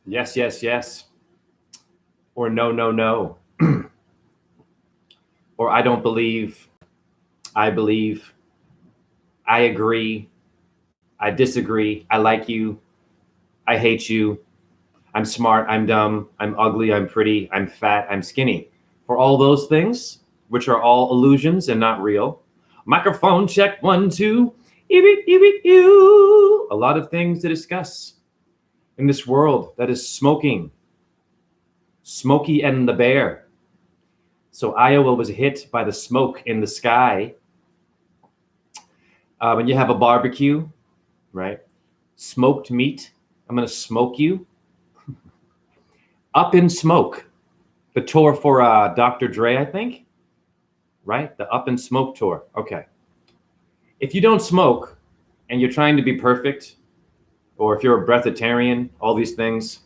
Yes, yes, yes. Or no, no, no. Or I don't believe, I believe, I agree, I disagree, I like you, I hate you, I'm smart, I'm dumb, I'm ugly, I'm pretty, I'm fat, I'm skinny. For all those things, which are all illusions and not real. Microphone check, one, two. A lot of things to discuss in this world that is smoking. Smokey and the Bear. So Iowa was hit by the smoke in the sky. When you have a barbecue, right? Smoked meat. I'm going to smoke you. Up in Smoke, the tour for Dr. Dre, I think, right? The Up in Smoke tour. Okay. If you don't smoke and you're trying to be perfect, or if you're a breatharian, all these things,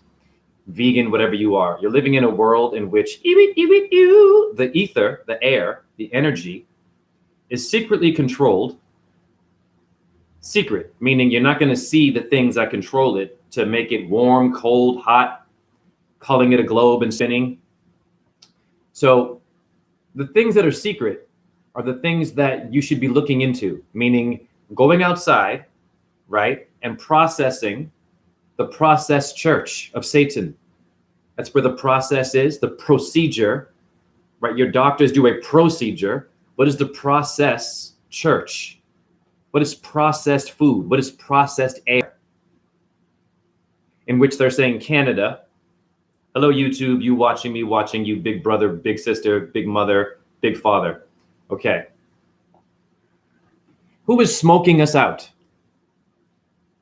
vegan, whatever you are, you're living in a world in which the ether, the air, the energy is secretly controlled. Secret, meaning you're not going to see the things that control it to make it warm, cold, hot, calling it a globe and spinning. So the things that are secret are the things that you should be looking into, meaning going outside, right, and processing the process church of Satan. That's where the process is, the procedure, right? Your doctors do a procedure. What is the process church? What is processed food? What is processed air? In which they're saying Canada. Hello, YouTube, you watching me, watching you, big brother, big sister, big mother, big father. Okay. Who is smoking us out?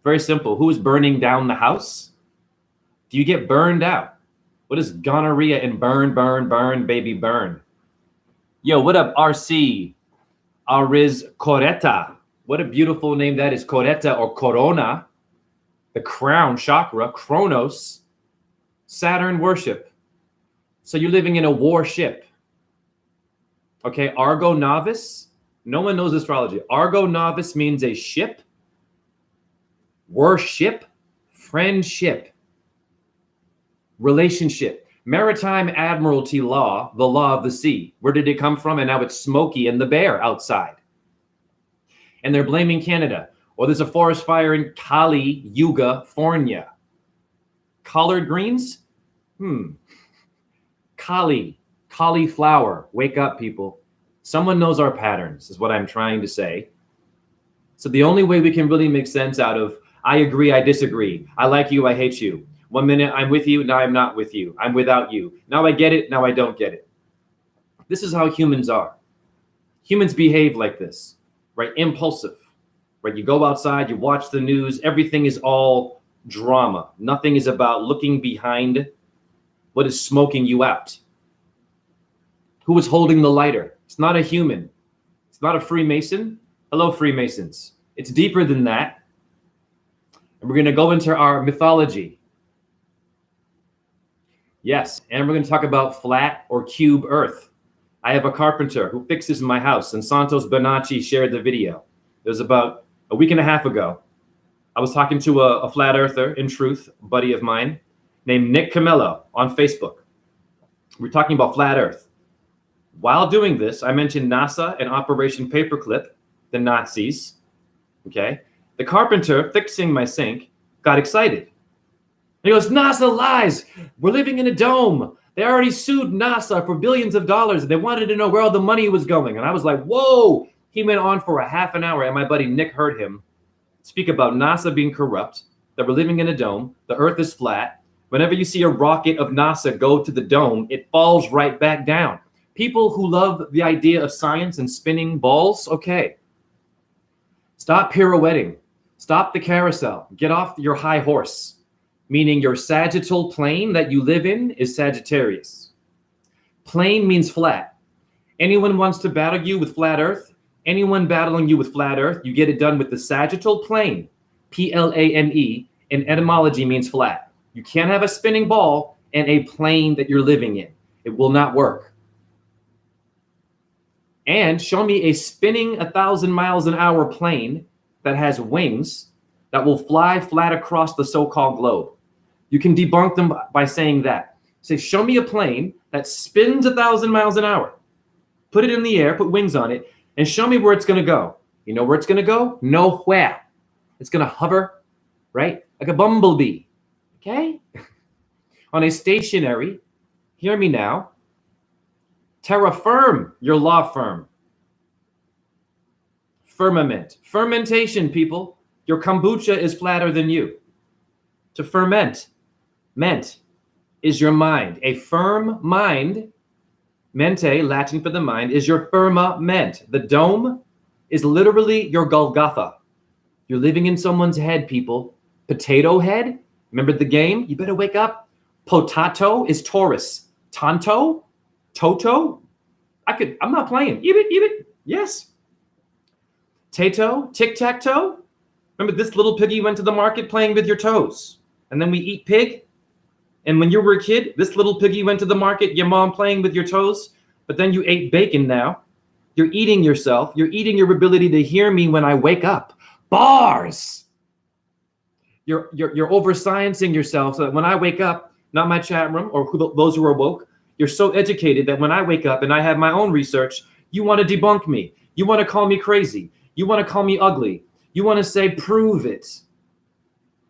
Very simple. Who is burning down the house? Do you get burned out? What is gonorrhea and burn, burn, burn, baby, burn? Yo, what up, RC? Ariz Coreta. What a beautiful name that is. Coreta or Corona. The crown chakra, Chronos. Saturn worship. So you're living in a warship. Okay, Argo Novice. No one knows astrology. Argo Novice means a ship, worship, friendship, relationship. Maritime Admiralty law, the law of the sea. Where did it come from? And now it's Smokey and the Bear outside. And they're blaming Canada. Or there's a forest fire in Kali Yuga, Fornia. Collard greens? Cauliflower. Wake up, people. Someone knows our patterns, is what I'm trying to say. So the only way we can really make sense out of, I agree, I disagree. I like you, I hate you. 1 minute I'm with you, now I'm not with you. I'm without you. Now I get it, now I don't get it. This is how humans are. Humans behave like this, right? Impulsive, right? You go outside, you watch the news, everything is all drama. Nothing is about looking behind what is smoking you out. Who is holding the lighter? It's not a human. It's not a Freemason. Hello, Freemasons. It's deeper than that. And we're going to go into our mythology. Yes, and we're going to talk about flat or cube Earth. I have a carpenter who fixes my house, and Santos Bonacci shared the video. It was about a week and a half ago. I was talking to a flat earther, in truth, a buddy of mine, named Nick Camello on Facebook. We're talking about flat Earth. While doing this, I mentioned NASA and Operation Paperclip, the Nazis. Okay, the carpenter fixing my sink got excited. He goes, NASA lies. We're living in a dome. They already sued NASA for billions of dollars. They wanted to know where all the money was going. And I was like, whoa. He went on for a half an hour, and my buddy Nick heard him speak about NASA being corrupt, that we're living in a dome, the Earth is flat. Whenever you see a rocket of NASA go to the dome, it falls right back down. People who love the idea of science and spinning balls, okay. Stop pirouetting. Stop the carousel. Get off your high horse. Meaning your sagittal plane that you live in is Sagittarius. Plane means flat. Anyone wants to battle you with flat Earth? Anyone battling you with flat Earth, you get it done with the sagittal plane, Plane, in etymology means flat. You can't have a spinning ball and a plane that you're living in. It will not work. And show me a spinning 1,000 miles an hour plane that has wings that will fly flat across the so-called globe. You can debunk them by saying that. Say, show me a plane that spins 1,000 miles an hour. Put it in the air, put wings on it, and show me where it's going to go. You know where it's going to go? Nowhere. It's going to hover, right? Like a bumblebee. Okay? On a stationary, hear me now, terra firm, your law firm. Firmament. Fermentation, people. Your kombucha is flatter than you. To ferment. Ment is your mind. A firm mind, mente, Latin for the mind, is your firmament. The dome is literally your Golgotha. You're living in someone's head, people. Potato head, remember the game? You better wake up. Potato is Taurus. Tonto, Toto. I'm not playing. Even, yes. Tato, tic-tac-toe. Remember this little piggy went to the market playing with your toes. And then we eat pig. And when you were a kid, this little piggy went to the market, your mom playing with your toes. But then you ate bacon now. You're eating yourself. You're eating your ability to hear me when I wake up. Bars. You're over-sciencing yourself so that when I wake up, not my chat room or those who are woke, you're so educated that when I wake up and I have my own research, you want to debunk me. You want to call me crazy. You want to call me ugly. You want to say, prove it.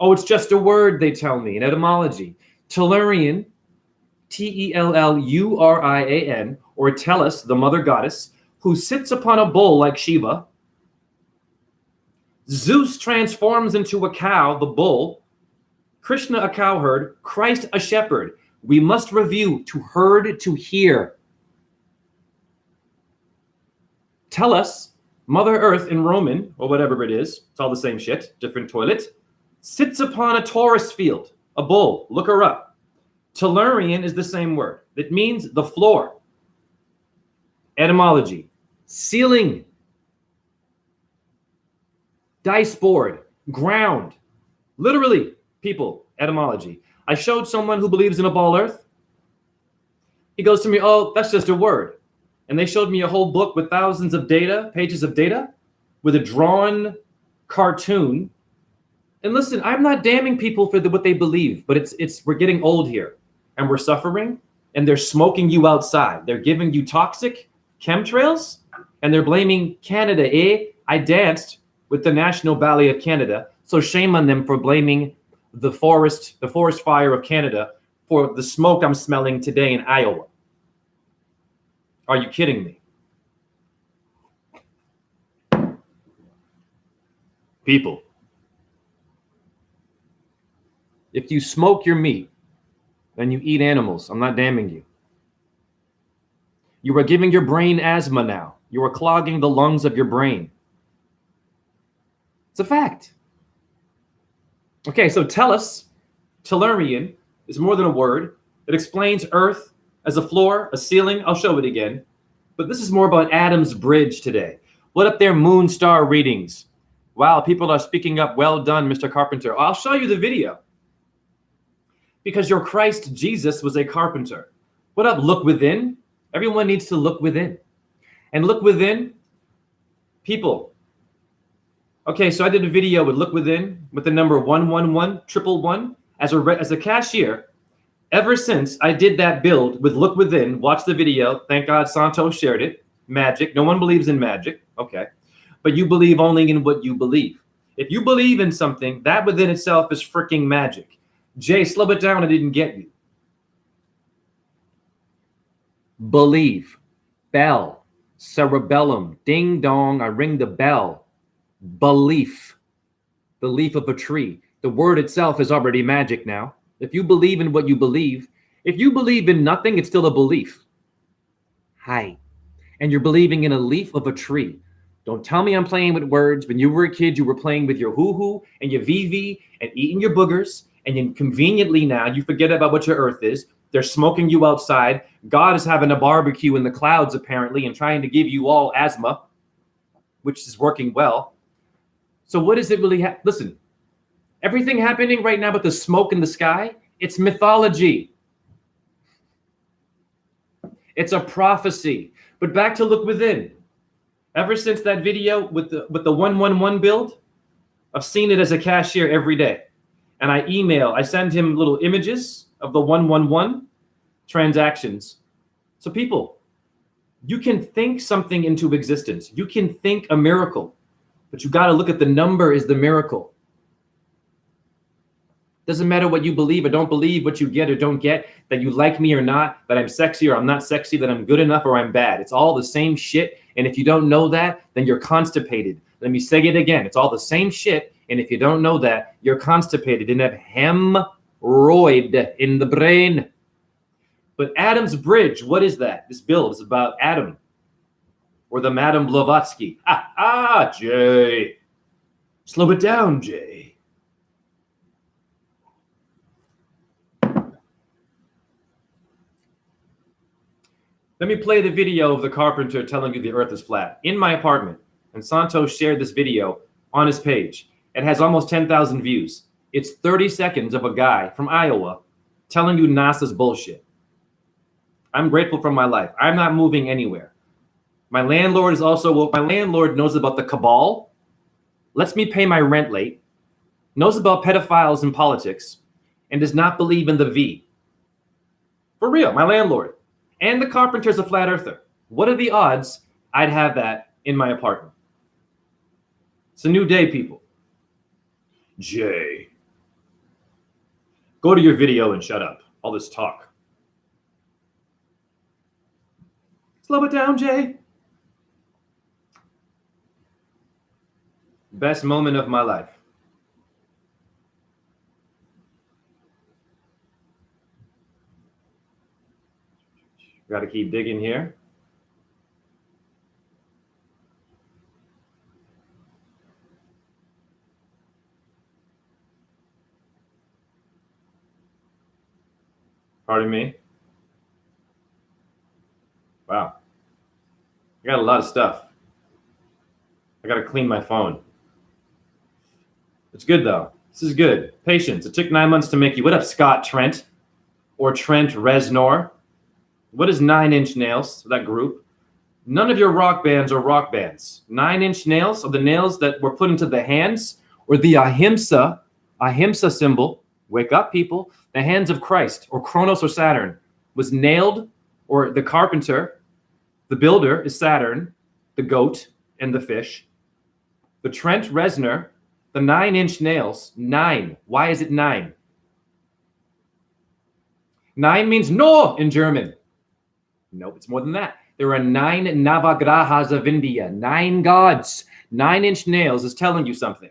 Oh, it's just a word, they tell me, in etymology. Tellurian, Tellurian, or Tellus, the mother goddess, who sits upon a bull like Shiva. Zeus transforms into a cow, the bull. Krishna, a cowherd. Christ, a shepherd. We must review to herd to hear. Tellus, Mother Earth in Roman, or whatever it is, it's all the same shit, different toilet, sits upon a Taurus field, a bull. Look her up. Tellurian is the same word. It means the floor. Etymology, ceiling, dice board, ground. Literally, people, etymology. I showed someone who believes in a ball earth. He goes to me, oh, that's just a word. And they showed me a whole book with thousands of data, pages of data, with a drawn cartoon. And listen, I'm not damning people for what they believe, but we're getting old here and we're suffering and they're smoking you outside. They're giving you toxic chemtrails and they're blaming Canada. I danced with the National Ballet of Canada, so shame on them for blaming the forest fire of Canada for the smoke I'm smelling today in Iowa. Are you kidding me? People, if you smoke your meat, then you eat animals. I'm not damning you. You are giving your brain asthma now. You are clogging the lungs of your brain. It's a fact. Okay, so Tellurian, is more than a word. It explains Earth as a floor, a ceiling. I'll show it again. But this is more about Adam's bridge today. What up there, moon star readings? Wow, people are speaking up. Well done, Mr. Carpenter. I'll show you the video. Because your Christ Jesus was a carpenter. What up, look within? Everyone needs to look within. And look within, people. Okay, so I did a video with Look Within with the number 111111 as a cashier. Ever since I did that build with Look Within, watch the video. Thank God Santos shared it. Magic. No one believes in magic. Okay. But you believe only in what you believe. If you believe in something, that within itself is freaking magic. Jay, slow it down. I didn't get you. Believe. Bell. Cerebellum. Ding dong. I ring the bell. Belief. The leaf of a tree. The word itself is already magic now. If you believe in what you believe, if you believe in nothing, it's still a belief. Hi. And you're believing in a leaf of a tree. Don't tell me I'm playing with words. When you were a kid, you were playing with your hoo-hoo and your VV and eating your boogers. And then conveniently now, you forget about what your earth is. They're smoking you outside. God is having a barbecue in the clouds, apparently, and trying to give you all asthma, which is working well. So what does it really listen, everything happening right now with the smoke in the sky, it's mythology. It's a prophecy. But back to Look Within. Ever since that video with the 111 build, I've seen it as a cashier every day. And I send him little images of the 111 transactions. So people, you can think something into existence. You can think a miracle, but you got to look at the number is the miracle. Doesn't matter what you believe or don't believe, what you get or don't get, that you like me or not, that I'm sexy or I'm not sexy, that I'm good enough or I'm bad. It's all the same shit. And if you don't know that, then you're constipated. Let me say it again. It's all the same shit. And if you don't know that, you're constipated and have hemorrhoid in the brain. But Adam's bridge, what is that? This bill is about Adam or the Madame Blavatsky. Jay. Slow it down, Jay. Let me play the video of the carpenter telling you the earth is flat in my apartment. And Santos shared this video on his page. It has almost 10,000 views. It's 30 seconds of a guy from Iowa telling you NASA's bullshit. I'm grateful for my life. I'm not moving anywhere. My landlord knows about the cabal, lets me pay my rent late, knows about pedophiles and politics, and does not believe in the V. For real, my landlord. And the carpenter's a flat earther. What are the odds I'd have that in my apartment? It's a new day, people. Jay. Go to your video and shut up. All this talk. Slow it down, Jay. Best moment of my life. Got to keep digging here. Pardon me. Wow. I got a lot of stuff. I got to clean my phone. It's good, though. This is good. Patience. It took 9 months to make you. What up, Scott Trent? Or Trent Reznor? What is 9 Inch Nails, that group? None of your rock bands are rock bands. 9 Inch Nails are the nails that were put into the hands, or the ahimsa symbol. Wake up, people. The hands of Christ, or Kronos or Saturn, was nailed, or the carpenter, the builder is Saturn, the goat, and the fish. The Trent Reznor, the 9 Inch Nails, 9. Why is it 9? 9 means no in German. Nope, it's more than that. There are 9 Navagrahas of India, 9 gods. 9 Inch Nails is telling you something.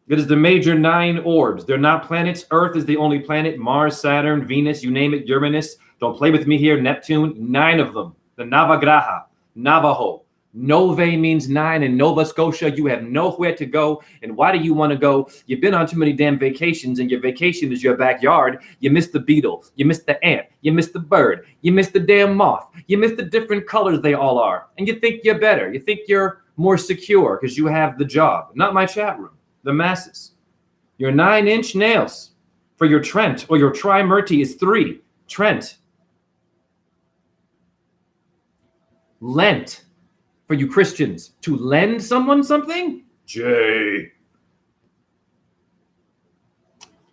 It is the major 9 orbs. They're not planets. Earth is the only planet. Mars, Saturn, Venus, you name it, Uranus. Don't play with me here. Neptune, 9 of them. The Navagraha, Navajo. Nove means 9. In Nova Scotia, you have nowhere to go. And why do you want to go? You've been on too many damn vacations, and your vacation is your backyard. You miss the beetle. You miss the ant. You miss the bird. You miss the damn moth. You miss the different colors they all are. And you think you're better. You think you're more secure because you have the job. Not my chat room. The masses. Your 9 Inch Nails for your Trent or your Trimurti is 3. Trent. Lent. For you Christians, to lend someone something? Jay.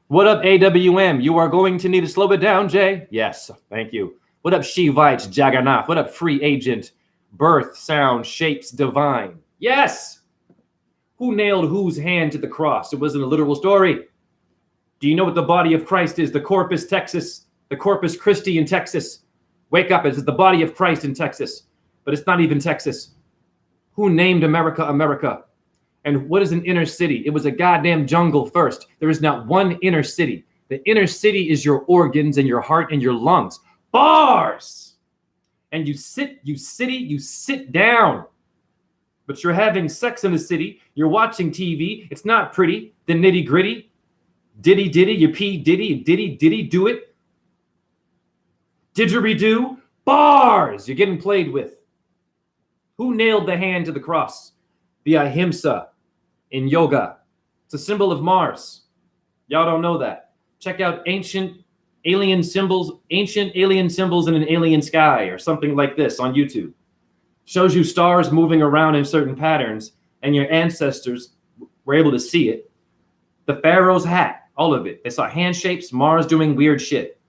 What up, AWM? You are going to need to slow it down, Jay. Yes, thank you. What up, Shivite Jagannath? What up, Free Agent? Birth, sound, shapes, divine. Yes. Who nailed whose hand to the cross? It wasn't a literal story. Do you know what the body of Christ is? The Corpus Texas, the Corpus Christi in Texas. Wake up, it's the body of Christ in Texas, but it's not even Texas. Who named America America? And what is an inner city? It was a goddamn jungle first. There is not one inner city. The inner city is your organs and your heart and your lungs. Bars! And you sit down. But you're having sex in the city. You're watching TV. It's not pretty. The nitty gritty. Diddy, you P. Diddy, do it. Didgeridoo. Bars! You're getting played with. Who nailed the hand to the cross? The ahimsa in yoga. It's a symbol of Mars. Y'all don't know that. Check out ancient alien symbols in an alien sky or something like this on YouTube. Shows you stars moving around in certain patterns, and your ancestors were able to see it. The Pharaoh's hat, all of it. They saw hand shapes, Mars doing weird shit.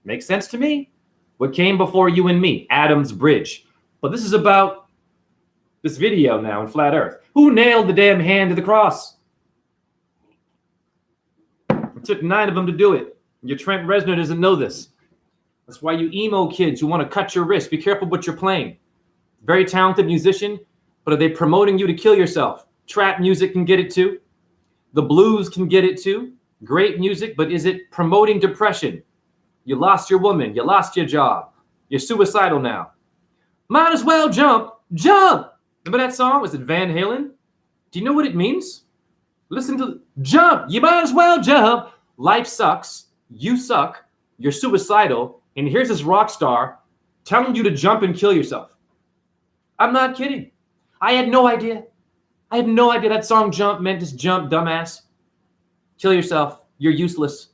Makes sense to me. What came before you and me? Adam's bridge. But this is about this video now in Flat Earth. Who nailed the damn hand to the cross? It took 9 of them to do it. Your Trent Reznor doesn't know this. That's why you emo kids who want to cut your wrist, be careful what you're playing. Very talented musician, but are they promoting you to kill yourself? Trap music can get it too. The blues can get it too. Great music, but is it promoting depression? You lost your woman. You lost your job. You're suicidal now. Might as well jump. Jump! Remember that song? Was it Van Halen? Do you know what it means? Listen to jump. You might as well jump. Life sucks. You suck. You're suicidal. And here's this rock star telling you to jump and kill yourself. I'm not kidding. I had no idea. I had no idea that song Jump meant just jump, dumbass. Kill yourself. You're useless.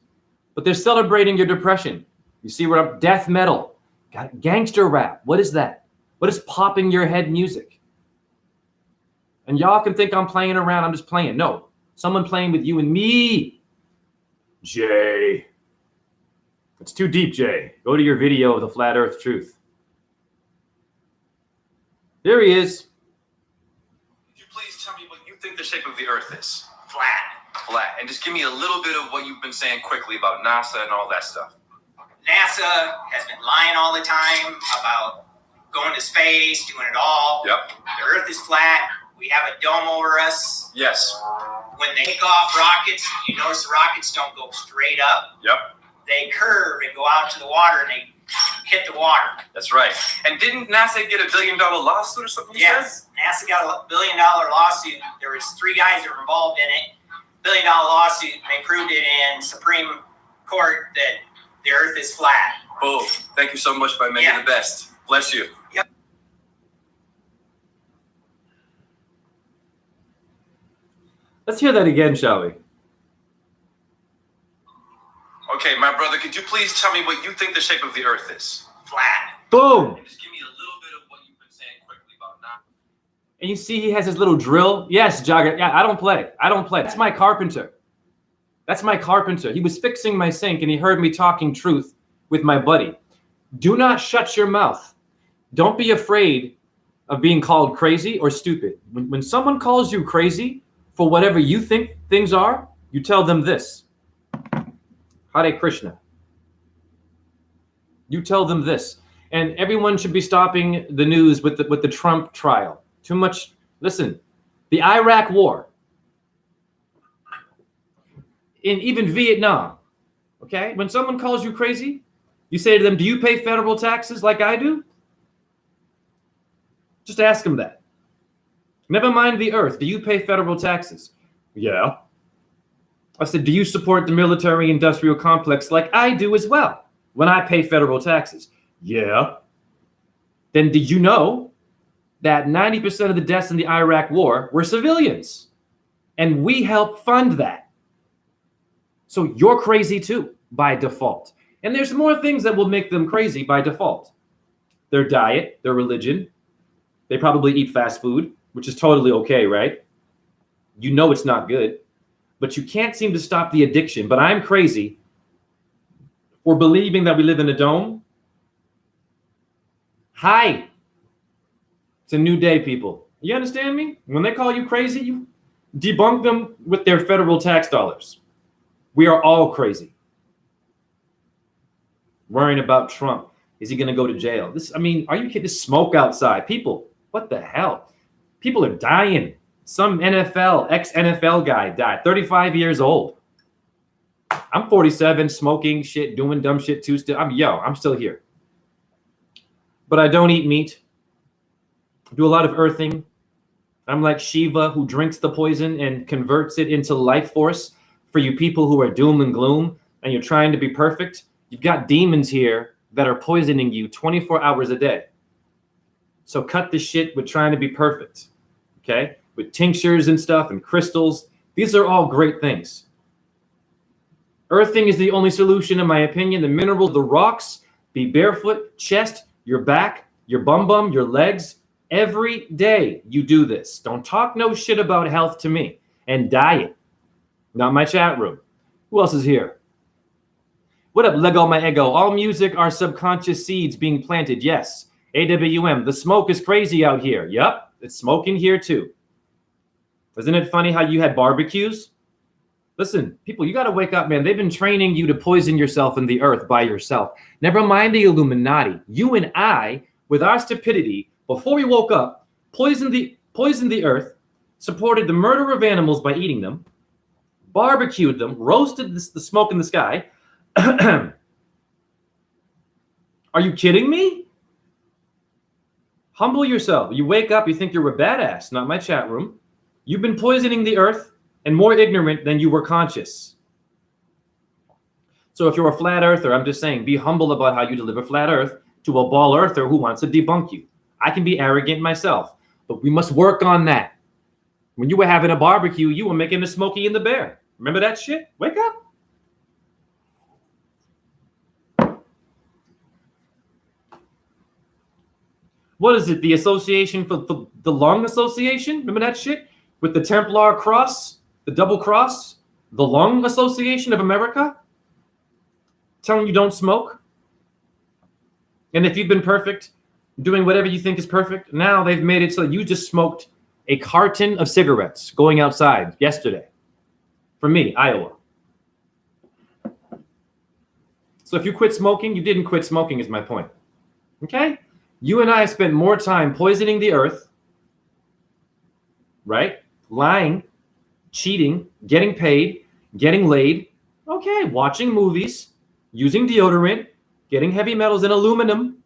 But they're celebrating your depression. You see, we're up death metal. Got gangster rap. What is that? What is popping your head music? And y'all can think I'm playing around. I'm just playing. No. Someone playing with you and me. Jay. It's too deep, Jay. Go to your video of the Flat Earth Truth. There he is. Could you please tell me what you think the shape of the Earth is? Flat. And just give me a little bit of what you've been saying quickly about NASA and all that stuff. NASA has been lying all the time about going to space, doing it all. Yep. The Earth is flat. We have a dome over us. Yes. When they take off rockets, you notice the rockets don't go straight up. Yep. They curve and go out to the water and they hit the water. That's right. And didn't NASA get $1 billion lawsuit or something? Yes. NASA got a $1 billion lawsuit. There was 3 guys that were involved in it. $1 billion lawsuit, and they proved it in Supreme Court that the Earth is flat. Oh, thank you so much, my man. You're the best. Bless you. Yep. Let's hear that again, shall we? Okay, my brother, could you please tell me what you think the shape of the Earth is? Flat. Boom. And just give me a little bit of what you've been saying quickly about NASA. And you see he has his little drill. Yes, Jogger. Yeah, I don't play. That's my carpenter. He was fixing my sink and he heard me talking truth with my buddy. Do not shut your mouth. Don't be afraid of being called crazy or stupid. When someone calls you crazy for whatever you think things are, you tell them this. Hare Krishna. You tell them this. And everyone should be stopping the news with the Trump trial. Too much. Listen, the Iraq war, in even Vietnam, okay? When someone calls you crazy, you say to them, do you pay federal taxes like I do? Just ask them that. Never mind the Earth. Do you pay federal taxes? Yeah. I said, do you support the military-industrial complex like I do as well when I pay federal taxes? Yeah. Then did you know that 90% of the deaths in the Iraq war were civilians? And we helped fund that. So you're crazy too, by default. And there's more things that will make them crazy by default. Their diet, their religion. They probably eat fast food, which is totally okay, right? You know it's not good. But you can't seem to stop the addiction. But I'm crazy for believing that we live in a dome. Hi. It's a new day, people. You understand me? When they call you crazy, you debunk them with their federal tax dollars. We are all crazy. Worrying about Trump. Is he going to go to jail? Are you kidding? There's smoke outside. People, what the hell? People are dying. Some ex-NFL guy died, 35 years old. I'm 47, smoking shit, doing dumb shit too still. I'm still here. But I don't eat meat. I do a lot of earthing. I'm like Shiva, who drinks the poison and converts it into life force. For you people who are doom and gloom and you're trying to be perfect, you've got demons here that are poisoning you 24 hours a day. So cut the shit with trying to be perfect, okay? With tinctures and stuff and crystals. These are all great things. Earthing is the only solution, in my opinion. The minerals, the rocks, be barefoot, chest, your back, your bum, your legs. Every day you do this. Don't talk no shit about health to me. And diet. Not my chat room. Who else is here? What up, Lego my ego? All music are subconscious seeds being planted. Yes. AWM. The smoke is crazy out here. Yep. It's smoking here too. Isn't it funny how you had barbecues? Listen, people, you got to wake up, man. They've been training you to poison yourself in the earth by yourself. Never mind the Illuminati. You and I, with our stupidity, before we woke up, poisoned the earth, supported the murder of animals by eating them, barbecued them, roasted the smoke in the sky. Are you kidding me? Humble yourself. You wake up, you think you're a badass. Not my chat room. You've been poisoning the earth and more ignorant than you were conscious. So if you're a flat earther, I'm just saying, be humble about how you deliver flat earth to a ball earther who wants to debunk you. I can be arrogant myself, but we must work on that. When you were having a barbecue, you were making a Smokey and the Bear. Remember that shit? Wake up. What is it? The Association for the Lung Association? Remember that shit? With the Templar cross, the double cross, the Lung Association of America? Telling you don't smoke? And if you've been perfect, doing whatever you think is perfect, now they've made it so you just smoked a carton of cigarettes going outside yesterday. For me, Iowa. So if you quit smoking, you didn't quit smoking is my point. Okay? You and I spent more time poisoning the earth, right? Lying, cheating, getting paid, getting laid, okay, watching movies, using deodorant, getting heavy metals and aluminum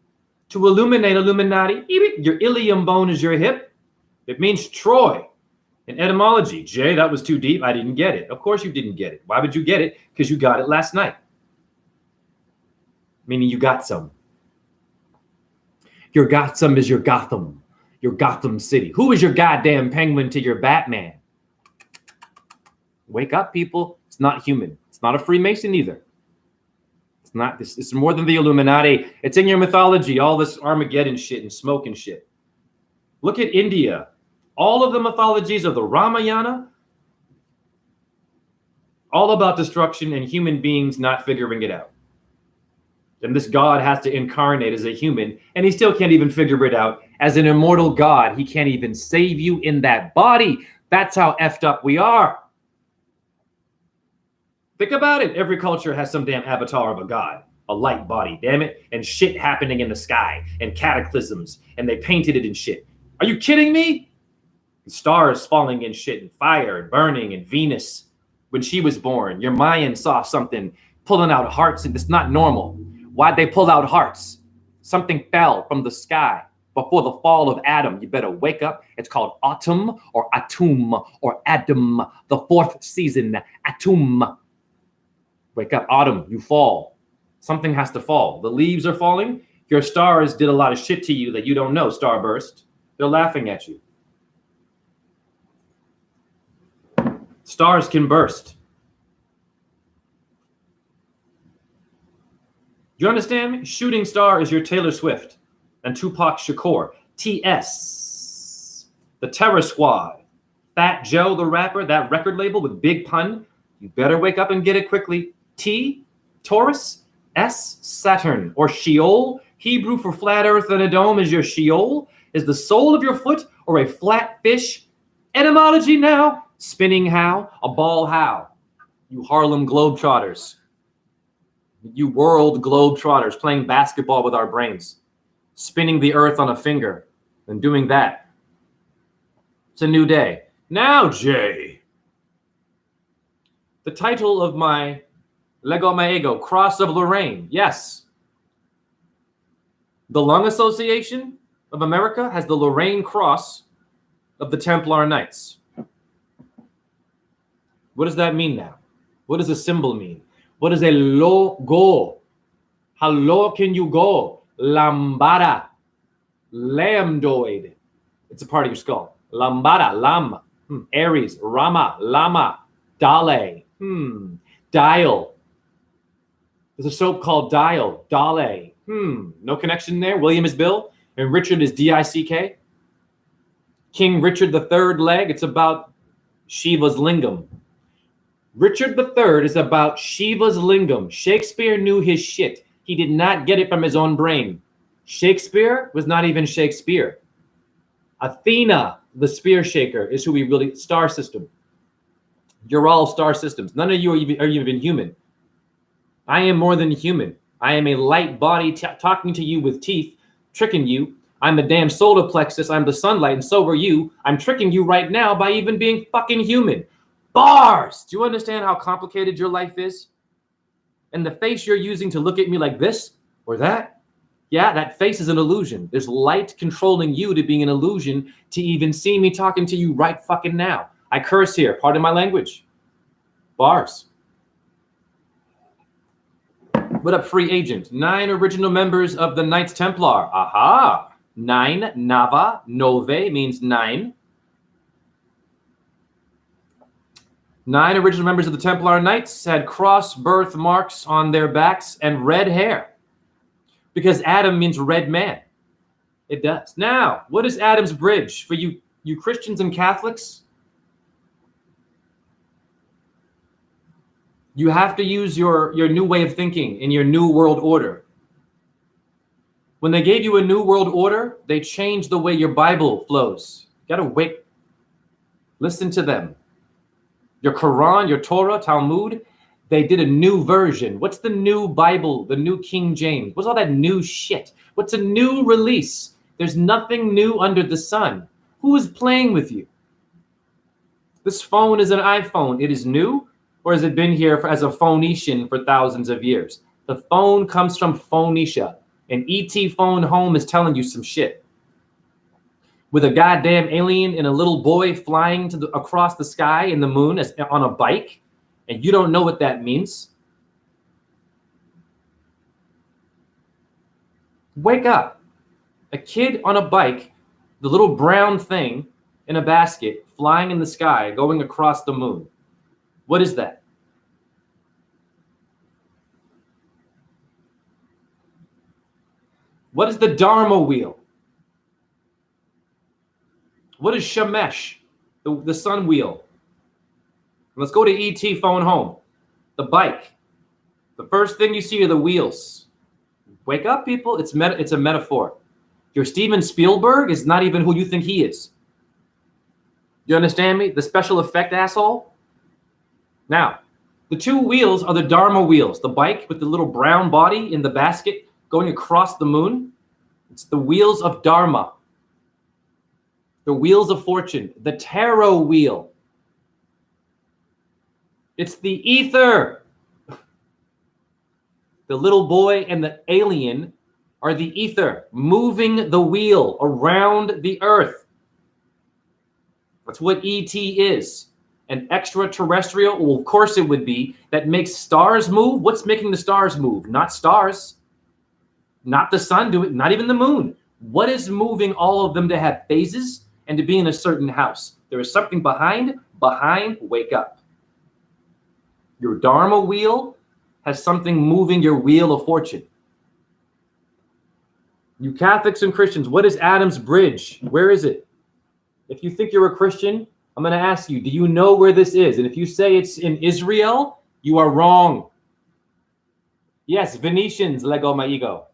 to illuminate Illuminati. Your ilium bone is your hip. It means Troy in etymology. Jay, that was too deep. I didn't get it. Of course you didn't get it. Why would you get it? Because you got it last night. Meaning you got some. Your Gotham is your Gotham. Your Gotham City. Who is your goddamn penguin to your Batman? Wake up, people. It's not human. It's not a Freemason either. It's not this. It's more than the Illuminati. It's in your mythology. All this Armageddon shit and smoke and shit. Look at India. All of the mythologies of the Ramayana, all about destruction and human beings not figuring it out. And this God has to incarnate as a human, and he still can't even figure it out. As an immortal God, he can't even save you in that body. That's how effed up we are. Think about it. Every culture has some damn avatar of a god, a light body, damn it, and shit happening in the sky, and cataclysms, and they painted it in shit. Are you kidding me? Stars falling in shit, and fire, and burning, and Venus. When she was born, your Mayans saw something pulling out hearts, and it's not normal. Why'd they pull out hearts? Something fell from the sky before the fall of Adam. You better wake up. It's called autumn or Atum or Adam, the fourth season, Atum. Wake up, autumn, you fall. Something has to fall. The leaves are falling. Your stars did a lot of shit to you that you don't know, starburst. They're laughing at you. Stars can burst. Do you understand me? Shooting star is your Taylor Swift and Tupac Shakur. TS, the Terror Squad. Fat Joe, the rapper, that record label with Big Pun. You better wake up and get it quickly. T, Taurus. S, Saturn or Sheol. Hebrew for flat earth and a dome is your Sheol. Is the sole of your foot or a flat fish? Etymology now. Spinning how? A ball how? You Harlem Globetrotters. You world globetrotters playing basketball with our brains, spinning the earth on a finger and doing that. It's a new day. Now, Jay, the title of my Lego My Ego, Cross of Lorraine. Yes. The Lung Association of America has the Lorraine Cross of the Templar Knights. What does that mean now? What does a symbol mean? What is a logo? How low can you go? Lambada. Lambdoid. It's a part of your skull. Lambada. Lam. Aries. Rama. Lama. Dale. Dial. There's a soap called Dial. Dale. No connection there. William is Bill. And Richard is D-I-C-K. King Richard III leg. It's about Shiva's lingam. Richard III is about Shiva's lingam. Shakespeare knew his shit. He did not get it from his own brain. Shakespeare was not even Shakespeare. Athena, the spear shaker, is who we really, star system. You're all star systems. None of you are even human. I am more than human. I am a light body talking to you with teeth, tricking you. I'm a damn solar plexus. I'm the sunlight, and so are you. I'm tricking you right now by even being fucking human. Bars! Do you understand how complicated your life is? And the face you're using to look at me like this or that, yeah, that face is an illusion. There's light controlling you to being an illusion to even see me talking to you right fucking now. I curse here. Pardon my language. Bars. What up, free agent? 9 original members of the Knights Templar. Aha. 9, Nava, Nove means 9. 9 original members of the Templar Knights had cross birth marks on their backs and red hair. Because Adam means red man. It does. Now, what is Adam's bridge for you Christians and Catholics? You have to use your new way of thinking in your new world order. When they gave you a new world order, they changed the way your Bible flows. You gotta wait. Listen to them. Your Quran, your Torah, Talmud, they did a new version. What's the new Bible, the new King James? What's all that new shit? What's a new release? There's nothing new under the sun. Who is playing with you? This phone is an iPhone. It is new, or has it been here as a Phoenician for thousands of years? The phone comes from Phoenicia. An ET phone home is telling you some shit. With a goddamn alien and a little boy flying across the sky in the moon on a bike, and you don't know what that means. Wake up. A kid on a bike, the little brown thing in a basket flying in the sky, going across the moon. What is that? What is the Dharma wheel? What is Shemesh, the sun wheel? Let's go to ET phone home. The bike. The first thing you see are the wheels. Wake up, people. It's a metaphor. Your Steven Spielberg is not even who you think he is. You understand me? The special effect asshole? Now, the 2 wheels are the Dharma wheels. The bike with the little brown body in the basket going across the moon. It's the wheels of Dharma. The wheels of fortune. The tarot wheel. It's the ether. The little boy and the alien are the ether, moving the wheel around the earth. That's what ET is. An extraterrestrial, well, of course it would be, that makes stars move. What's making the stars move? Not stars. Not the sun do it, not even the moon. What is moving all of them to have phases and to be in a certain house? There is something behind, wake up. Your Dharma wheel has something moving your wheel of fortune. You Catholics and Christians, what is Adam's bridge? Where is it? If you think you're a Christian, I'm going to ask you, do you know where this is? And if you say it's in Israel, you are wrong. Yes, Venetians, Lego my ego.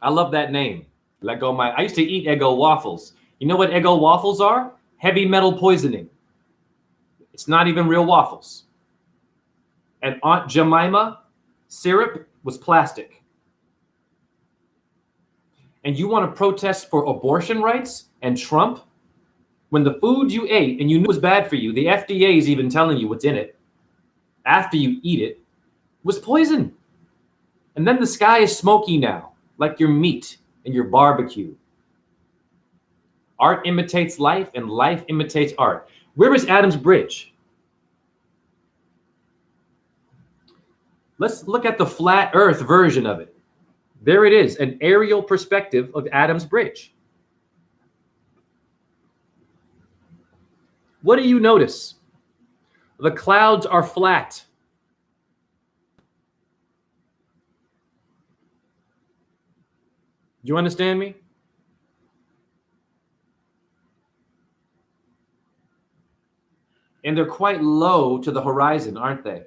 I love that name. Lego my. I used to eat Eggo waffles. You know what Eggo waffles are? Heavy metal poisoning. It's not even real waffles. And Aunt Jemima syrup was plastic. And you want to protest for abortion rights and Trump? When the food you ate and you knew was bad for you, the FDA is even telling you what's in it, after you eat it, was poison. And then the sky is smoky now, like your meat and your barbecue. Art imitates life and life imitates art. Where is Adam's bridge? Let's look at the flat earth version of it. There it is, an aerial perspective of Adam's bridge. What do you notice? The clouds are flat. Do you understand me? And they're quite low to the horizon, aren't they?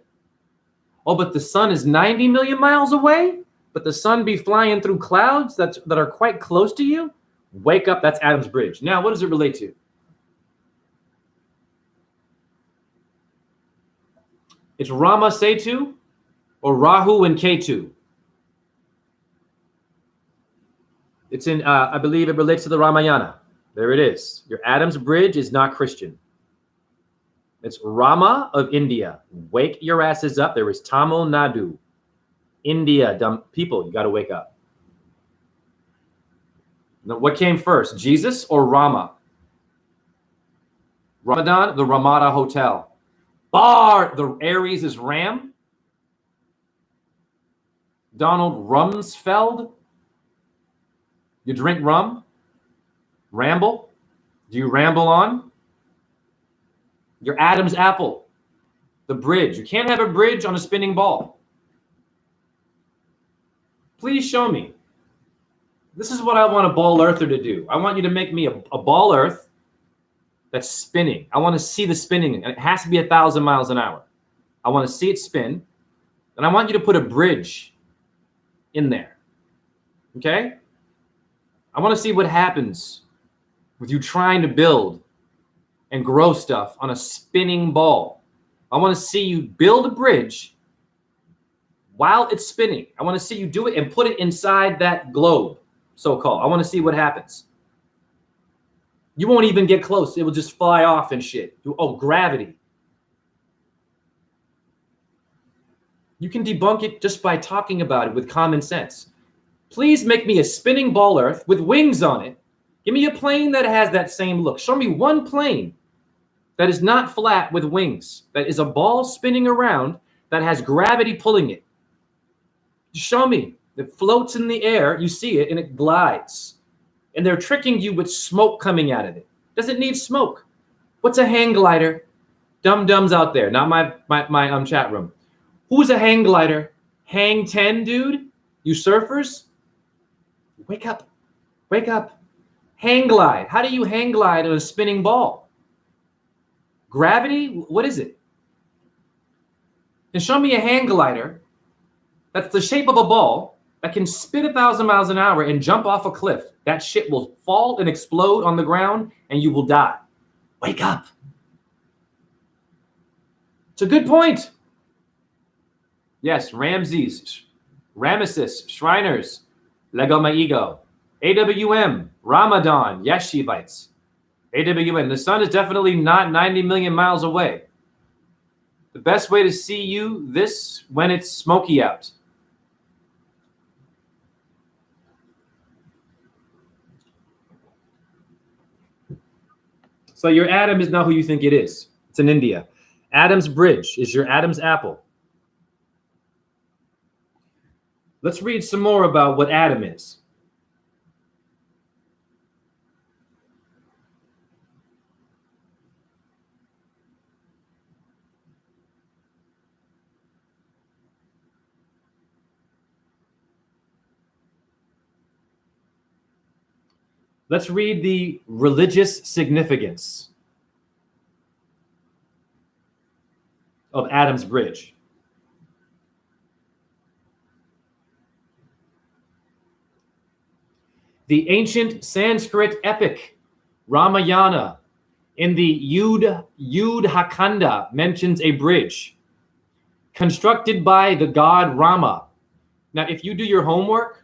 Oh, but the sun is 90 million miles away? But the sun be flying through clouds that are quite close to you? Wake up, that's Adam's bridge. Now, what does it relate to? It's Rama Setu or Rahu and Ketu. It's in, I believe it relates to the Ramayana. There it is. Your Adam's bridge is not Christian. It's Rama of India. Wake your asses up. There is Tamil Nadu. India, dumb people, you got to wake up. Now, what came first, Jesus or Rama? Ramadan, the Ramada Hotel. Bar, the Aries is Ram. Donald Rumsfeld. You drink rum? Ramble? Do you ramble on? Your Adam's apple. The bridge. You can't have a bridge on a spinning ball. Please show me. This is what I want a ball earther to do. I want you to make me a ball earth that's spinning. I want to see the spinning, and it has to be 1,000 miles an hour. I want to see it spin, and I want you to put a bridge in there. Okay? I want to see what happens with you trying to build and grow stuff on a spinning ball. I want to see you build a bridge while it's spinning. I want to see you do it and put it inside that globe, so-called. I want to see what happens. You won't even get close. It will just fly off and shit. Oh, gravity. You can debunk it just by talking about it with common sense. Please make me a spinning ball earth with wings on it. Give me a plane that has that same look. Show me one plane that is not flat with wings, that is a ball spinning around that has gravity pulling it. Show me. It floats in the air. You see it and it glides. And they're tricking you with smoke coming out of it. Does it need smoke? What's a hang glider? Dum-dums out there, not my chat room. Who's a hang glider? Hang 10, dude? You surfers? Wake up. Wake up. Hang glide. How do you hang glide on a spinning ball? Gravity? What is it? And show me a hang glider that's the shape of a ball that can spin 1,000 miles an hour and jump off a cliff. That shit will fall and explode on the ground and you will die. Wake up. It's a good point. Yes, Ramses, Shriners, Lego My Ego, AWM, Ramadan, yes, Shivites. AWM, the sun is definitely not 90 million miles away. The best way to see you this when it's smoky out. So your Adam is not who you think it is. It's in India. Adam's bridge is your Adam's apple. Let's read some more about what Adam is. Let's read the religious significance of Adam's bridge. The ancient Sanskrit epic Ramayana in the Yudhakanda mentions a bridge constructed by the god Rama. Now, if you do your homework,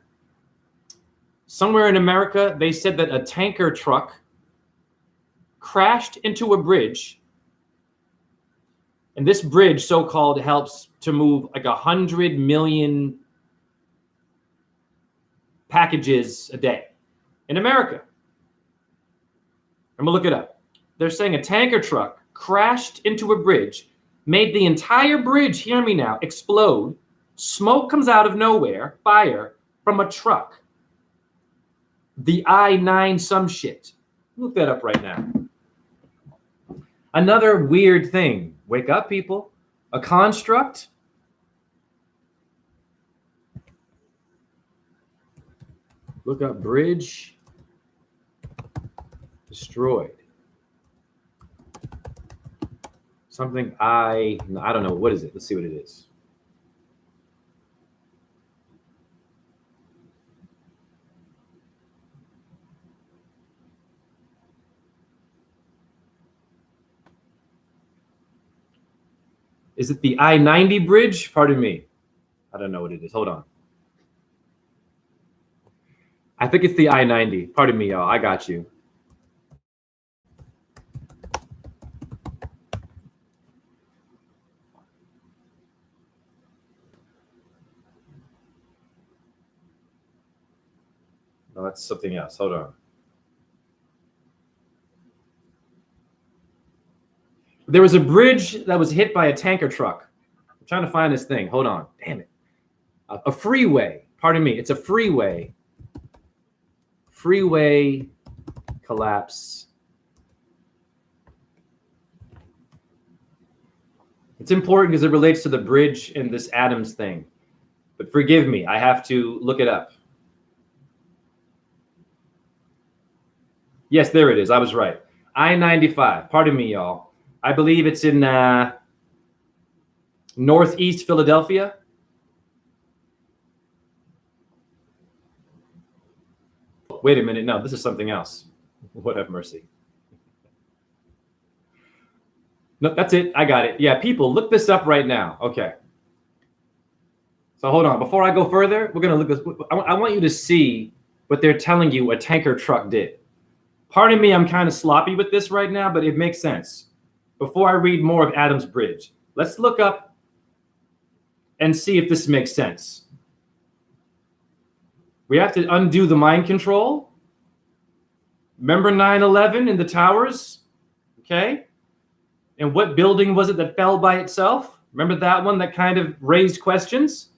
somewhere in America, they said that a tanker truck crashed into a bridge. And this bridge, so-called, helps to move like 100 million packages a day in America. I'm gonna look it up. They're saying a tanker truck crashed into a bridge, made the entire bridge, hear me now, explode. Smoke comes out of nowhere, fire, from a truck. The I-9 some shit. Look that up right now. Another weird thing. Wake up, people. A construct. Look up bridge destroyed. something I don't know. What is it? Let's see what it is. Is it the I-90 bridge? Pardon me. I don't know what it is. Hold on. I think it's the I-90. Pardon me, y'all. I got you. No, that's something else. Hold on. There was a bridge that was hit by a tanker truck. I'm trying to find this thing. Hold on. Damn it. A freeway. Pardon me. It's a freeway. Freeway collapse. It's important because it relates to the bridge and this Adams thing. But forgive me. I have to look it up. Yes, there it is. I was right. I-95. Pardon me, y'all. I believe it's in northeast Philadelphia. Wait a minute. No, this is something else. What have mercy. No, that's it. I got it. Yeah, people, look this up right now. Okay. So hold on. Before I go further, we're going to look this. I want you to see what they're telling you a tanker truck did. Pardon me, I'm kind of sloppy with this right now, but it makes sense. Before I read more of Adams Bridge, let's look up and see if this makes sense. We have to undo the mind control. Remember 9/11 in the towers? Okay. And what building was it that fell by itself? Remember that one that kind of raised questions?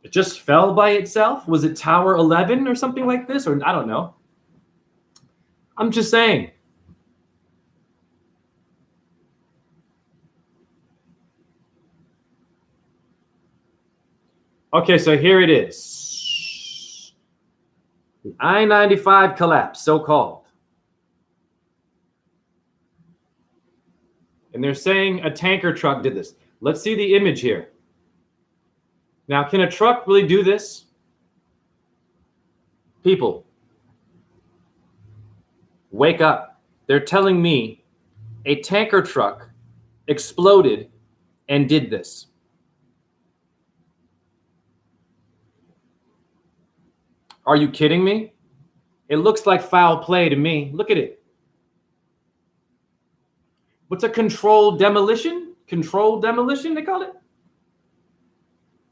It just fell by itself? Was it Tower 11 or something like this? Or I don't know. I'm just saying. Okay, so here it is. The I-95 collapse, so-called. And they're saying a tanker truck did this. Let's see the image here. Now, can a truck really do this? People, wake up. They're telling me a tanker truck exploded and did this. Are you kidding me? It looks like foul play to me. Look at it. What's a controlled demolition? Controlled demolition, they call it?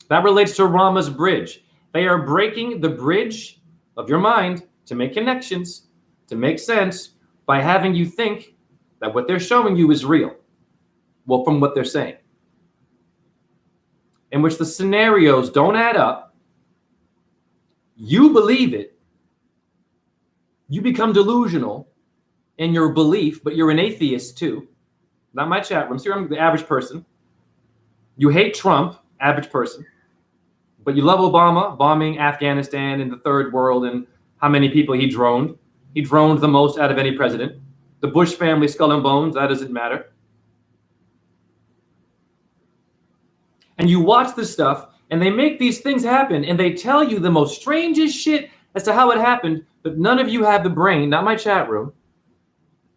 That relates to Rama's bridge. They are breaking the bridge of your mind to make connections, to make sense, by having you think that what they're showing you is real. Well, from what they're saying. In which the scenarios don't add up. You believe it. You become delusional in your belief, but you're an atheist too. Not my chat room. So I'm the average person. You hate Trump, average person. But you love Obama, bombing Afghanistan and the third world and how many people he droned. He droned the most out of any president. The Bush family, skull and bones, that doesn't matter. And you watch this stuff, and they make these things happen, and they tell you the most strangest shit as to how it happened, but none of you have the brain, not my chat room,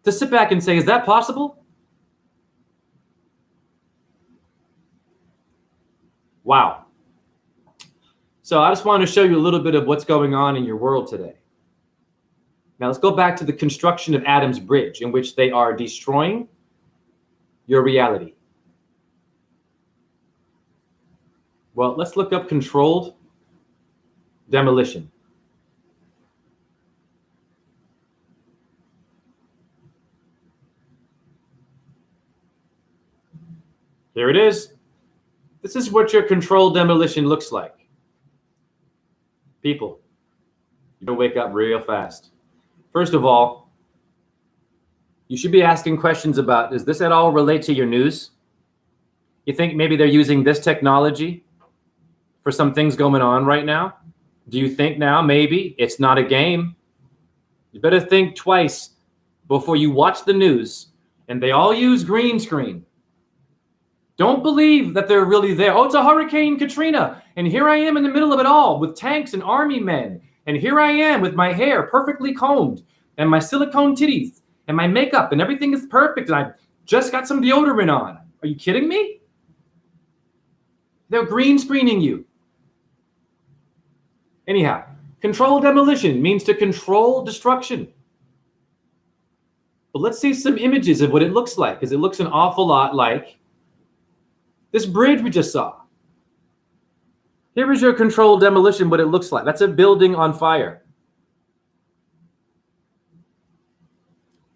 to sit back and say, is that possible? Wow. So I just wanted to show you a little bit of what's going on in your world today. Now let's go back to the construction of Adam's Bridge, in which they are destroying your reality. Well, let's look up controlled demolition. Here it is. This is what your controlled demolition looks like. People, you don't wake up real fast. First of all, you should be asking questions about, does this at all relate to your news? You think maybe they're using this technology for some things going on right now? Do you think now maybe it's not a game? You better think twice before you watch the news And they all use green screen. Don't believe that they're really there. Oh, it's a Hurricane Katrina. And here I am in the middle of it all with tanks and army men. And here I am with my hair perfectly combed and my silicone titties and my makeup and everything is perfect. And I've just got some deodorant on. Are you kidding me? They're green screening you. Anyhow, controlled demolition means to control destruction. But let's see some images of what it looks like, because it looks an awful lot like this bridge we just saw. Here is your controlled demolition, what it looks like. That's a building on fire.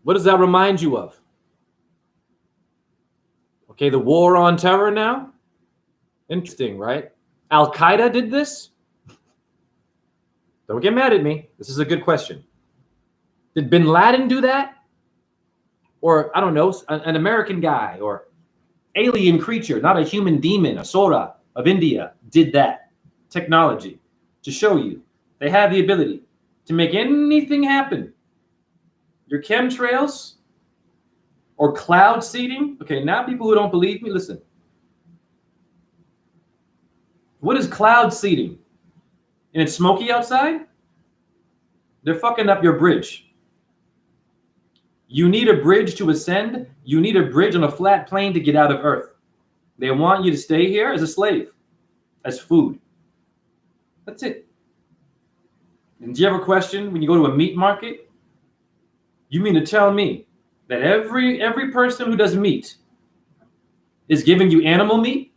What does that remind you of? Okay, the war on terror now? Interesting, right? Al-Qaeda did this? Don't get mad at me. This is a good question. Did bin Laden do that? Or, I don't know, an American guy or alien creature, not a human demon, a Sora of India, did that. Technology to show you they have the ability to make anything happen. Your chemtrails or cloud seeding. Okay, now people who don't believe me, listen. What is cloud seeding? And it's smoky outside? They're fucking up your bridge. You need a bridge to ascend. You need a bridge on a flat plane to get out of Earth. They want you to stay here as a slave, as food. That's it. And do you have a question when you go to a meat market? You mean to tell me that every person who does meat is giving you animal meat?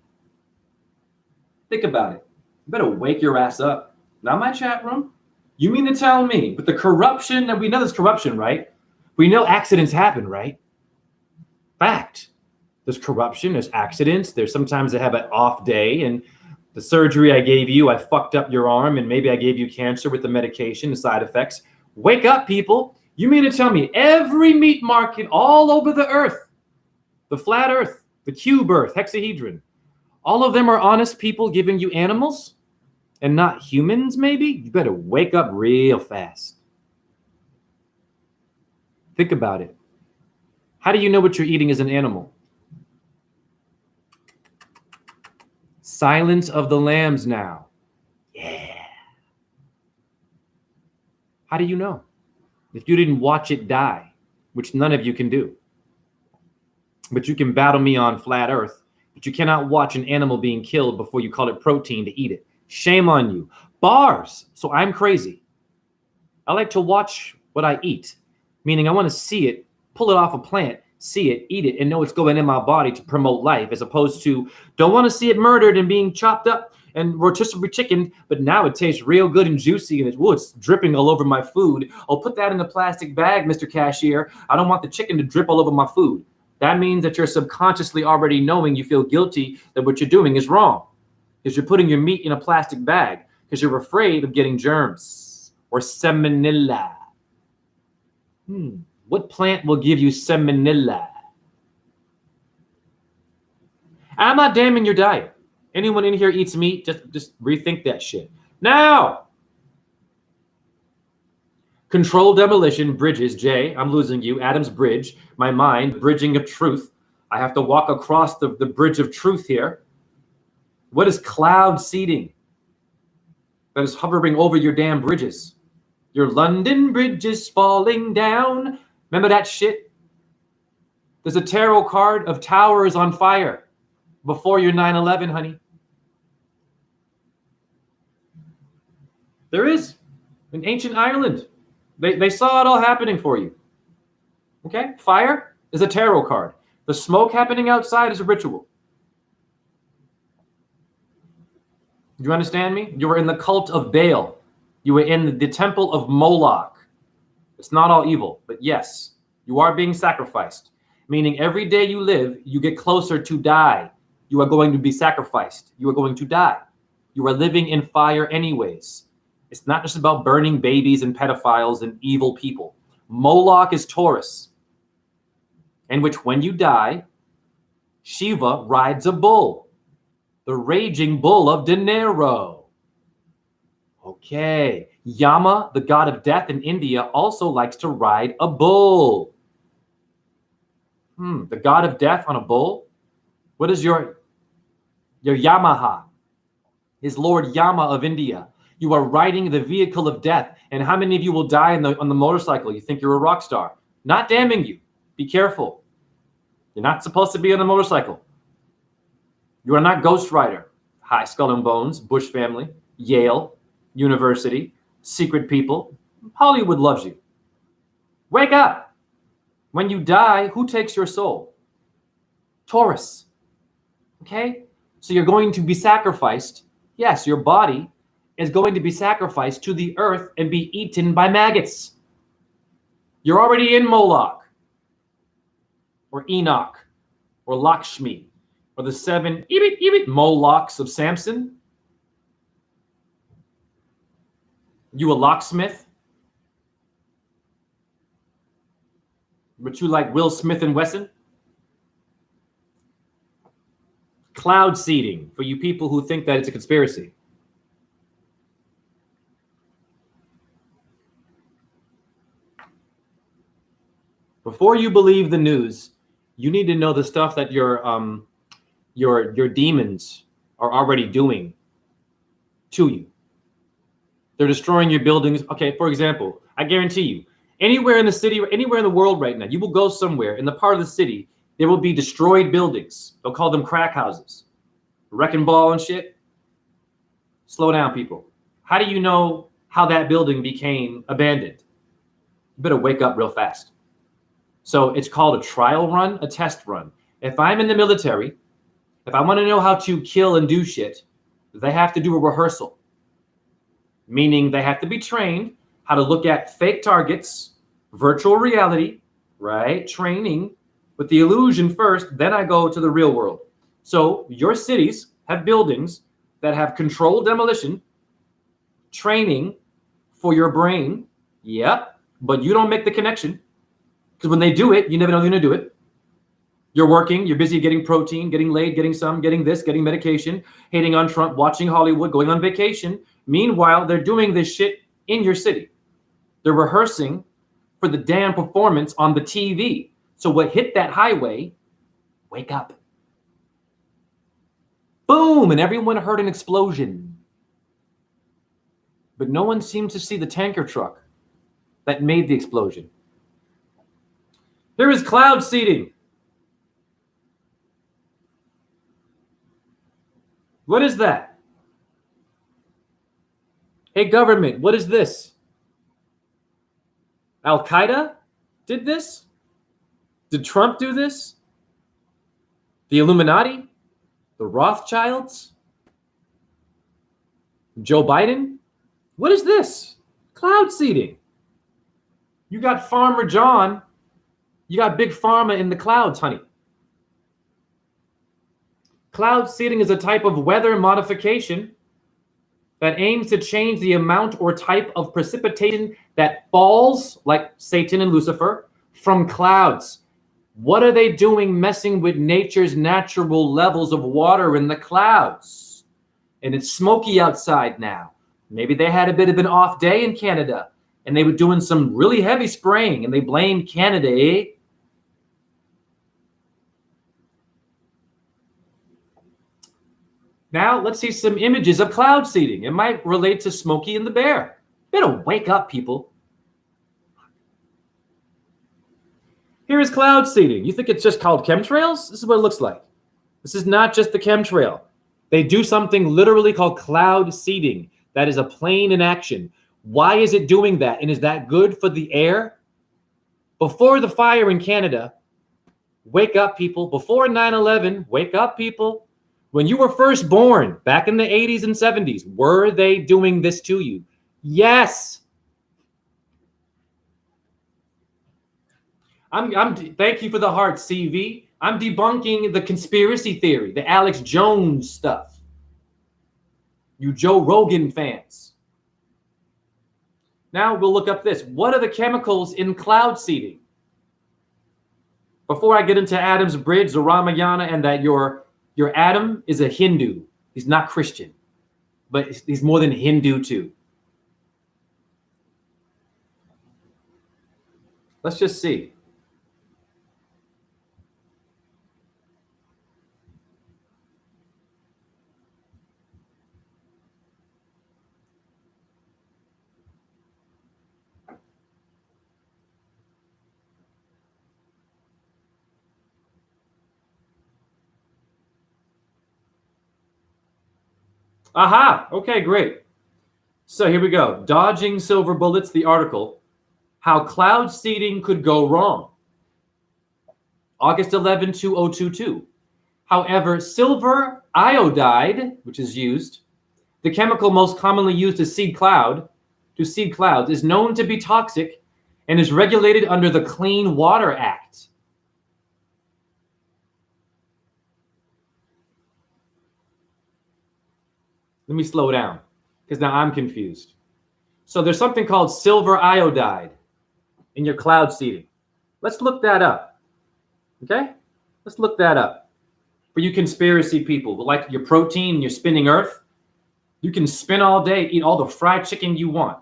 Think about it. You better wake your ass up. Not my chat room. You mean to tell me with the corruption, and we know there's corruption, right? We know accidents happen, right? Fact. There's corruption, there's accidents, there's sometimes they have an off day, and the surgery I gave you, I fucked up your arm, and maybe I gave you cancer with the medication, the side effects. Wake up, people. You mean to tell me every meat market all over the earth, the flat earth, the cube earth, hexahedron, all of them are honest people giving you animals and not humans, maybe? You better wake up real fast. Think about it. How do you know what you're eating as an animal? Silence of the Lambs now. Yeah. How do you know? If you didn't watch it die, which none of you can do. But you can battle me on flat earth, but you cannot watch an animal being killed before you call it protein to eat it. Shame on you. Bars. So I'm crazy. I like to watch what I eat, meaning I want to see it, pull it off a plant, see it, eat it, and know it's going in my body to promote life, as opposed to don't want to see it murdered and being chopped up and rotisserie chicken, but now it tastes real good and juicy and it's dripping all over my food. I'll put that in a plastic bag, Mr. Cashier. I don't want the chicken to drip all over my food. That means that you're subconsciously already knowing you feel guilty that what you're doing is wrong, because you're putting your meat in a plastic bag because you're afraid of getting germs or salmonella. What plant will give you salmonella? I'm not damning your diet. Anyone in here eats meat? Just rethink that shit. Now! Controlled demolition, bridges, Jay, I'm losing you. Adam's bridge, my mind, bridging of truth. I have to walk across the bridge of truth here. What is cloud seeding? That is hovering over your damn bridges. Your London Bridge is falling down. Remember that shit? There's a tarot card of towers on fire before your 9/11, honey. There is. In ancient Ireland. They saw it all happening for you. Okay? Fire is a tarot card. The smoke happening outside is a ritual. Do you understand me? You were in the cult of Baal. You were in the temple of Moloch. It's not all evil, but yes, you are being sacrificed. Meaning every day you live, you get closer to die. You are going to be sacrificed. You are going to die. You are living in fire anyways. It's not just about burning babies and pedophiles and evil people. Moloch is Taurus, in which when you die, Shiva rides a bull, the raging bull of De Niro. Okay, Yama, the god of death in India, also likes to ride a bull. The god of death on a bull? What is your Yamaha? Is Lord Yama of India. You are riding the vehicle of death. And how many of you will die on the motorcycle? You think you're a rock star. Not damning you. Be careful. You're not supposed to be on a motorcycle. You are not Ghost Rider. Hi, Skull and Bones, Bush family, Yale University, secret people. Hollywood loves you. Wake up. When you die, who takes your soul? Taurus. Okay? So you're going to be sacrificed. Yes, your body is going to be sacrificed to the earth and be eaten by maggots. You're already in Moloch, or Enoch, or Lakshmi, or the 7 Molochs of Samson. You a locksmith? But you like Will Smith and Wesson? Cloud seeding for you people who think that it's a conspiracy. Before you believe the news, you need to know the stuff that your demons are already doing to you. They're destroying your buildings. Okay, for example, I guarantee you, anywhere in the city, anywhere in the world right now, you will go somewhere in the part of the city, there will be destroyed buildings. They'll call them crack houses. Wrecking ball and shit. Slow down, people. How do you know how that building became abandoned? You better wake up real fast. So it's called a trial run, a test run. If I'm in the military, if I want to know how to kill and do shit, they have to do a rehearsal. Meaning they have to be trained how to look at fake targets, virtual reality, right? Training with the illusion first, then I go to the real world. So your cities have buildings that have controlled demolition, training for your brain. Yep, but you don't make the connection. Because when they do it, you never know they're going to do it. You're working, you're busy getting protein, getting laid, getting some, getting this, getting medication, hating on Trump, watching Hollywood, going on vacation. Meanwhile, they're doing this shit in your city. They're rehearsing for the damn performance on the TV. So what hit that highway, wake up. Boom, and everyone heard an explosion. But no one seemed to see the tanker truck that made the explosion. There is cloud seeding. What is that? Hey, government, what is this? Al Qaeda did this? Did Trump do this? The Illuminati? The Rothschilds? Joe Biden? What is this? Cloud seeding. You got Farmer John. You got Big Pharma in the clouds, honey. Cloud seeding is a type of weather modification that aims to change the amount or type of precipitation that falls, like Satan and Lucifer, from clouds. What are they doing messing with nature's natural levels of water in the clouds? And it's smoky outside now. Maybe they had a bit of an off day in Canada and they were doing some really heavy spraying and they blamed Canada, eh? Now, let's see some images of cloud seeding. It might relate to Smokey and the Bear. Better wake up, people. Here is cloud seeding. You think it's just called chemtrails? This is what it looks like. This is not just the chemtrail. They do something literally called cloud seeding. That is a plane in action. Why is it doing that? And is that good for the air? Before the fire in Canada, wake up, people. Before 9/11, wake up, people. When you were first born, back in the 80s and 70s, were they doing this to you? Yes. Thank you for the heart, CV. I'm debunking the conspiracy theory, the Alex Jones stuff. You Joe Rogan fans. Now we'll look up this. What are the chemicals in cloud seeding? Before I get into Adam's Bridge, the Ramayana, and that your Adam is a Hindu. He's not Christian, but he's more than Hindu too. Let's just see. Aha! Okay, great. So here we go. Dodging silver bullets, the article. How cloud seeding could go wrong. August 11, 2022. However, silver iodide, which is used, the chemical most commonly used to seed clouds, is known to be toxic and is regulated under the Clean Water Act. Let me slow down, because now I'm confused. So there's something called silver iodide in your cloud seeding. Let's look that up. Okay? Let's look that up. For you conspiracy people who like your protein and your spinning earth, you can spin all day, eat all the fried chicken you want.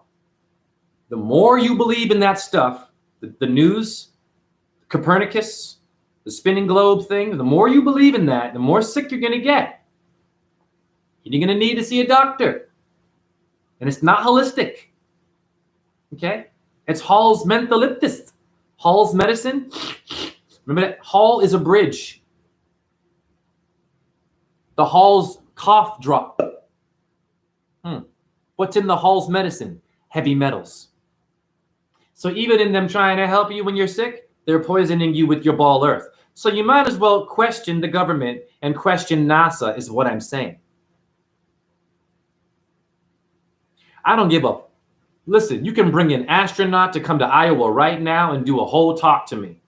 The more you believe in that stuff, the news, Copernicus, the spinning globe thing, the more you believe in that, the more sick you're going to get. You're going to need to see a doctor. And it's not holistic. Okay? It's Hall's mentholyptus. Hall's medicine. Remember that? Hall is a bridge. The Hall's cough drop. What's in the Hall's medicine? Heavy metals. So even in them trying to help you when you're sick, they're poisoning you with your ball earth. So you might as well question the government and question NASA is what I'm saying. I don't give up. Listen, you can bring an astronaut to come to Iowa right now and do a whole talk to me.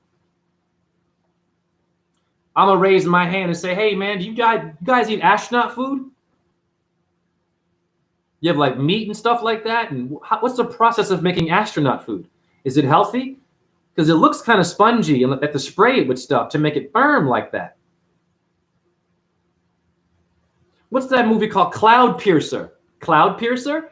I'm going to raise my hand and say, hey, man, do you guys eat astronaut food? You have like meat and stuff like that? And what's the process of making astronaut food? Is it healthy? Because it looks kind of spongy and have to spray it with stuff to make it firm like that. What's that movie called? Cloud Piercer. Cloud Piercer?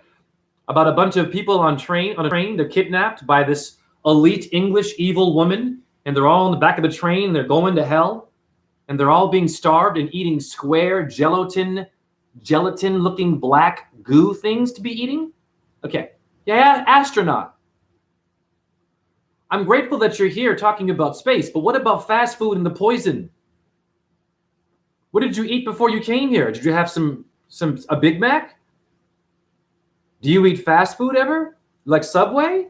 About a bunch of people on a train. They're kidnapped by this elite English evil woman, and they're all in the back of the train. And they're going to hell, and they're all being starved and eating square gelatin-looking black goo things to be eating. Okay, yeah, astronaut. I'm grateful that you're here talking about space, but what about fast food and the poison? What did you eat before you came here? Did you have a Big Mac? Do you eat fast food ever? Like Subway?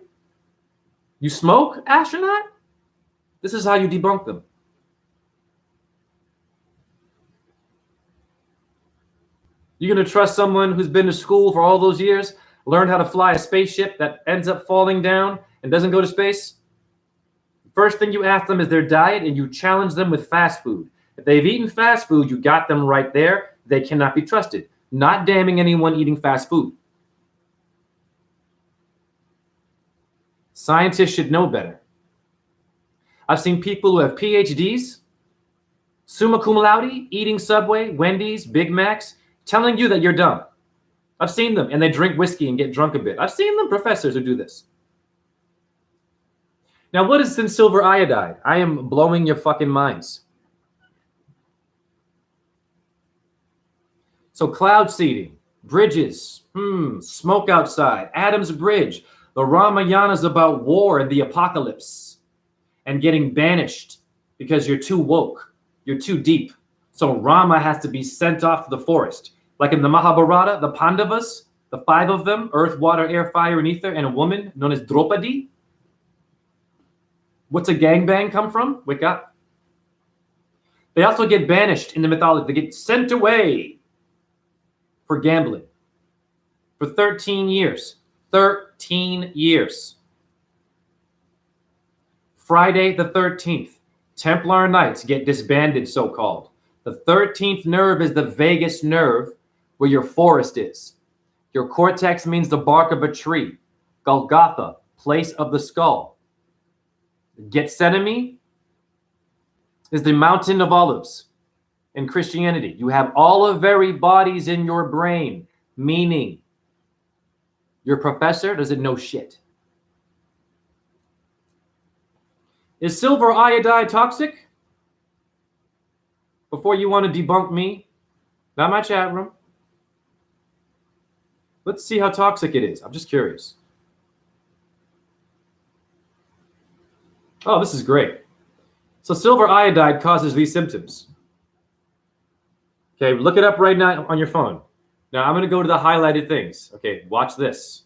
You smoke, astronaut? This is how you debunk them. You're going to trust someone who's been to school for all those years, learned how to fly a spaceship that ends up falling down and doesn't go to space? First thing you ask them is their diet, and you challenge them with fast food. If they've eaten fast food, you got them right there. They cannot be trusted. Not damning anyone eating fast food. Scientists should know better. I've seen people who have PhDs, summa cum laude, eating Subway, Wendy's, Big Macs, telling you that you're dumb. I've seen them, and they drink whiskey and get drunk a bit. I've seen them, professors who do this. Now, what is in silver iodide? I am blowing your fucking minds. So cloud seeding, bridges, smoke outside, Adam's Bridge. The Ramayana is about war and the apocalypse and getting banished because you're too woke, you're too deep. So Rama has to be sent off to the forest. Like in the Mahabharata, the Pandavas, the 5 of them, earth, water, air, fire, and ether, and a woman known as Draupadi. What's a gangbang come from? Wake up. They also get banished in the mythology. They get sent away for gambling for 13 years. 13 years. Friday the 13th, Templar Knights get disbanded, so-called. The 13th nerve is the vagus nerve where your forest is. Your cortex means the bark of a tree. Golgotha, place of the skull. Gethsemane is the mountain of olives in Christianity. You have all the very bodies in your brain, meaning your professor doesn't know shit. Is silver iodide toxic? Before you want to debunk me, not my chat room. Let's see how toxic it is. I'm just curious. Oh, this is great. So silver iodide causes these symptoms. Okay, look it up right now on your phone. Now I'm going to go to the highlighted things. Okay, watch this.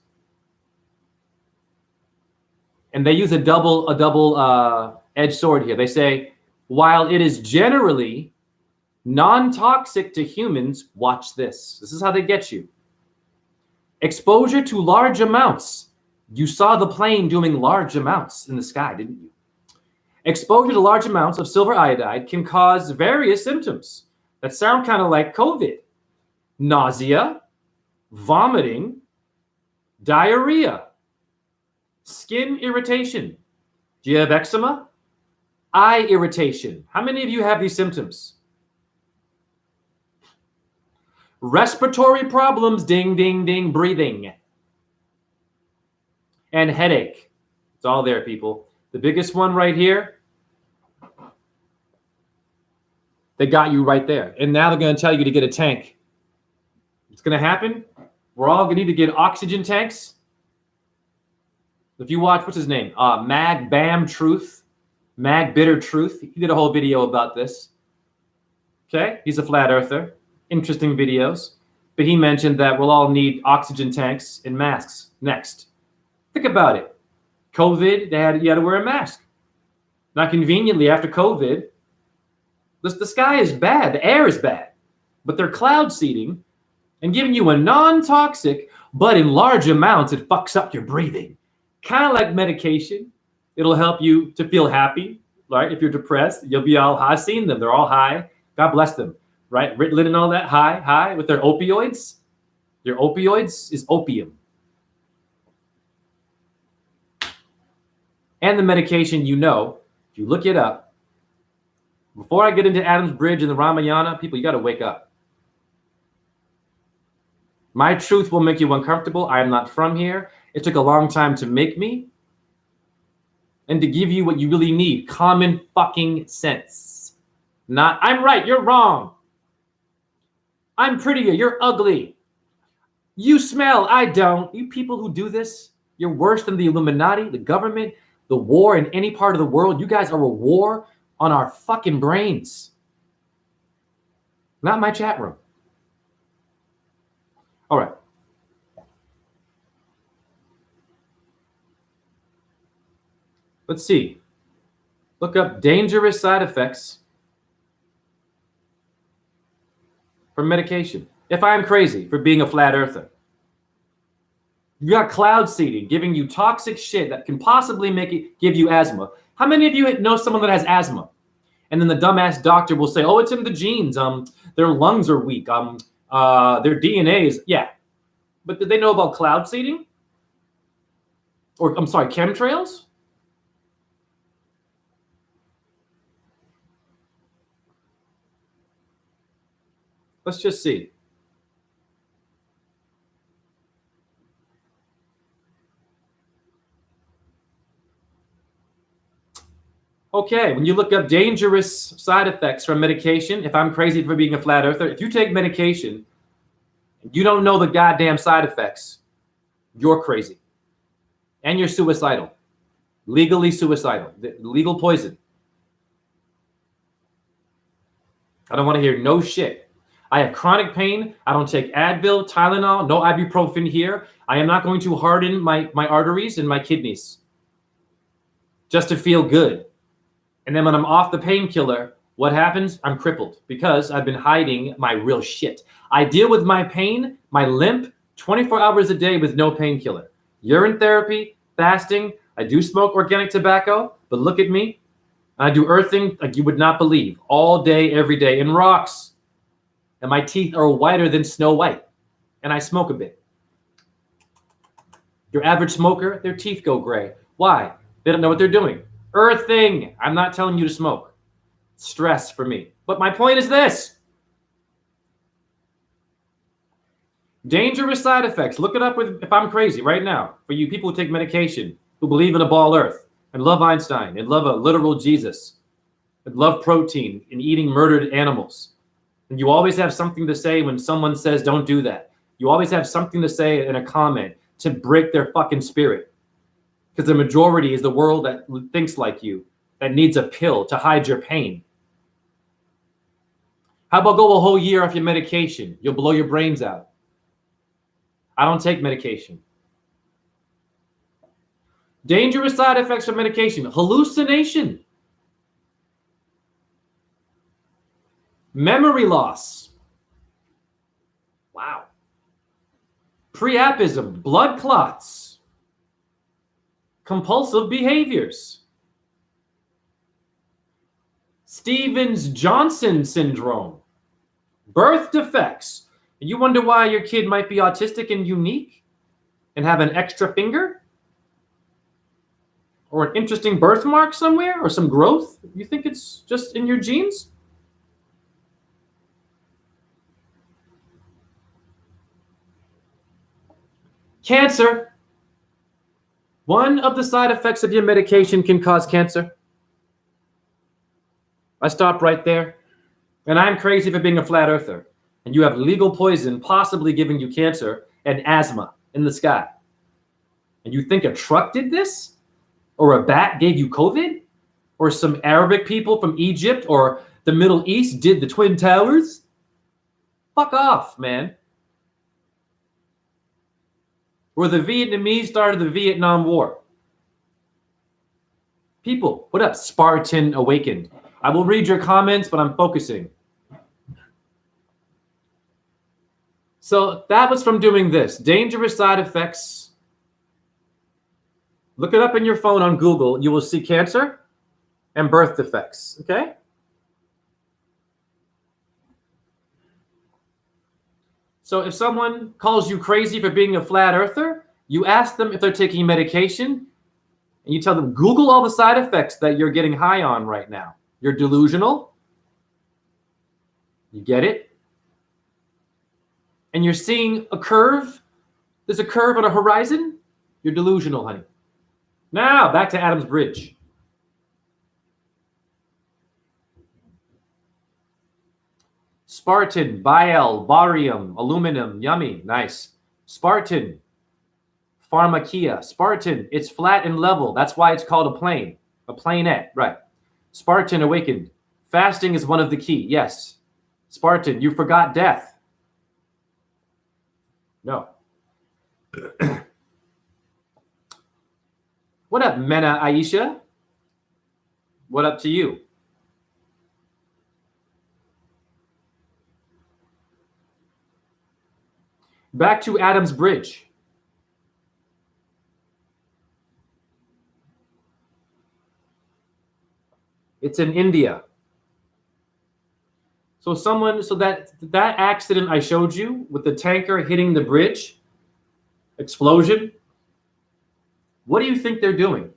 And they use a double edged sword here. They say, while it is generally non-toxic to humans, watch this. This is how they get you. Exposure to large amounts. You saw the plane doing large amounts in the sky, didn't you? Exposure to large amounts of silver iodide can cause various symptoms that sound kind of like COVID. Nausea, vomiting, diarrhea, skin irritation. Do you have eczema? Eye irritation. How many of you have these symptoms? Respiratory problems, ding, ding, ding, breathing. And headache. It's all there, people. The biggest one right here, they got you right there. And now they're going to tell you to get a tank. What's going to happen? We're all going to need to get oxygen tanks. If you watch, what's his name? Mag Bam Truth. Mag Bitter Truth. He did a whole video about this. Okay? He's a flat earther. Interesting videos. But he mentioned that we'll all need oxygen tanks and masks next. Think about it. COVID, you had to wear a mask. Now, conveniently, after COVID, the sky is bad. The air is bad. But they're cloud seeding and giving you a non-toxic, but in large amounts, it fucks up your breathing. Kind of like medication. It'll help you to feel happy, right? If you're depressed, you'll be all high. I've seen them. They're all high. God bless them, right? Ritalin and all that, high with their opioids. Their opioids is opium. And the medication, if you look it up, before I get into Adam's Bridge and the Ramayana, people, you got to wake up. My truth will make you uncomfortable. I am not from here. It took a long time to make me and to give you what you really need. Common fucking sense. Not, I'm right, you're wrong. I'm prettier, you're ugly. You smell, I don't. You people who do this, you're worse than the Illuminati, the government, the war in any part of the world. You guys are a war on our fucking brains. Not my chat room. All right. Let's see. Look up dangerous side effects from medication. If I'm crazy for being a flat earther. You got cloud seeding giving you toxic shit that can possibly give you asthma. How many of you know someone that has asthma? And then the dumbass doctor will say, oh, it's in the genes. Their lungs are weak. Their DNA is, yeah. But did they know about cloud seeding? Or, I'm sorry, chemtrails? Let's just see. Okay, when you look up dangerous side effects from medication, if I'm crazy for being a flat earther, if you take medication and you don't know the goddamn side effects, you're crazy. And you're suicidal. Legally suicidal. Legal poison. I don't want to hear no shit. I have chronic pain. I don't take Advil, Tylenol, no ibuprofen here. I am not going to harden my arteries and my kidneys just to feel good. And then when I'm off the painkiller, what happens? I'm crippled because I've been hiding my real shit. I deal with my pain, my limp, 24 hours a day with no painkiller. Urine therapy, fasting. I do smoke organic tobacco, but look at me. I do earthing like you would not believe. All day, every day in rocks. And my teeth are whiter than Snow White. And I smoke a bit. Your average smoker, their teeth go gray. Why? They don't know what they're doing. Earthing. I'm not telling you to smoke. Stress for me. But my point is this. Dangerous side effects. Look it up with if I'm crazy right now. For you people who take medication, who believe in a ball earth, and love Einstein, and love a literal Jesus, and love protein, and eating murdered animals. And you always have something to say when someone says don't do that. You always have something to say in a comment to break their fucking spirit. Because the majority is the world that thinks like you, that needs a pill to hide your pain. How about go a whole year off your medication? You'll blow your brains out. I don't take medication. Dangerous side effects of medication: hallucination, memory loss. Wow. Priapism, blood clots, compulsive behaviors, Stevens-Johnson syndrome, birth defects. And you wonder why your kid might be autistic and unique and have an extra finger or an interesting birthmark somewhere or some growth. You think it's just in your genes? Cancer. One of the side effects of your medication can cause cancer. I stop right there. And I'm crazy for being a flat earther. And you have legal poison possibly giving you cancer and asthma in the sky. And you think a truck did this? Or a bat gave you COVID? Or some Arabic people from Egypt or the Middle East did the Twin Towers? Fuck off, man. Or the Vietnamese started the Vietnam War. People, what up, Spartan Awakened? I will read your comments, but I'm focusing. So that was from doing this. Dangerous side effects. Look it up in your phone on Google. You will see cancer and birth defects, okay? So if someone calls you crazy for being a flat earther, you ask them if they're taking medication, and you tell them, Google all the side effects that you're getting high on right now. You're delusional. You get it? And you're seeing a curve. There's a curve on a horizon. You're delusional, honey. Now, back to Adam's Bridge. Spartan, Biel, barium, aluminum, yummy, nice. Spartan, pharmakia. Spartan, it's flat and level. That's why it's called a plane. A planette, right. Spartan awakened. Fasting is one of the key. Yes. Spartan, you forgot death. No. What up, Mena Aisha? What up to you? Back to Adam's Bridge. It's in India. So that accident I showed you with the tanker hitting the bridge, explosion, what do you think they're doing?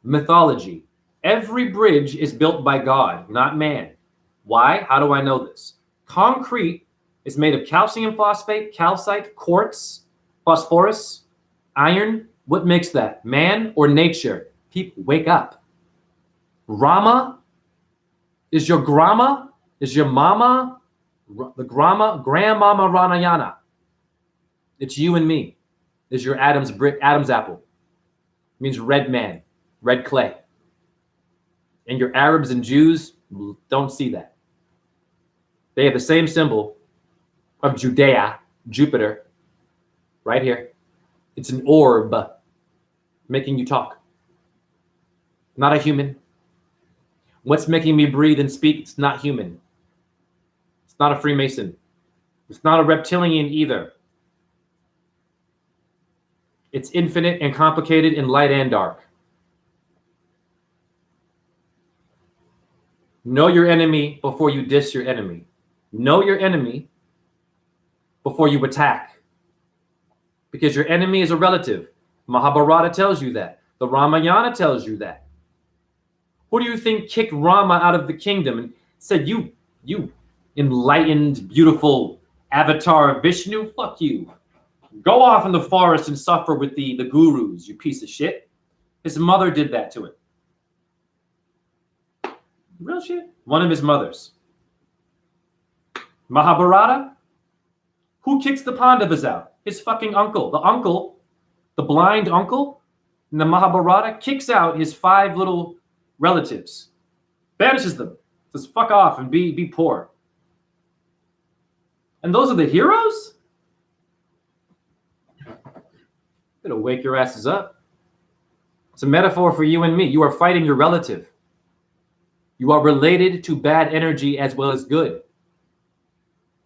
Mythology. Every bridge is built by God, not man. Why? How do I know this? Concrete is made of calcium phosphate, calcite, quartz, phosphorus, iron. What makes that? Man or nature? People, wake up. Rama is your grandma, is your mama, the grandmama Ranayana. It's you and me. Is your Adam's apple. It means red man, red clay. And your Arabs and Jews don't see that. They have the same symbol of Judea, Jupiter, right here. It's an orb making you talk. Not a human. What's making me breathe and speak? It's not human. It's not a Freemason. It's not a reptilian either. It's infinite and complicated in light and dark. Know your enemy before you diss your enemy. Know your enemy before you attack. Because your enemy is a relative. Mahabharata tells you that. The Ramayana tells you that. Who do you think kicked Rama out of the kingdom and said, you enlightened, beautiful avatar of Vishnu, fuck you. Go off in the forest and suffer with the gurus, you piece of shit. His mother did that to him. Real shit. One of his mothers. Mahabharata? Who kicks the Pandavas out? His fucking uncle. The blind uncle in the Mahabharata kicks out his 5 little relatives. Banishes them. Says fuck off and be poor. And those are the heroes? It'll wake your asses up. It's a metaphor for you and me. You are fighting your relative. You are related to bad energy as well as good.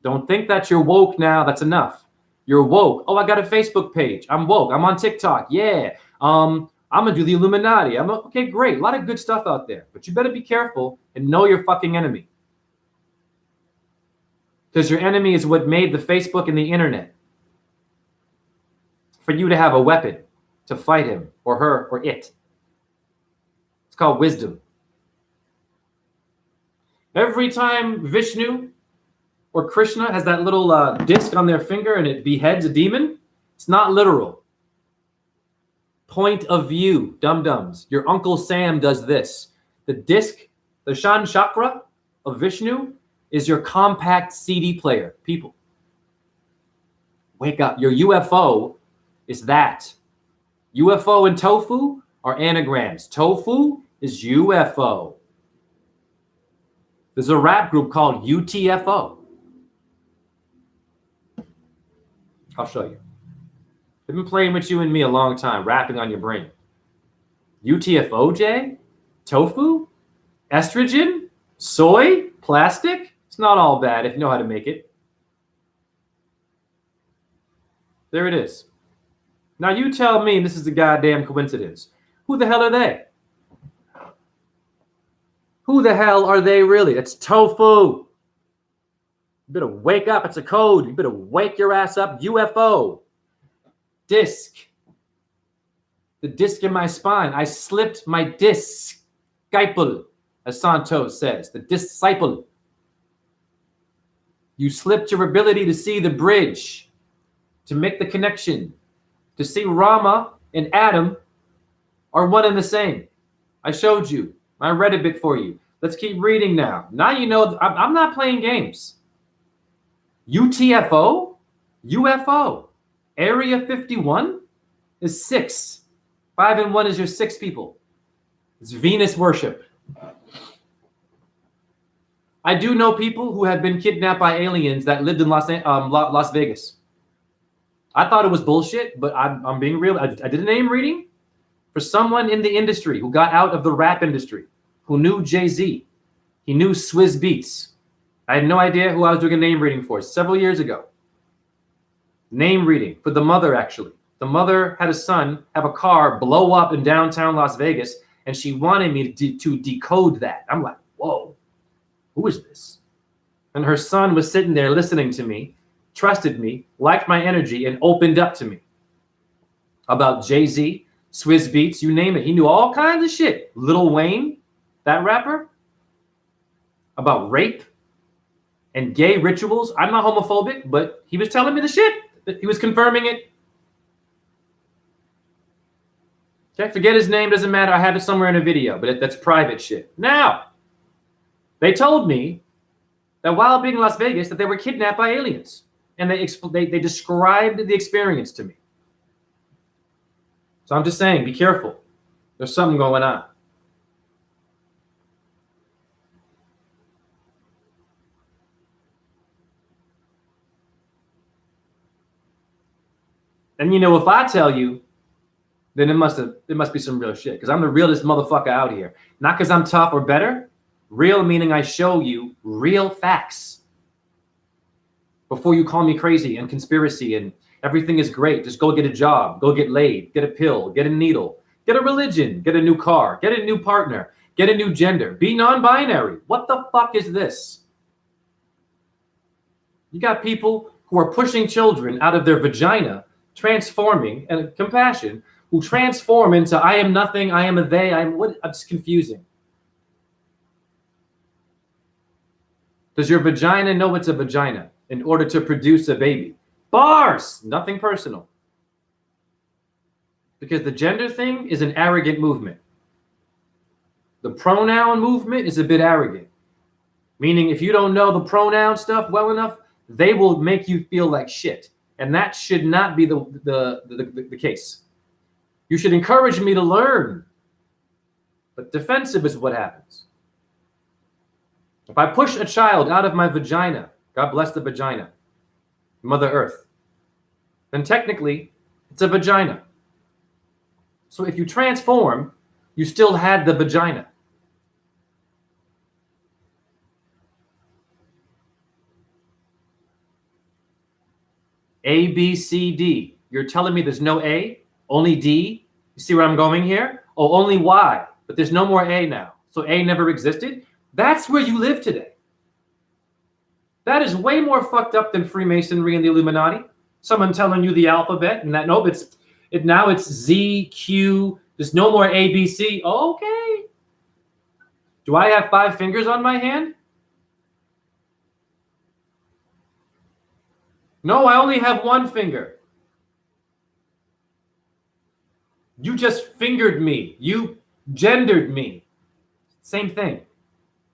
Don't think that you're woke now. That's enough. You're woke. Oh, I got a Facebook page. I'm woke. I'm on TikTok. Yeah. I'm gonna do the Illuminati. Okay, great. A lot of good stuff out there. But you better be careful and know your fucking enemy. Because your enemy is what made the Facebook and the internet. For you to have a weapon to fight him or her or it. It's called wisdom. Every time Vishnu or Krishna has that little disc on their finger and it beheads a demon, it's not literal. Point of view, dum-dums. Your Uncle Sam does this. The disc, the Shan Chakra of Vishnu is your compact CD player. People, wake up. Your UFO is that. UFO and tofu are anagrams. Tofu is UFO. There's a rap group called UTFO. I'll show you. I've been playing with you and me a long time, rapping on your brain. UTFO, Jay? Tofu? Estrogen? Soy? Plastic? It's not all bad if you know how to make it. There it is. Now you tell me this is a goddamn coincidence. Who the hell are they? Who the hell are they really? It's tofu. You better wake up. It's a code. You better wake your ass up. UFO. Disc. The disc in my spine. I slipped my disciple, as Santos says. The disciple. You slipped your ability to see the bridge, to make the connection, to see Rama and Adam are one and the same. I showed you. I read a bit for you. Let's keep reading now. Now you know I'm not playing games. UTFO? UFO. Area 51 is 6. 5 and 1 is your 6 people. It's Venus worship. I do know people who have been kidnapped by aliens that lived in Las Vegas. I thought it was bullshit, but I'm being real. I did a name reading for someone in the industry who got out of the rap industry, who knew Jay-Z. He knew Swizz Beatz. I had no idea who I was doing a name reading for several years ago. Name reading for the mother, actually. The mother had a son have a car blow up in downtown Las Vegas, and she wanted me to decode that. I'm like, whoa, who is this? And her son was sitting there listening to me, trusted me, liked my energy, and opened up to me about Jay-Z, Swizz Beatz, you name it. He knew all kinds of shit. Lil Wayne, that rapper, about rape and gay rituals. I'm not homophobic, but he was telling me the shit. He was confirming it. Okay, forget his name, doesn't matter. I have it somewhere in a video, but that's private shit. Now, they told me that while being in Las Vegas, that they were kidnapped by aliens. And they described the experience to me. So I'm just saying, be careful. There's something going on. And you know, if I tell you, then it must be some real shit. Because I'm the realest motherfucker out here. Not because I'm tough or better. Real meaning I show you real facts. Before you call me crazy and conspiracy and everything is great. Just go get a job, go get laid, get a pill, get a needle, get a religion, get a new car, get a new partner, get a new gender, be non-binary. What the fuck is this? You got people who are pushing children out of their vagina, transforming, and compassion, who transform into I am nothing, I am a they, it's confusing. Does your vagina know it's a vagina in order to produce a baby? Bars! Nothing personal. Because the gender thing is an arrogant movement. The pronoun movement is a bit arrogant. Meaning if you don't know the pronoun stuff well enough, they will make you feel like shit. And that should not be the case. You should encourage me to learn. But defensive is what happens. If I push a child out of my vagina, God bless the vagina, Mother Earth, then technically it's a vagina. So if you transform, you still had the vagina. A, B, C, D. You're telling me there's no A, only D? You see where I'm going here? Oh, only Y, but there's no more A now. So A never existed? That's where you live today. That is way more fucked up than Freemasonry and the Illuminati. Someone telling you the alphabet and that, nope, now it's Z, Q, there's no more A, B, C. Okay. Do I have 5 fingers on my hand? No, I only have 1 finger. You just fingered me. You gendered me. Same thing.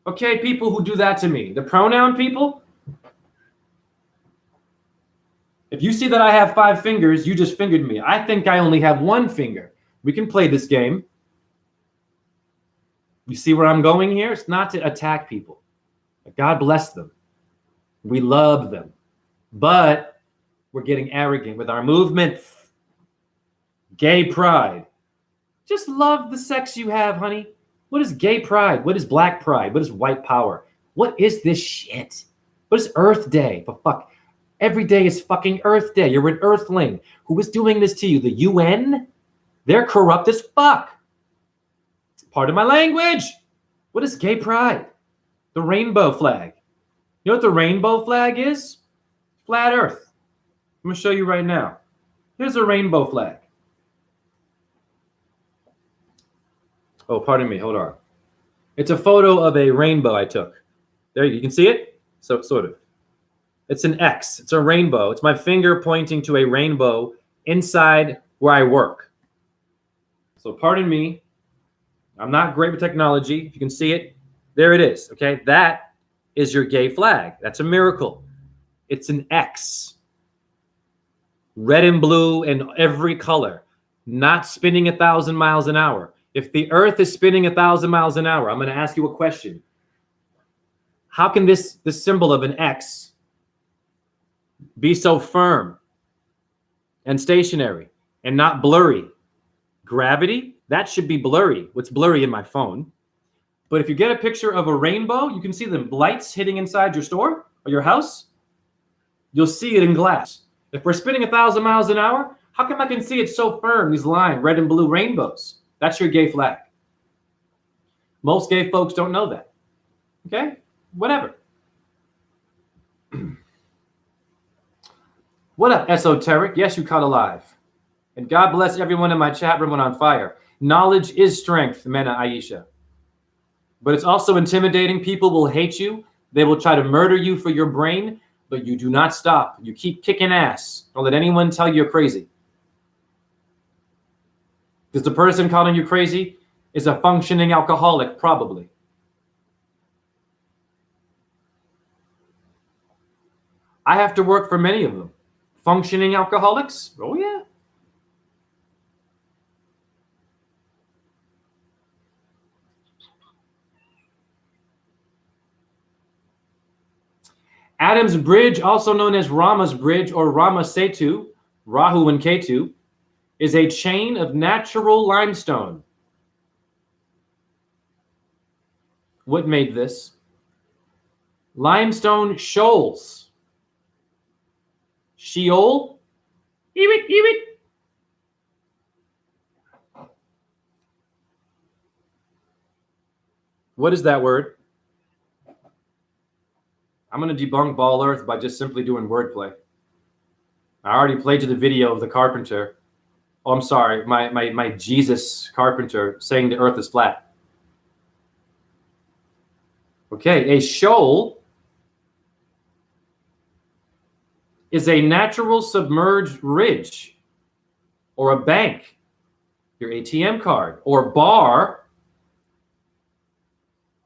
Okay, people who do that to me. The pronoun people. If you see that I have 5 fingers, you just fingered me. I think I only have 1 finger. We can play this game. You see where I'm going here? It's not to attack people. God bless them. We love them. But we're getting arrogant with our movements. Gay pride. Just love the sex you have, honey. What is gay pride? What is black pride? What is white power? What is this shit? What is Earth Day? For fuck. Every day is fucking Earth Day. You're an earthling. Who is doing this to you? The UN? They're corrupt as fuck. It's part of my language. What is gay pride? The rainbow flag. You know what the rainbow flag is? Flat Earth. I'm going to show you right now. Here's a rainbow flag. Oh, pardon me. Hold on. It's a photo of a rainbow I took. There, you can see it? So, sort of. It's an X. It's a rainbow. It's my finger pointing to a rainbow inside where I work. So pardon me. I'm not great with technology. If you can see it, there it is. Okay, that is your gay flag. That's a miracle. It's an X. Red and blue and every color. Not spinning 1,000 miles an hour. If the Earth is spinning 1,000 miles an hour, I'm going to ask you a question. How can this symbol of an X be so firm and stationary and not blurry? Gravity, that should be blurry. What's blurry in my phone? But if you get a picture of a rainbow, you can see the lights hitting inside your store or your house. You'll see it in glass. If we're spinning 1,000 miles an hour, how come I can see it so firm, these lines, red and blue rainbows? That's your gay flag. Most gay folks don't know that. Okay? Whatever. What up, esoteric? Yes, you caught alive. And God bless everyone in my chat room on fire. Knowledge is strength, Mena Aisha. But it's also intimidating. People will hate you. They will try to murder you for your brain, but you do not stop. You keep kicking ass. Don't let anyone tell you you're crazy. Because the person calling you crazy is a functioning alcoholic, probably. I have to work for many of them. Functioning alcoholics? Oh, yeah. Adam's Bridge, also known as Rama's Bridge or Rama Setu, Rahu and Ketu, is a chain of natural limestone. What made this? Limestone shoals. Sheol? Ewit. What is that word? I'm going to debunk Ball Earth by just simply doing wordplay. I already played you the video of the carpenter. Oh, I'm sorry, my Jesus carpenter saying the earth is flat. Okay, a shoal is a natural submerged ridge or a bank, your ATM card, or bar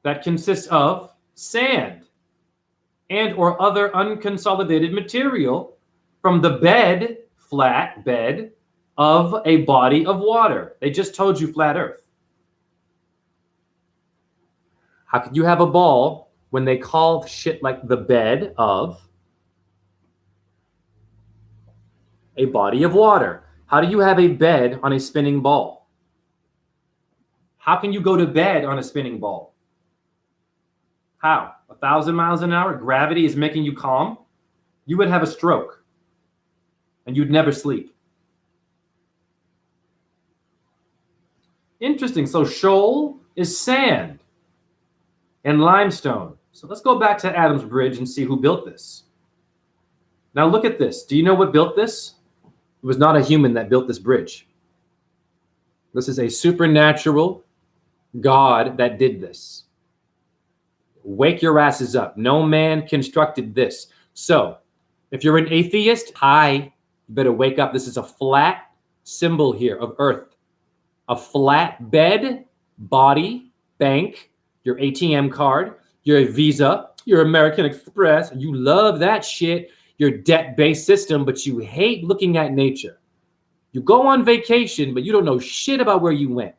that consists of sand and or other unconsolidated material from the bed, flat bed, of a body of water. They just told you flat earth. How could you have a ball when they call shit like the bed of a body of water? How do you have a bed on a spinning ball? How can you go to bed on a spinning ball? How? 1,000 miles an hour? Gravity is making you calm? You would have a stroke and you'd never sleep. Interesting. So shoal is sand and limestone. So let's go back to Adam's Bridge and see who built this. Now look at this. Do you know what built this? It was not a human that built this bridge. This is a supernatural God that did this. Wake your asses up. No man constructed this. So if you're an atheist, you better wake up. This is a flat symbol here of Earth. A flat bed, body, bank, your ATM card, your Visa, your American Express. You love that shit. Your debt-based system, but you hate looking at nature. You go on vacation, but you don't know shit about where you went.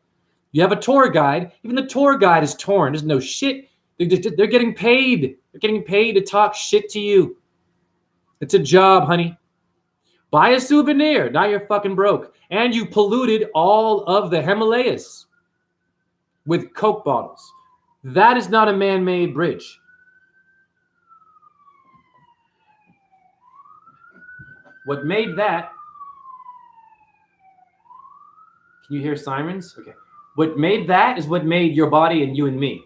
You have a tour guide. Even the tour guide is torn. There's no shit. They're getting paid. They're getting paid to talk shit to you. It's a job, honey. Buy a souvenir. Now you're fucking broke. And you polluted all of the Himalayas with Coke bottles. That is not a man-made bridge. What made that? Can you hear sirens? Okay. What made that is what made your body and you and me.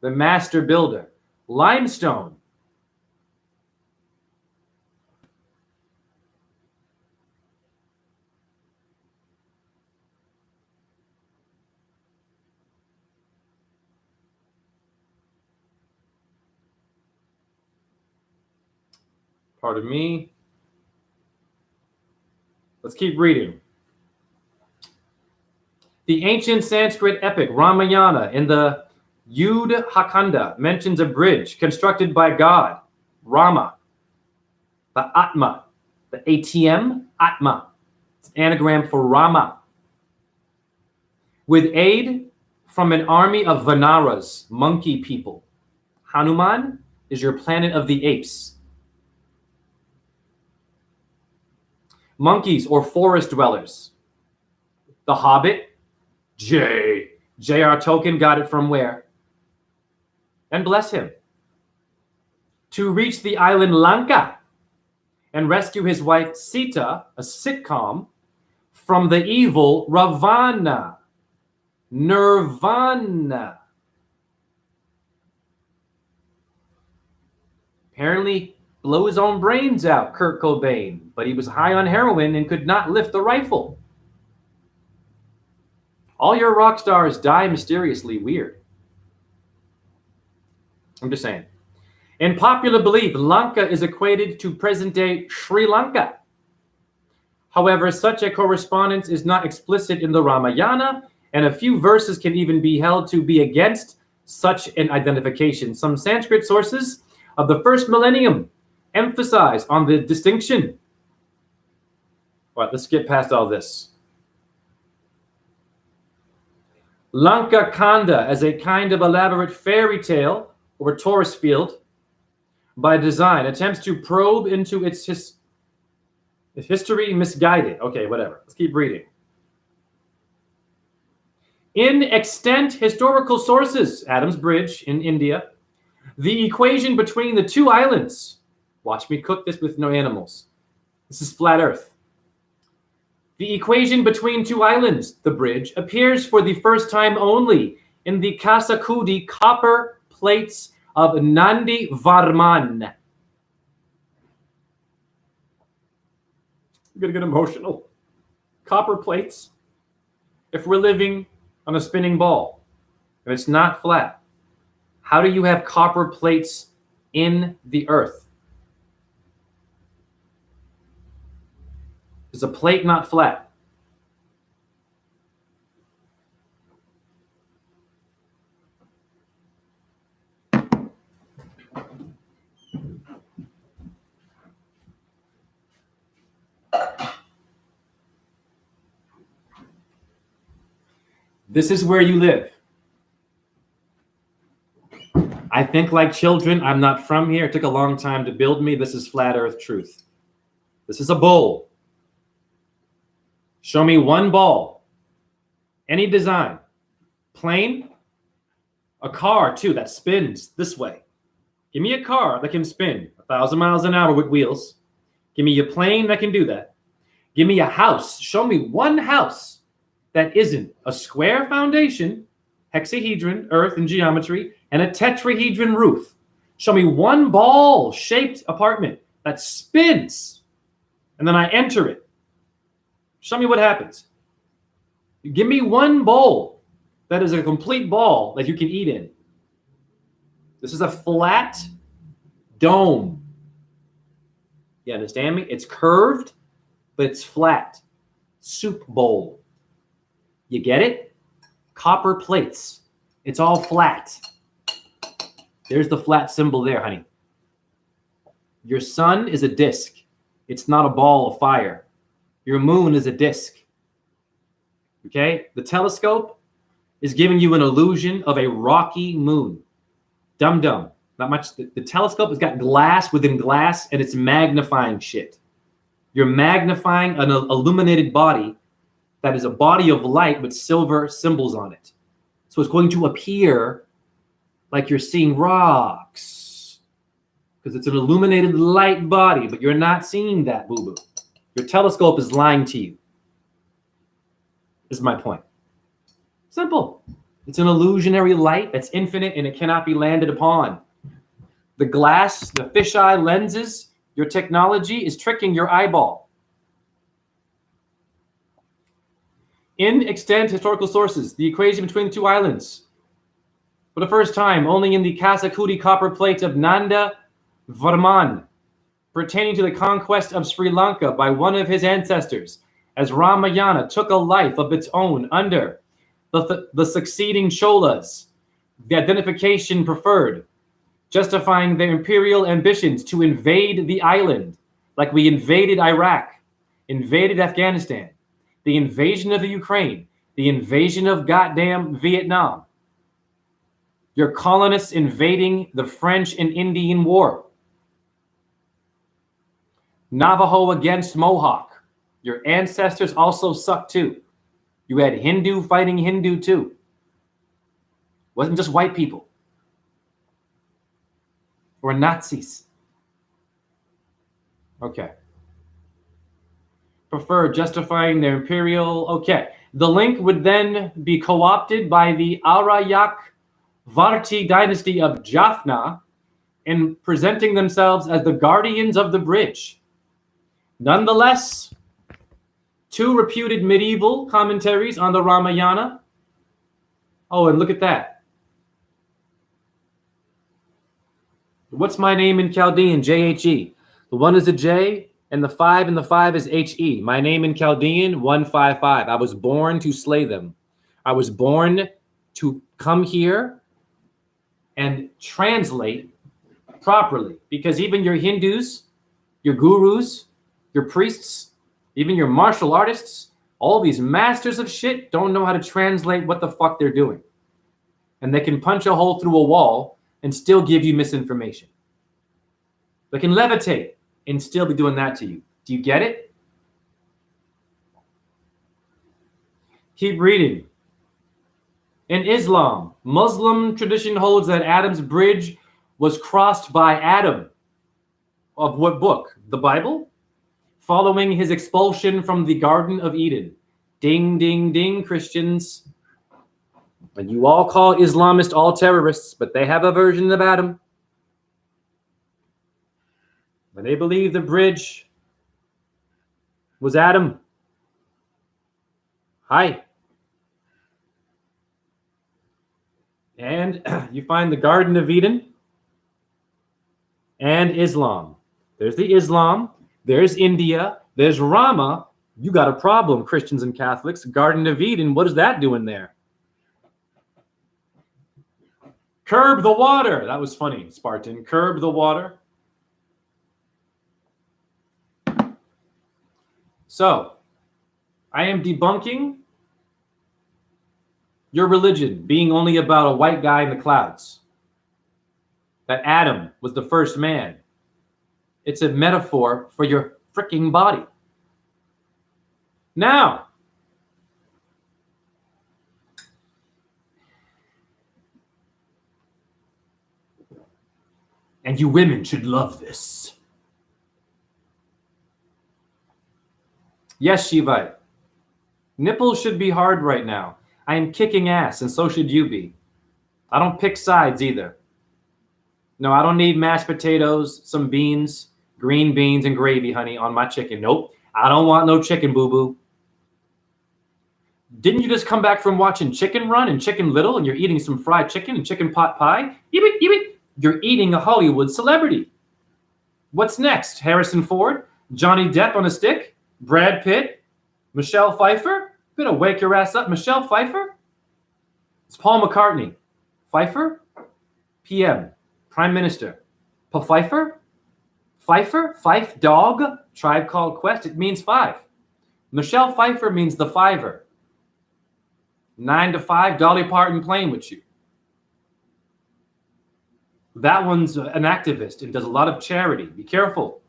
The master builder. Limestone. Pardon me. Let's keep reading. The ancient Sanskrit epic Ramayana in the Yudhakanda mentions a bridge constructed by God, Rama, the Atma, the ATM, Atma. It's an anagram for Rama. With aid from an army of Vanaras, monkey people. Hanuman is your planet of the apes. Monkeys or forest dwellers. The Hobbit, J.R. Tolkien got it from where? And bless him. To reach the island Lanka and rescue his wife Sita, a sitcom, from the evil Ravana. Nirvana. Apparently blew his own brains out, Kurt Cobain, but he was high on heroin and could not lift the rifle. All your rock stars die mysteriously weird. I'm just saying. In popular belief, Lanka is equated to present-day Sri Lanka. However, such a correspondence is not explicit in the Ramayana, and a few verses can even be held to be against such an identification. Some Sanskrit sources of the first millennium emphasize on the distinction. All right, let's get past all this. Lanka Kanda as a kind of elaborate fairy tale or tourist field by design attempts to probe into its history misguided. Okay, whatever. Let's keep reading. In extant historical sources, Adam's Bridge in India, the equation between the two islands. Watch me cook this with no animals. This is flat Earth. The equation between two islands, the bridge, appears for the first time only in the Kasakudi copper plates of Nandi Varman. I'm going to get emotional. Copper plates. If we're living on a spinning ball and it's not flat, how do you have copper plates in the earth? Is a plate not flat? This is where you live. I think like children. I'm not from here. It took a long time to build me. This is flat earth truth. This is a bowl. Show me one ball, any design, plane, a car too that spins this way. Give me a car that can spin 1,000 miles an hour with wheels. Give me a plane that can do that. Give me a house. Show me one house that isn't a square foundation, hexahedron, earth and geometry, and a tetrahedron roof. Show me one ball-shaped apartment that spins, and then I enter it. Show me what happens. Give me one bowl that is a complete ball that you can eat in. This is a flat dome. You understand me? It's curved, but it's flat. Soup bowl. You get it? Copper plates. It's all flat. There's the flat symbol there, honey. Your sun is a disk. It's not a ball of fire. Your moon is a disk. Okay? The telescope is giving you an illusion of a rocky moon. Dum-dum. Not much. The telescope has got glass within glass, and it's magnifying shit. You're magnifying an illuminated body that is a body of light with silver symbols on it. So it's going to appear like you're seeing rocks because it's an illuminated light body, but you're not seeing that, boo-boo. Your telescope is lying to you. This is my point. Simple. It's an illusionary light that's infinite and it cannot be landed upon. The glass, the fisheye lenses, your technology is tricking your eyeball. In extant historical sources, the equation between the two islands. For the first time, only in the Kasakudi copper plate of Nanda Varman, pertaining to the conquest of Sri Lanka by one of his ancestors, as Ramayana took a life of its own under the succeeding Cholas, the identification preferred, justifying their imperial ambitions to invade the island, like we invaded Iraq, invaded Afghanistan, the invasion of the Ukraine, the invasion of goddamn Vietnam. Your colonists invading the French and Indian War. Navajo against Mohawk. Your ancestors also sucked too. You had Hindu fighting Hindu too. Wasn't just white people. Or Nazis. Okay. Prefer justifying their imperial. Okay. The link would then be co-opted by the Aryak Varti dynasty of Jaffna in presenting themselves as the guardians of the bridge. Nonetheless, two reputed medieval commentaries on the Ramayana. Oh, and look at that. What's my name in Chaldean? J-H-E. The one is a J, and the 5 is H-E. My name in Chaldean, 155. I was born to slay them. I was born to come here and translate properly. Because even your Hindus, your gurus, your priests, even your martial artists, all these masters of shit don't know how to translate what the fuck they're doing. And they can punch a hole through a wall and still give you misinformation. They can levitate and still be doing that to you. Do you get it? Keep reading. In Islam, Muslim tradition holds that Adam's bridge was crossed by Adam. Of what book? The Bible? Following his expulsion from the Garden of Eden. Ding, ding, ding, Christians. And you all call Islamists all terrorists, but they have a version of Adam. And they believe the bridge was Adam. Hi. And you find the Garden of Eden and Islam. There's the Islam. There's India. There's Rama. You got a problem, Christians and Catholics. Garden of Eden, what is that doing there? Curb the water. That was funny, Spartan. Curb the water. So, I am debunking your religion being only about a white guy in the clouds. That Adam was the first man. It's a metaphor for your freaking body. Now, And you women should love this. Yes, Shivite. Nipples should be hard right now. I am kicking ass, and so should you be. I don't pick sides either. No, I don't need mashed potatoes, some beans, green beans, and gravy, honey, on my chicken. Nope. I don't want no chicken, boo-boo. Didn't you just come back from watching Chicken Run and Chicken Little, and you're eating some fried chicken and chicken pot pie? You're eating a Hollywood celebrity. What's next? Harrison Ford? Johnny Depp on a stick? Brad Pitt? Michelle Pfeiffer? Better wake your ass up. Michelle Pfeiffer? It's Paul McCartney. Pfeiffer? PM. Prime Minister. Pfeiffer? Pfeiffer? Fife dog? Tribe Called Quest? It means five. Michelle Pfeiffer means the fiver. 9 to 5, Dolly Parton playing with you. That one's an activist and does a lot of charity. Be careful.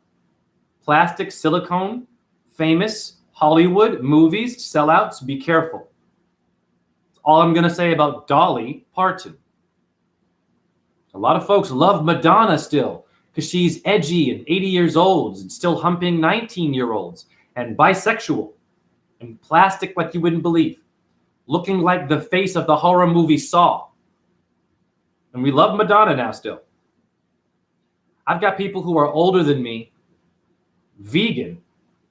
Plastic, silicone, famous, Hollywood, movies, sellouts. Be careful. That's all I'm going to say about Dolly Parton. A lot of folks love Madonna still because she's edgy and 80 years old and still humping 19-year-olds and bisexual and plastic like you wouldn't believe. Looking like the face of the horror movie Saw. And we love Madonna now still. I've got people who are older than me, vegan,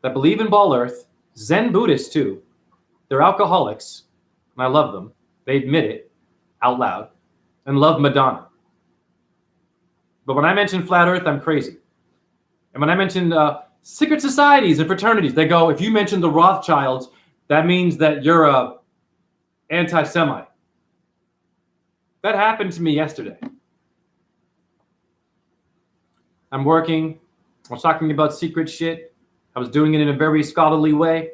that believe in Ball Earth, Zen Buddhists too. They're alcoholics, and I love them. They admit it out loud, and love Madonna. But when I mention flat Earth, I'm crazy. And when I mention secret societies and fraternities, they go, if you mention the Rothschilds, that means that you're a anti-Semite. That happened to me yesterday. I'm working. I was talking about secret shit. I was doing it in a very scholarly way.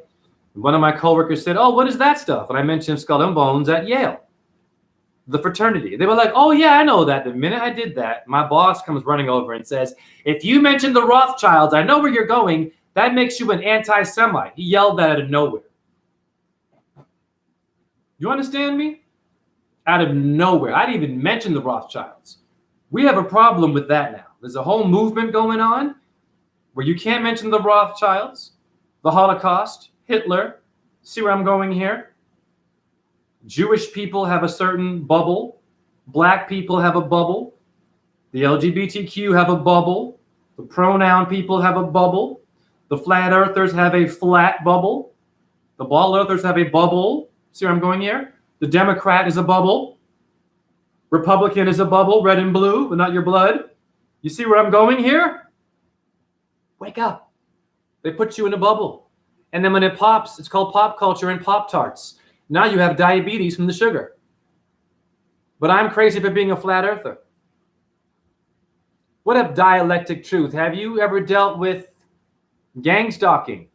One of my coworkers said, oh, what is that stuff? And I mentioned Skull and Bones at Yale, the fraternity. They were like, oh, yeah, I know that. The minute I did that, my boss comes running over and says, if you mention the Rothschilds, I know where you're going. That makes you an anti-Semite. He yelled that out of nowhere. You understand me? Out of nowhere. I didn't even mention the Rothschilds. We have a problem with that now. There's a whole movement going on where you can't mention the Rothschilds, the Holocaust, Hitler. See where I'm going here? Jewish people have a certain bubble. Black people have a bubble. The LGBTQ have a bubble. The pronoun people have a bubble. The flat earthers have a flat bubble. The ball earthers have a bubble. See where I'm going here? The Democrat is a bubble. Republican is a bubble, red and blue, but not your blood. You see where I'm going here? Wake up. They put you in a bubble. And then when it pops, it's called pop culture and Pop-Tarts. Now you have diabetes from the sugar. But I'm crazy for being a flat earther. What up, dialectic truth? Have you ever dealt with gang stalking?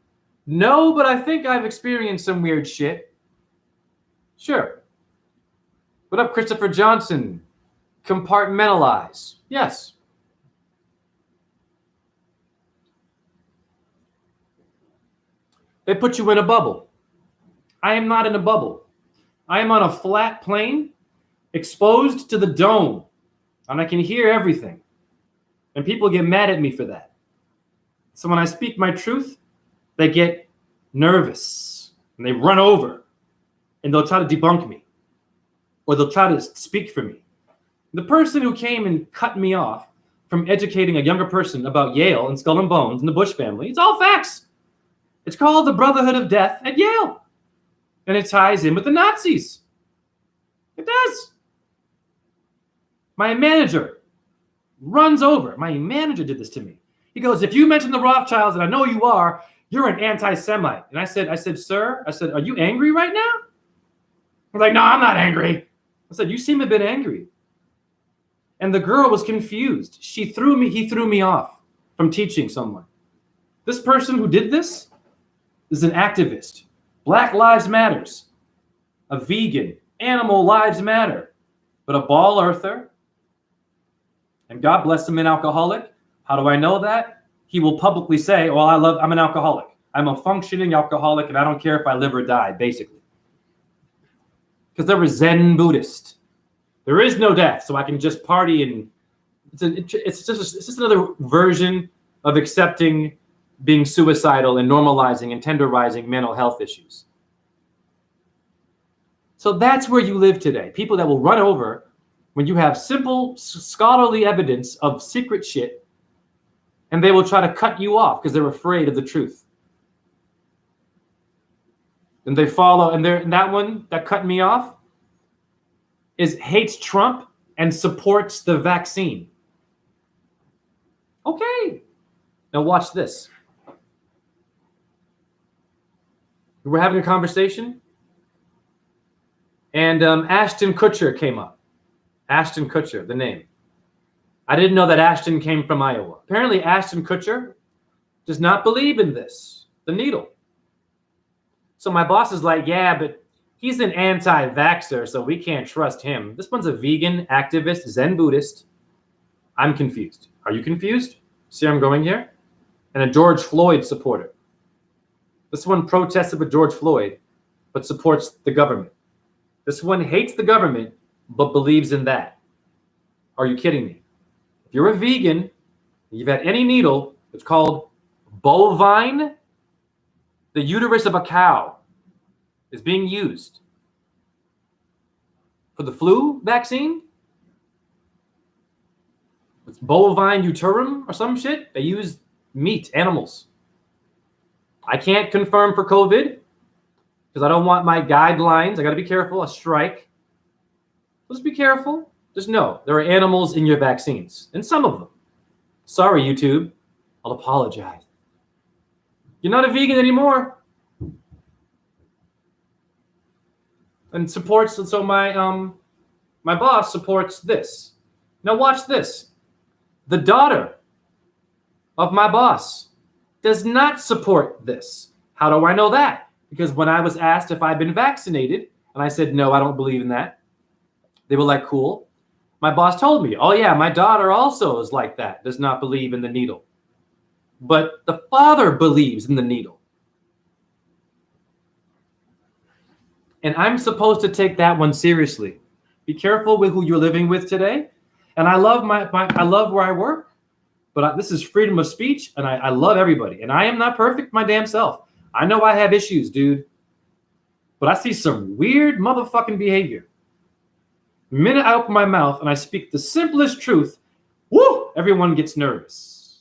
No, but I think I've experienced some weird shit. Sure. What up, Christopher Johnson? Compartmentalize. Yes. They put you in a bubble. I am not in a bubble. I am on a flat plane, exposed to the dome, and I can hear everything. And people get mad at me for that. So when I speak my truth, they get nervous, and they run over, and they'll try to debunk me, or they'll try to speak for me. The person who came and cut me off from educating a younger person about Yale and Skull and Bones and the Bush family, it's all facts. It's called the Brotherhood of Death at Yale. And it ties in with the Nazis. It does. My manager runs over. My manager did this to me. He goes, if you mention the Rothschilds, and I know you are, you're an anti-Semite. And I said, sir, are you angry right now? I'm like, no, I'm not angry. I said, you seem a bit angry. And the girl was confused. He threw me off from teaching someone. This person who did this is an activist. Black Lives Matters. A vegan. Animal lives matter. But a ball earther, and God bless him, an alcoholic. How do I know that? He will publicly say, well, I'm an alcoholic. I'm a functioning alcoholic, and I don't care if I live or die, basically. Because they're a Zen Buddhist. There is no death, so I can just party and It's just another version of accepting being suicidal and normalizing and tenderizing mental health issues. So that's where you live today. People that will run over when you have simple scholarly evidence of secret shit, and they will try to cut you off because they're afraid of the truth. And they follow, and that one that cut me off hates Trump and supports the vaccine. Okay. Now watch this. We're having a conversation, and Ashton Kutcher came up. Ashton Kutcher, the name. I didn't know that Ashton came from Iowa. Apparently, Ashton Kutcher does not believe in this, the needle. So my boss is like, yeah, but he's an anti-vaxxer, so we can't trust him. This one's a vegan, activist, Zen Buddhist. I'm confused. Are you confused? See where I'm going here? And a George Floyd supporter. This one protested with George Floyd, but supports the government. This one hates the government, but believes in that. Are you kidding me? If you're a vegan, you've had any needle, it's called bovine. The uterus of a cow is being used for the flu vaccine. It's bovine uterum or some shit. They use meat, animals. I can't confirm for COVID because I don't want my guidelines. I got to be careful. A strike. Let's be careful. Just know there are animals in your vaccines, and some of them. Sorry, YouTube. I'll apologize. You're not a vegan anymore. And supports, so my boss supports this. Now watch this. The daughter of my boss does not support this. How do I know that? Because when I was asked if I'd been vaccinated, and I said, no, I don't believe in that. They were like, cool. My boss told me, oh yeah, my daughter also is like that, does not believe in the needle. But the father believes in the needle. And I'm supposed to take that one seriously. Be careful with who you're living with today. And I love I love where I work, but this is freedom of speech, and I love everybody. And I am not perfect my damn self. I know I have issues, dude. But I see some weird motherfucking behavior. The minute I open my mouth and I speak the simplest truth, woo, everyone gets nervous.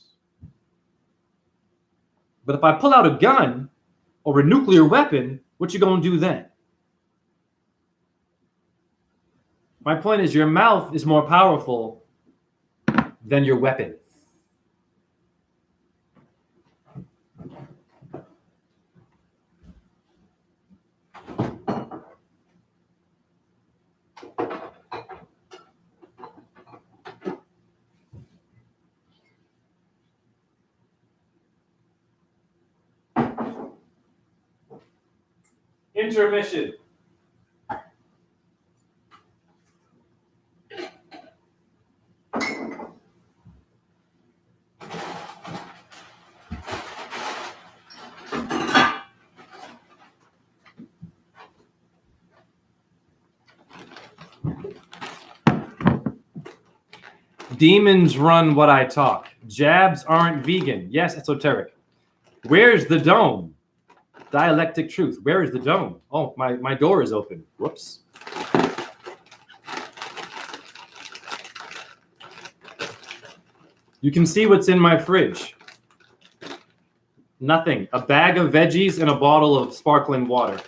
But if I pull out a gun or a nuclear weapon, what you gonna do then? My point is, your mouth is more powerful than your weapon. Intermission. Demons run what I talk. Jabs aren't vegan. Yes, esoteric. Where's the dome? Dialectic truth. Where is the dome? Oh, my door is open. Whoops. You can see what's in my fridge. Nothing. A bag of veggies and a bottle of sparkling water.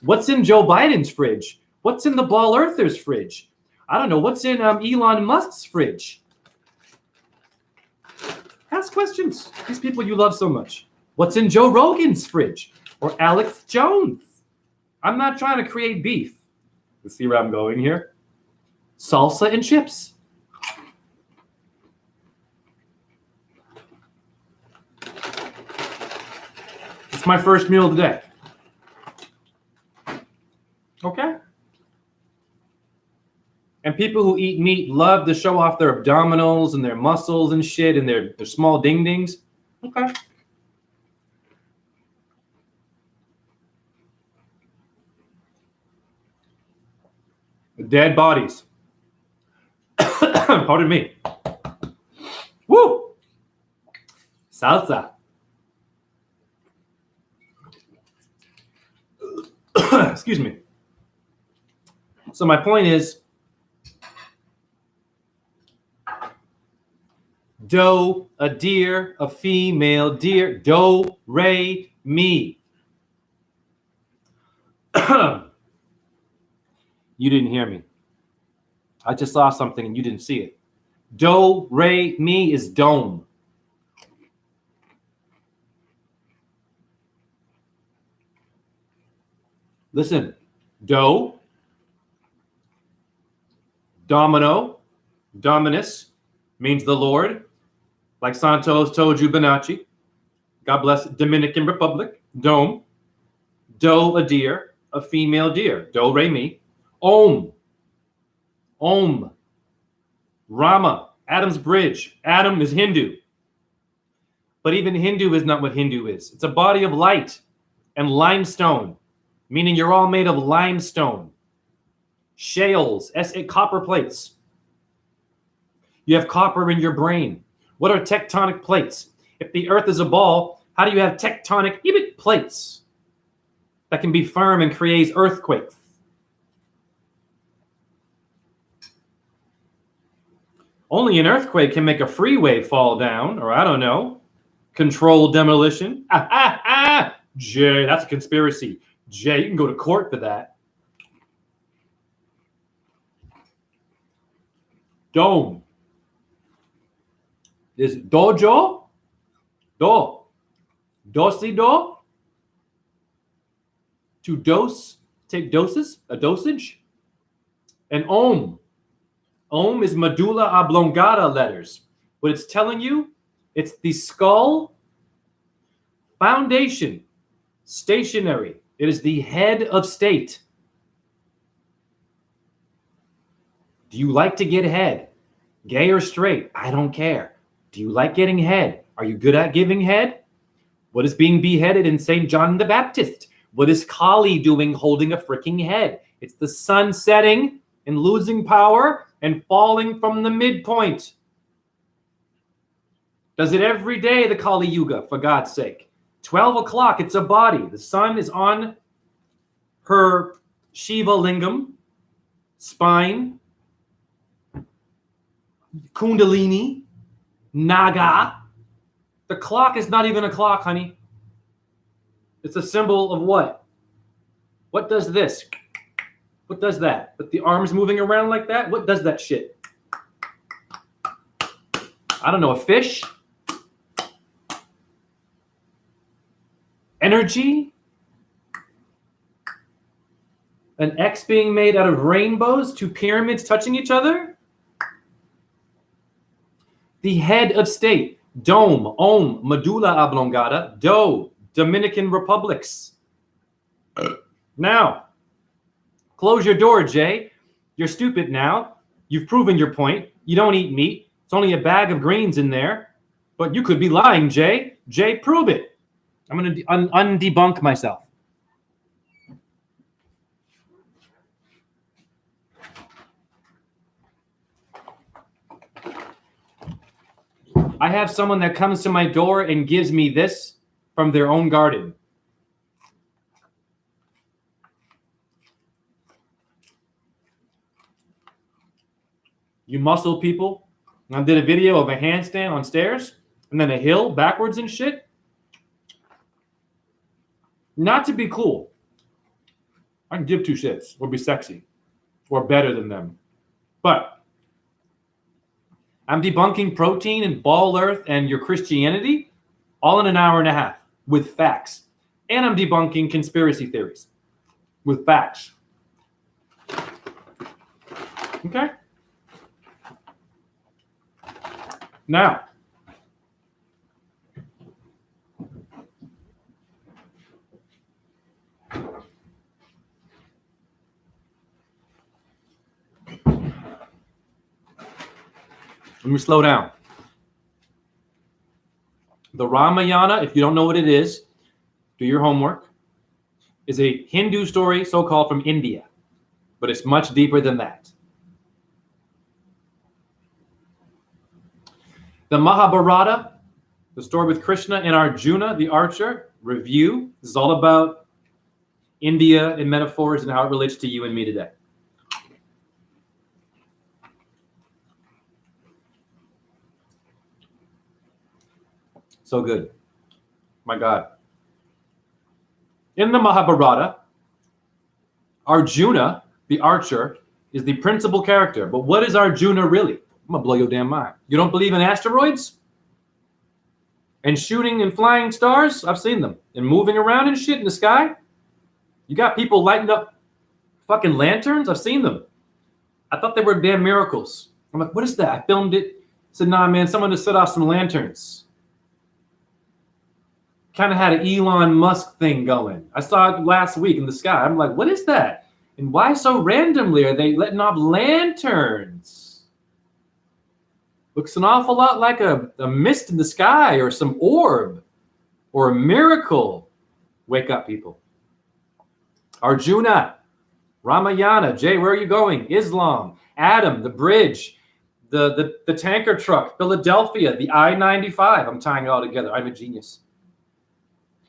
What's in Joe Biden's fridge? What's in the Ball Earther's fridge? I don't know. What's in Elon Musk's fridge? Ask questions. These people you love so much. What's in Joe Rogan's fridge? Or Alex Jones? I'm not trying to create beef. You see where I'm going here? Salsa and chips. It's my first meal of the day. Okay? And people who eat meat love to show off their abdominals and their muscles and shit and their small ding-dings. Okay. Dead bodies. Pardon me. Woo! Salsa. Excuse me. So my point is, do, a deer, a female deer, do, re, mi. You didn't hear me. I just saw something and you didn't see it. Do, re, mi is dome. Listen, do, domino, dominus means the Lord, like Santos told you, Bonacci. God bless Dominican Republic. Dome, do, a deer, a female deer. Do, re, mi. Om, Om, Rama, Adam's bridge. Adam is Hindu. But even Hindu is not what Hindu is. It's a body of light and limestone, meaning you're all made of limestone. Shales, copper plates. You have copper in your brain. What are tectonic plates? If the earth is a ball, how do you have tectonic plates that can be firm and create earthquakes? Only an earthquake can make a freeway fall down, or I don't know, controlled demolition. Jay, that's a conspiracy. Jay, you can go to court for that. Dome is dojo, dosido, to dose, take doses, a dosage, and Om. Om is medulla oblongata letters. What it's telling you, it's the skull foundation, stationary. It is the head of state. Do you like to get head? Gay or straight? I don't care. Do you like getting head? Are you good at giving head? What is being beheaded in St. John the Baptist? What is Kali doing holding a freaking head? It's the sun setting and losing power and falling from the midpoint. Does it every day, the Kali Yuga, for God's sake. 12 o'clock, it's a body. The sun is on her Shiva lingam, spine, Kundalini, Naga. The clock is not even a clock, honey. It's a symbol of what? What does this? What does that? But the arms moving around like that? What does that shit? I don't know, a fish? Energy? An X being made out of rainbows, two pyramids touching each other? The head of state, dome, om, medulla oblongata, do, Dominican Republics. Now, close your door, Jay. You're stupid now. You've proven your point. You don't eat meat. It's only a bag of greens in there. But you could be lying, Jay. Jay, prove it. I'm going to undebunk myself. I have someone that comes to my door and gives me this from their own garden. You muscle people. I did a video of a handstand on stairs and then a hill backwards and shit. Not to be cool. I can give two shits or be sexy or better than them. But I'm debunking protein and ball earth and your Christianity all in an hour and a half with facts. And I'm debunking conspiracy theories with facts. Okay? Now, let me slow down. The Ramayana, if you don't know what it is, do your homework, is a Hindu story, so-called from India, but it's much deeper than that. The Mahabharata, the story with Krishna and Arjuna, the archer, review. This is all about India and metaphors and how it relates to you and me today. So good. My God. In the Mahabharata, Arjuna, the archer, is the principal character. But what is Arjuna really? I'm going to blow your damn mind. You don't believe in asteroids? And shooting and flying stars? I've seen them. And moving around and shit in the sky? You got people lighting up fucking lanterns? I've seen them. I thought they were damn miracles. I'm like, what is that? I filmed it. I said, nah, man, someone just set off some lanterns. Kind of had an Elon Musk thing going. I saw it last week in the sky. I'm like, what is that? And why so randomly are they letting off lanterns? Looks an awful lot like a mist in the sky or some orb or a miracle. Wake up, people. Arjuna, Ramayana, Jay, where are you going? Islam, Adam, the bridge, the tanker truck, Philadelphia, the I-95. I'm tying it all together. I'm a genius.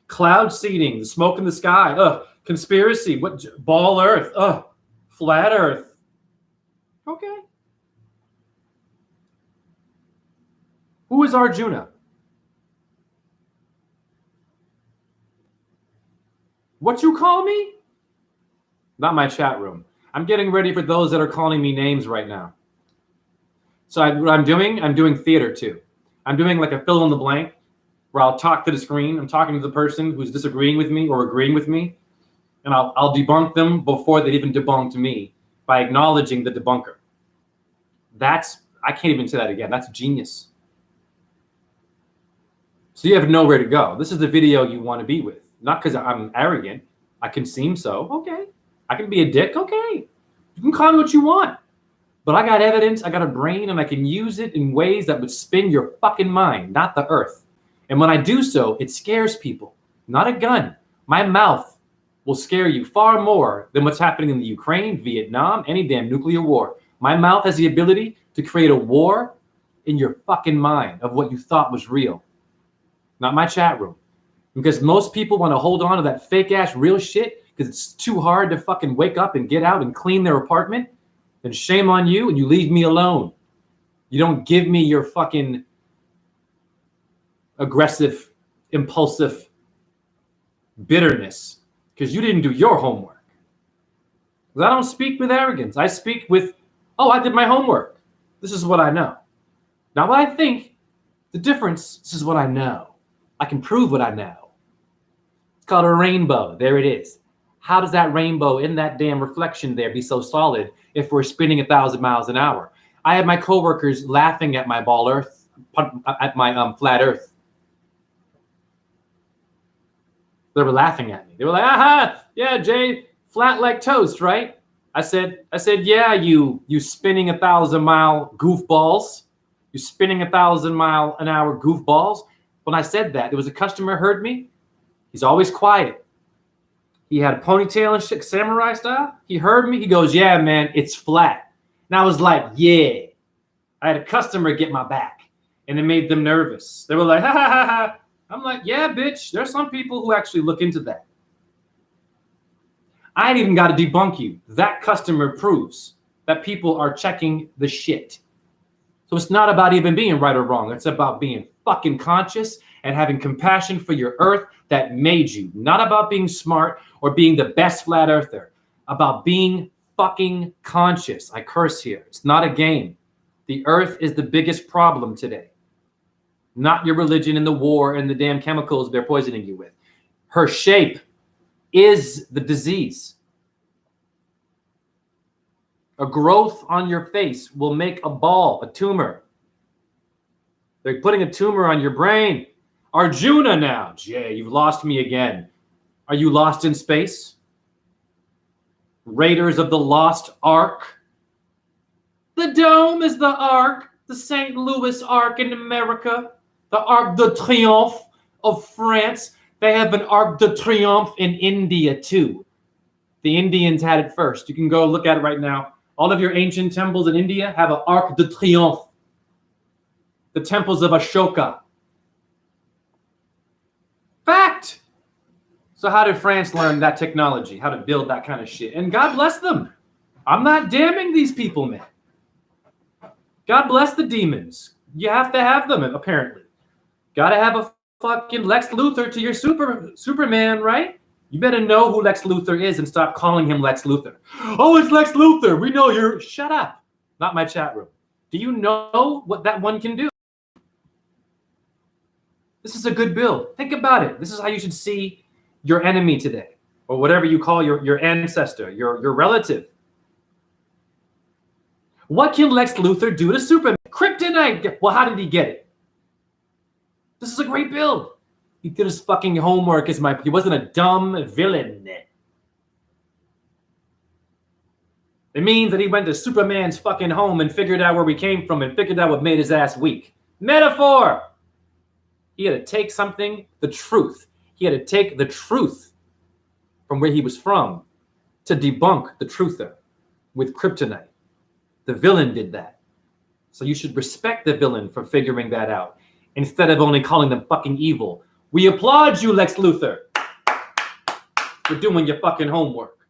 Cloud seeding, the smoke in the sky, conspiracy, what ball earth, flat earth. Okay. Who is Arjuna? What you call me? Not my chat room. I'm getting ready for those that are calling me names right now. So what I'm doing theater too. I'm doing like a fill in the blank where I'll talk to the screen. I'm talking to the person who's disagreeing with me or agreeing with me. And I'll debunk them before they even debunked me by acknowledging the debunker. I can't even say that again. That's genius. So you have nowhere to go. This is the video you want to be with. Not because I'm arrogant. I can seem so. Okay. I can be a dick. Okay. You can call me what you want. But I got evidence. I got a brain, and I can use it in ways that would spin your fucking mind, not the earth. And when I do so, it scares people. Not a gun. My mouth will scare you far more than what's happening in the Ukraine, Vietnam, any damn nuclear war. My mouth has the ability to create a war in your fucking mind of what you thought was real. Not my chat room. Because most people want to hold on to that fake ass real shit because it's too hard to fucking wake up and get out and clean their apartment. Then shame on you, and you leave me alone. You don't give me your fucking aggressive, impulsive bitterness because you didn't do your homework. Because I don't speak with arrogance. I speak with, I did my homework. This is what I know. Not what I think. The difference, this is what I know. I can prove what I know. It's called a rainbow. There it is. How does that rainbow in that damn reflection there be so solid if we're spinning 1,000 miles an hour? I had my coworkers laughing at my ball earth, at my flat earth. They were laughing at me. They were like, aha, yeah, Jay, flat like toast, right? I said, yeah, you spinning 1,000-mile goofballs. You spinning 1,000-mile-an-hour goofballs. When I said that, there was a customer heard me. He's always quiet. He had a ponytail and shit, samurai style. He heard me. He goes, yeah, man, it's flat. And I was like, yeah. I had a customer get my back, and it made them nervous. They were like, ha, ha, ha, ha. I'm like, yeah, bitch. There's some people who actually look into that. I ain't even got to debunk you. That customer proves that people are checking the shit. So it's not about even being right or wrong. It's about being fucking conscious and having compassion for your earth that made you. Not about being smart or being the best flat earther. About being fucking conscious. I curse here. It's not a game. The earth is the biggest problem today. Not your religion and the war and the damn chemicals they're poisoning you with. Her shape is the disease. A growth on your face will make a ball, a tumor. They're putting a tumor on your brain. Arjuna now. Jay, you've lost me again. Are you lost in space? Raiders of the Lost Ark. The dome is the Ark. The St. Louis Ark in America. The Arc de Triomphe of France. They have an Arc de Triomphe in India too. The Indians had it first. You can go look at it right now. All of your ancient temples in India have an Arc de Triomphe. the temples of Ashoka. Fact. So how did France learn that technology, how to build that kind of shit? And God bless them. I'm not damning these people, man. God bless the demons. You have to have them, apparently. Gotta have a fucking Lex Luthor to your Superman, right? You better know who Lex Luthor is and stop calling him Lex Luthor. Oh, it's Lex Luthor. We know you're... Shut up. Not my chat room. Do you know what that one can do? This is a good build. Think about it. This is how you should see your enemy today, or whatever you call your ancestor, your relative. What can Lex Luthor do to Superman? Kryptonite. Well, how did he get it? This is a great build. He did his fucking homework. He wasn't a dumb villain. It means that he went to Superman's fucking home and figured out where we came from and figured out what made his ass weak. Metaphor. He had to take something, the truth. He had to take the truth from where he was from to debunk the truther with kryptonite. The villain did that. So you should respect the villain for figuring that out instead of only calling them fucking evil. We applaud you, Lex Luthor, for doing your fucking homework.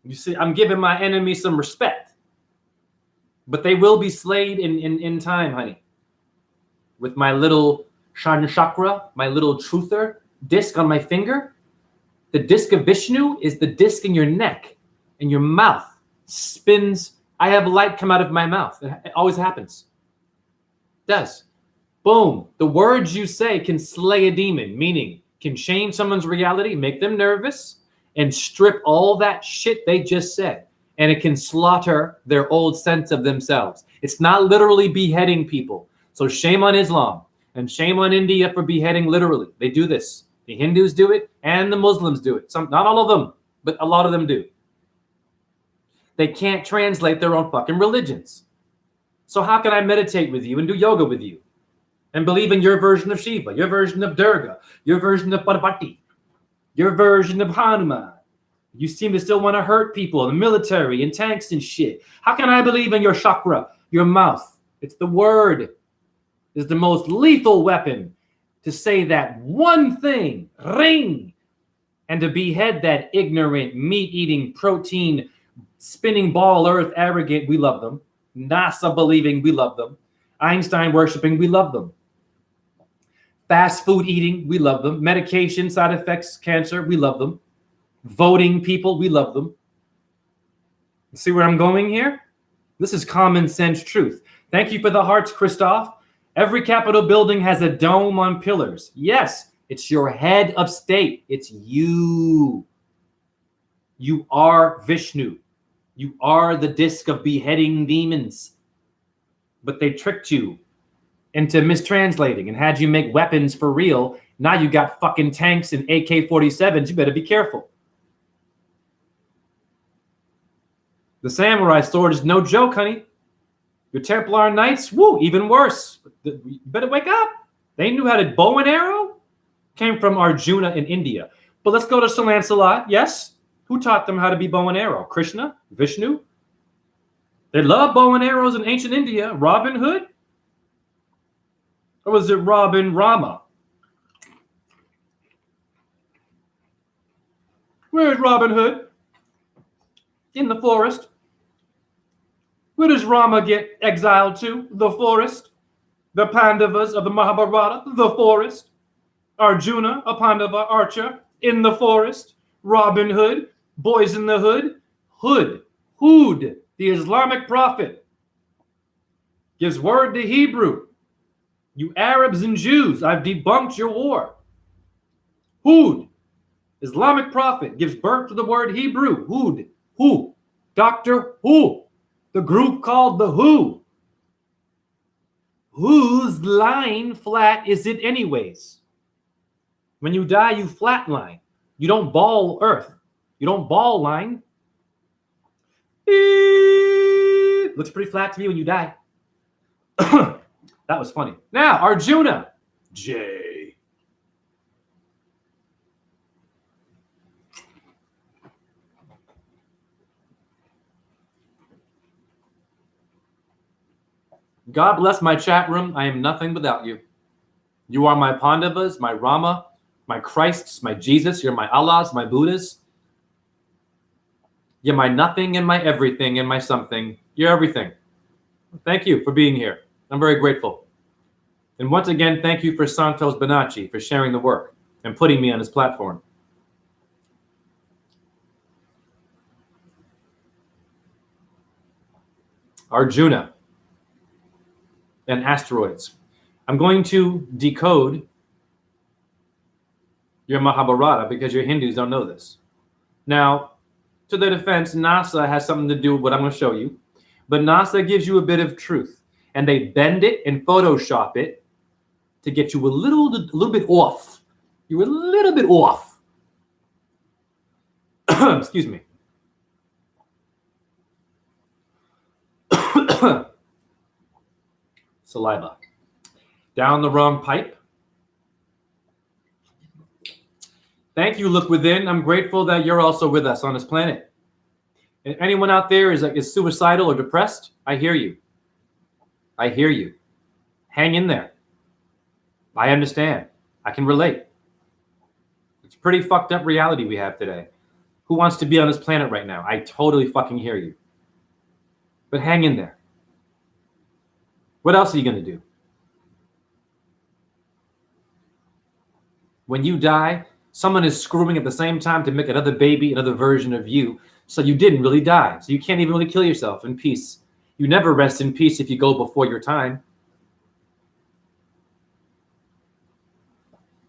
You see, I'm giving my enemy some respect. But they will be slayed in time, honey. With my little Shan Chakra, my little truther disc on my finger. The disc of Vishnu is the disc in your neck, and your mouth spins. I have light come out of my mouth. It always happens. It does. Boom. The words you say can slay a demon, meaning can change someone's reality, make them nervous, and strip all that shit they just said. And it can slaughter their old sense of themselves. It's not literally beheading people. So shame on Islam and shame on India for beheading literally. They do this. The Hindus do it and the Muslims do it. Not all of them, but a lot of them do. They can't translate their own fucking religions. So how can I meditate with you and do yoga with you and believe in your version of Shiva, your version of Durga, your version of Parvati, your version of Hanuman? You seem to still want to hurt people in the military and tanks and shit. How can I believe in your chakra, your mouth? It's the word. Is the most lethal weapon to say that one thing, ring, and to behead that ignorant, meat-eating, protein, spinning ball earth, arrogant, we love them. NASA believing, we love them. Einstein worshiping, we love them. Fast food eating, we love them. Medication, side effects, cancer, we love them. Voting people, we love them. See where I'm going here? This is common sense truth. Thank you for the hearts, Christoph. Every Capitol building has a dome on pillars. Yes, it's your head of state. It's you. You are Vishnu. You are the disc of beheading demons. But they tricked you into mistranslating and had you make weapons for real. Now you got fucking tanks and AK-47s. You better be careful. The samurai sword is no joke, honey. Your Templar Knights, woo, even worse. You better wake up. They knew how to bow and arrow. Came from Arjuna in India. But let's go to Sir Lancelot. Yes. Who taught them how to be bow and arrow? Krishna? Vishnu? They loved bow and arrows in ancient India. Robin Hood? Or was it Robin Rama? Where's Robin Hood? In the forest. Where does Rama get exiled to? The forest. The Pandavas of the Mahabharata, the forest. Arjuna, a Pandava archer, in the forest. Robin Hood, boys in the hood. Hud, the Islamic prophet, gives word to Hebrew. You Arabs and Jews, I've debunked your war. Hud, Islamic prophet, gives birth to the word Hebrew. Hud, who? Dr. Who, the group called the Who. Whose line flat is it anyways? When you die, you flatline. You don't ball earth. You don't ball line. Looks pretty flat to me when you die. That was funny. Now, Arjuna. J. God bless my chat room. I am nothing without you. You are my Pandavas, my Rama, my Christs, my Jesus. You're my Allahs, my Buddhas. You're my nothing and my everything and my something. You're everything. Thank you for being here. I'm very grateful. And once again, thank you for Santos Bonacci for sharing the work and putting me on his platform. Arjuna and asteroids. I'm going to decode your Mahabharata because your Hindus don't know this. Now, to their defense, NASA has something to do with what I'm going to show you, but NASA gives you a bit of truth, and they bend it and Photoshop it to get you a little bit off. You're a little bit off. Excuse me. Saliva. Down the wrong pipe. Thank you, Look Within. I'm grateful that you're also with us on this planet. And anyone out there is suicidal or depressed, I hear you. I hear you. Hang in there. I understand. I can relate. It's a pretty fucked up reality we have today. Who wants to be on this planet right now? I totally fucking hear you. But hang in there. What else are you going to do? When you die, someone is screwing at the same time to make another baby, another version of you, so you didn't really die. So you can't even really kill yourself in peace. You never rest in peace if you go before your time.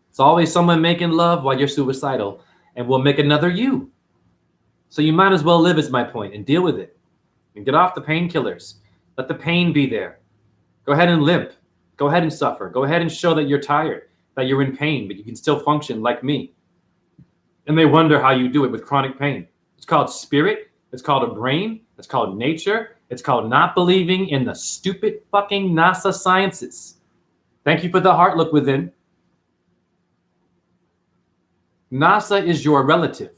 It's always someone making love while you're suicidal and will make another you. So you might as well live, is my point, and deal with it. And get off the painkillers. Let the pain be there. Go ahead and limp. Go ahead and suffer. Go ahead and show that you're tired, that you're in pain, but you can still function like me. And they wonder how you do it with chronic pain. It's called spirit. It's called a brain. It's called nature. It's called not believing in the stupid fucking NASA sciences. Thank you for the heart look within. NASA is your relative.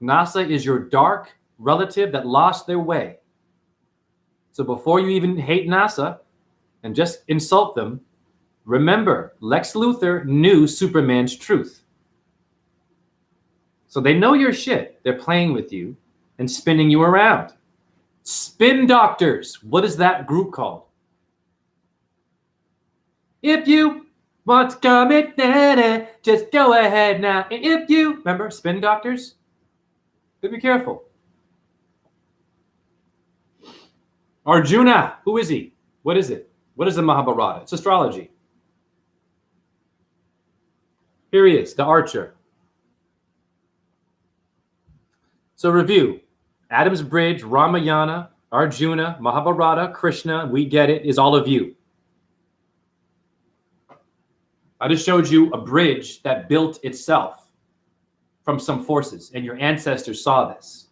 NASA is your dark relative that lost their way. So before you even hate NASA and just insult them, remember, Lex Luthor knew Superman's truth. So they know your shit. They're playing with you and spinning you around. Spin doctors. What is that group called? If you want to commit, just go ahead now. And if you, remember, spin doctors? Be careful. Arjuna, who is he? What is it? What is the Mahabharata? It's astrology. Here he is, the archer. So review. Adam's Bridge, Ramayana, Arjuna, Mahabharata, Krishna, we get it, is all of you. I just showed you a bridge that built itself from some forces, and your ancestors saw this,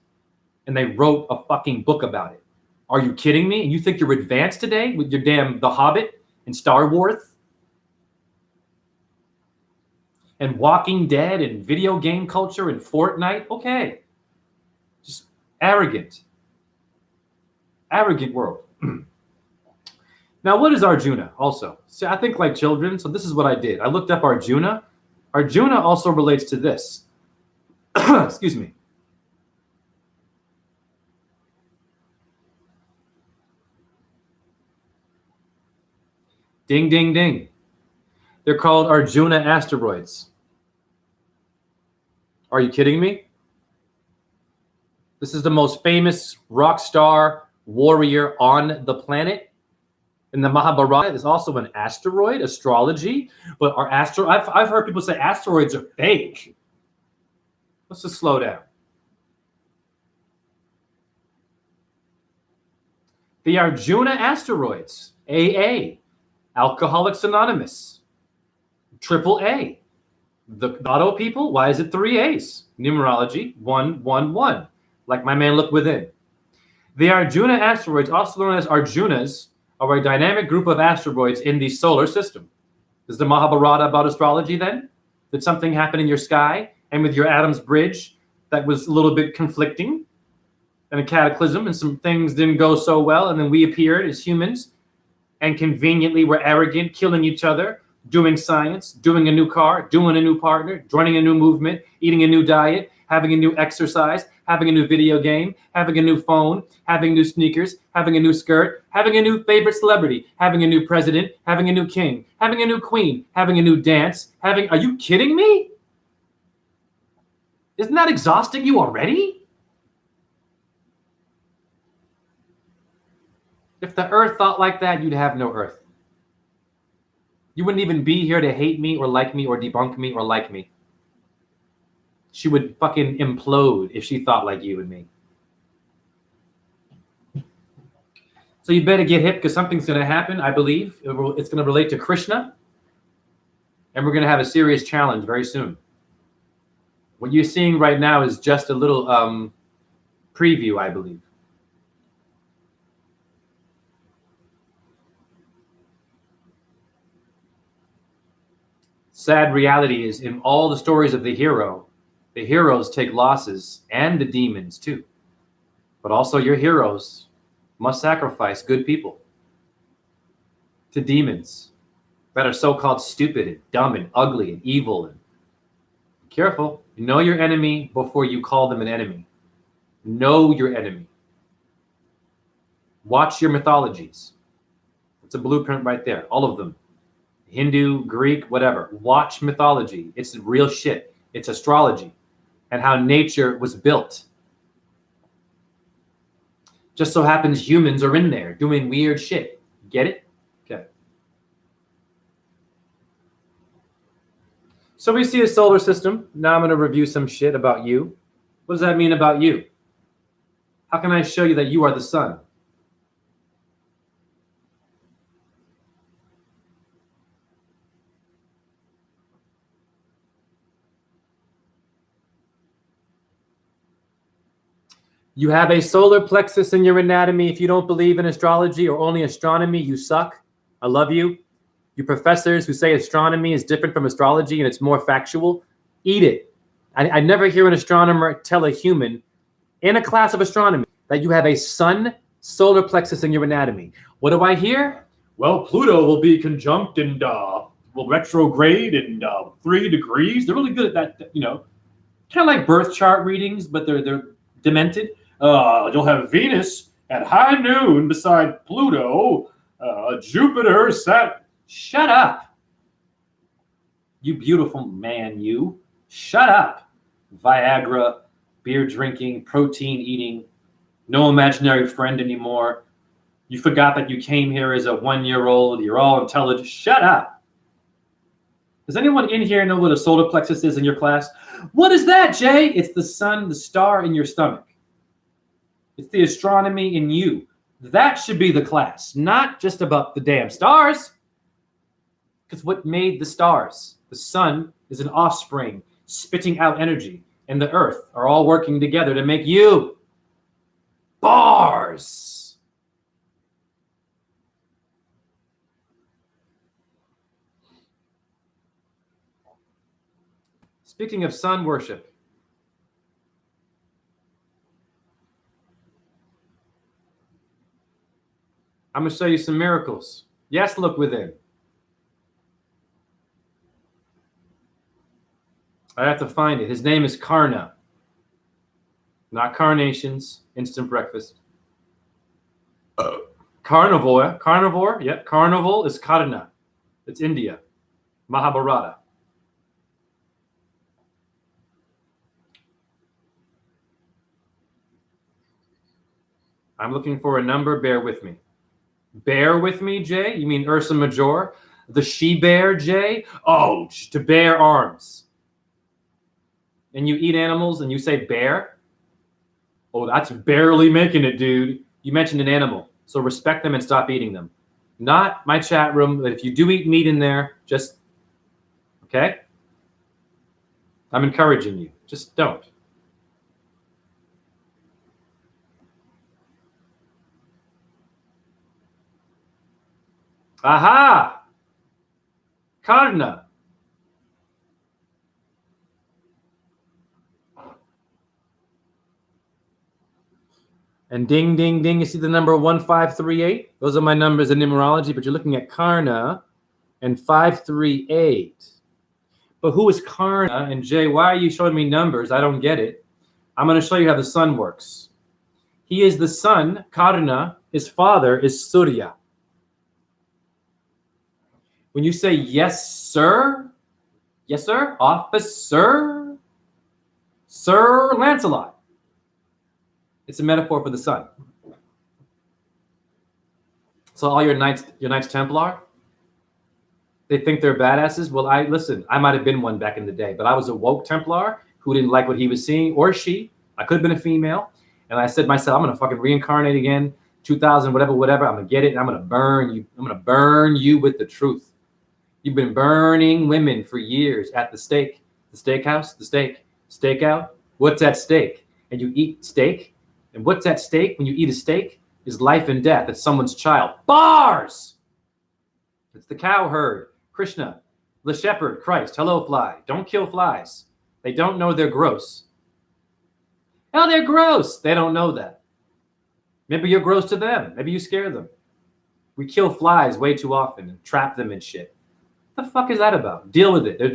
and they wrote a fucking book about it. Are you kidding me? And you think you're advanced today with your damn The Hobbit and Star Wars? And Walking Dead and video game culture and Fortnite? Okay. Just arrogant. Arrogant world. Now, what is Arjuna also? See, I think like children, so this is what I did. I looked up Arjuna. Arjuna also relates to this. Excuse me. Ding, ding, ding. They're called Arjuna asteroids. Are you kidding me? This is the most famous rock star warrior on the planet. And the Mahabharata is also an asteroid, astrology. But I've heard people say asteroids are fake. Let's just slow down. The Arjuna asteroids, AA, Alcoholics Anonymous, AAA. The Auto people, why is it 3 A's? Numerology, 111, like my man Look Within. The Arjuna asteroids, also known as Arjunas, are a dynamic group of asteroids in the solar system. Is the Mahabharata about astrology then? Did something happen in your sky and with your Adam's Bridge that was a little bit conflicting and a cataclysm and some things didn't go so well and then we appeared as humans and conveniently we're arrogant, killing each other, doing science, doing a new car, doing a new partner, joining a new movement, eating a new diet, having a new exercise, having a new video game, having a new phone, having new sneakers, having a new skirt, having a new favorite celebrity, having a new president, having a new king, having a new queen, having a new dance, are you kidding me? Isn't that exhausting you already? If the earth thought like that, you'd have no earth. You wouldn't even be here to hate me or like me or debunk me or like me. She would fucking implode if she thought like you and me. So you better get hip because something's going to happen, I believe. It's going to relate to Krishna. And we're going to have a serious challenge very soon. What you're seeing right now is just a little preview, I believe. Sad reality is in all the stories of the heroes take losses, and the demons too. But also your heroes must sacrifice good people to demons that are so-called stupid and dumb and ugly and evil. And careful, know your enemy before you call them an enemy. Know your enemy. Watch your mythologies. It's a blueprint right there, all of them. Hindu, Greek, whatever. Watch mythology. It's real shit. It's astrology and how nature was built. Just so happens humans are in there doing weird shit. Get it? Okay. So we see a solar system. Now I'm going to review some shit about you. What does that mean about you? How can I show you that you are the sun? You have a solar plexus in your anatomy. If you don't believe in astrology or only astronomy, you suck. I love you. You professors who say astronomy is different from astrology and it's more factual, eat it. I never hear an astronomer tell a human in a class of astronomy that you have a sun solar plexus in your anatomy. What do I hear? Well, Pluto will be conjunct and will retrograde in 3 degrees. They're really good at that, you know, kind of like birth chart readings, but they're demented. You'll have Venus at high noon beside Pluto, Jupiter, Saturn. Shut up. You beautiful man, you. Shut up. Viagra, beer drinking, protein eating, no imaginary friend anymore. You forgot that you came here as a 1-year-old. You're all intelligent. Shut up. Does anyone in here know what a solar plexus is in your class? What is that, Jay? It's the sun, the star in your stomach. It's the astronomy in you. That should be the class, not just about the damn stars. Because what made the stars? The sun is an offspring spitting out energy, and the earth are all working together to make you. Bars. Speaking of sun worship, I'm going to show you some miracles. Yes, look within. I have to find it. His name is Karna. Not carnations, instant breakfast. Carnivore. Carnivore, yep. Carnival is Karna. It's India. Mahabharata. I'm looking for a number. Bear with me. Bear with me, Jay? You mean Ursa Major? The she-bear, Jay? Oh, to bear arms. And you eat animals and you say bear? Oh, that's barely making it, dude. You mentioned an animal. So respect them and stop eating them. Not my chat room, but if you do eat meat in there, just, okay? I'm encouraging you. Just don't. Aha! Karna. And ding, ding, ding. You see the number 1538? Those are my numbers in numerology, but you're looking at Karna and 538. But who is Karna? And Jay, why are you showing me numbers? I don't get it. I'm going to show you how the sun works. He is the sun, Karna. His father is Surya. When you say yes, sir, officer, Sir Lancelot, it's a metaphor for the sun. So all your Knights Templar, they think they're badasses. Well, listen, I might have been one back in the day, but I was a woke Templar who didn't like what he was seeing, or she. I could have been a female. And I said to myself, I'm going to fucking reincarnate again, 2000, whatever. I'm going to get it, and I'm going to burn you. I'm going to burn you with the truth. You've been burning women for years at the steak, the steakhouse, the steak, stakeout. What's at stake? And you eat steak. And what's at stake when you eat a steak is life and death. It's someone's child. Bars! It's the cow herd. Krishna, the shepherd, Christ. Hello, fly. Don't kill flies. They don't know they're gross. Oh, they're gross. They don't know that. Maybe you're gross to them. Maybe you scare them. We kill flies way too often and trap them in shit. What the fuck is that about? Deal with it. They're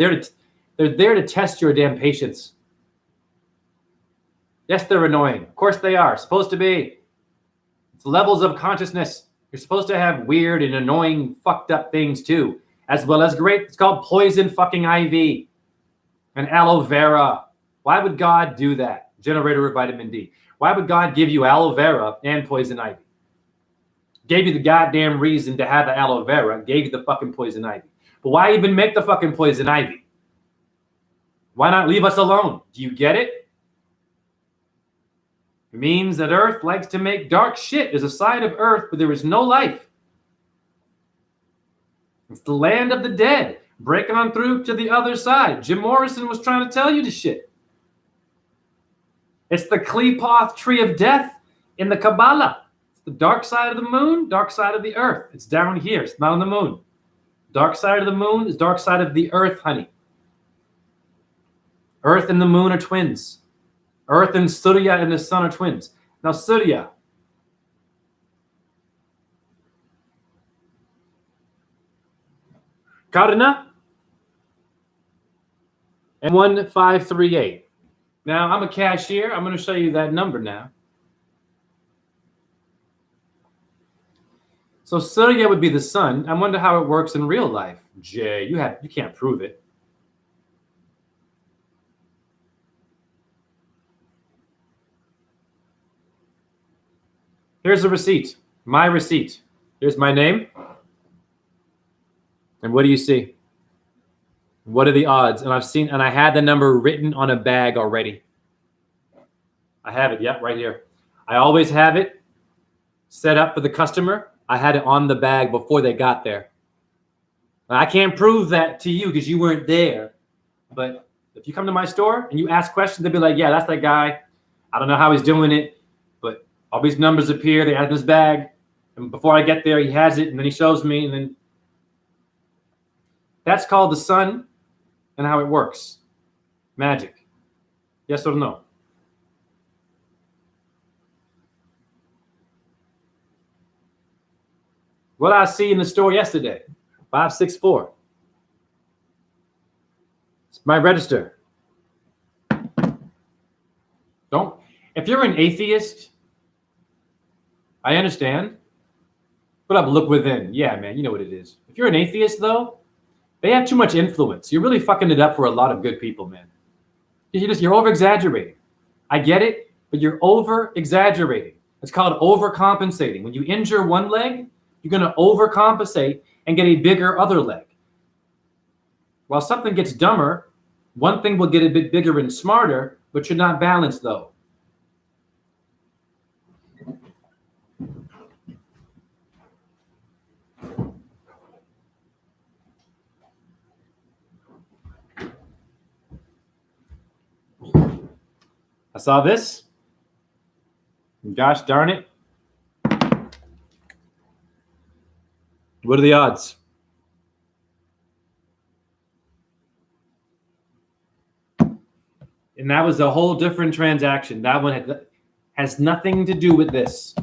there to test your damn patience. Yes, they're annoying. Of course they are. Supposed to be. It's levels of consciousness. You're supposed to have weird and annoying, fucked up things too, as well as great. It's called poison fucking ivy and aloe vera. Why would God do that? Generator of vitamin D. Why would God give you aloe vera and poison ivy? Gave you the goddamn reason to have the aloe vera, gave you the fucking poison ivy. But why even make the fucking poison ivy? Why not leave us alone? Do you get it? It means that Earth likes to make dark shit. There's a side of Earth where there is no life. It's the land of the dead. Break on through to the other side. Jim Morrison was trying to tell you this shit. It's the Klepoth tree of death in the Kabbalah. It's the dark side of the moon, dark side of the earth. It's down here. It's not on the moon. Dark side of the moon is dark side of the earth, honey. Earth and the moon are twins. Earth and Surya and the sun are twins. Now, Surya. Karna and 1538. Now, I'm a cashier. I'm going to show you that number now. So Surya would be the sun. I wonder how it works in real life. Jay, you can't prove it. Here's a receipt. My receipt. Here's my name. And what do you see? What are the odds? And I had the number written on a bag already. I have it, right here. I always have it set up for the customer. I had it on the bag before they got there. I can't prove that to you because you weren't there. But if you come to my store and you ask questions, they'll be like, yeah, that's that guy. I don't know how he's doing it, but all these numbers appear. They have in his bag. And before I get there, he has it. And then he shows me. And then that's called the sun and how it works. Magic. Yes or no? What I see in the store yesterday, 564. It's my register. If you're an atheist, I understand. Put up, look within. Yeah, man, you know what it is. If you're an atheist, though, they have too much influence. You're really fucking it up for a lot of good people, man. You're over-exaggerating. I get it, but you're over-exaggerating. It's called overcompensating. When you injure one leg, you're going to overcompensate and get a bigger other leg. While something gets dumber, one thing will get a bit bigger and smarter, but you're not balanced, though. I saw this. Gosh darn it. What are the odds? And that was a whole different transaction. That one Has nothing to do with this.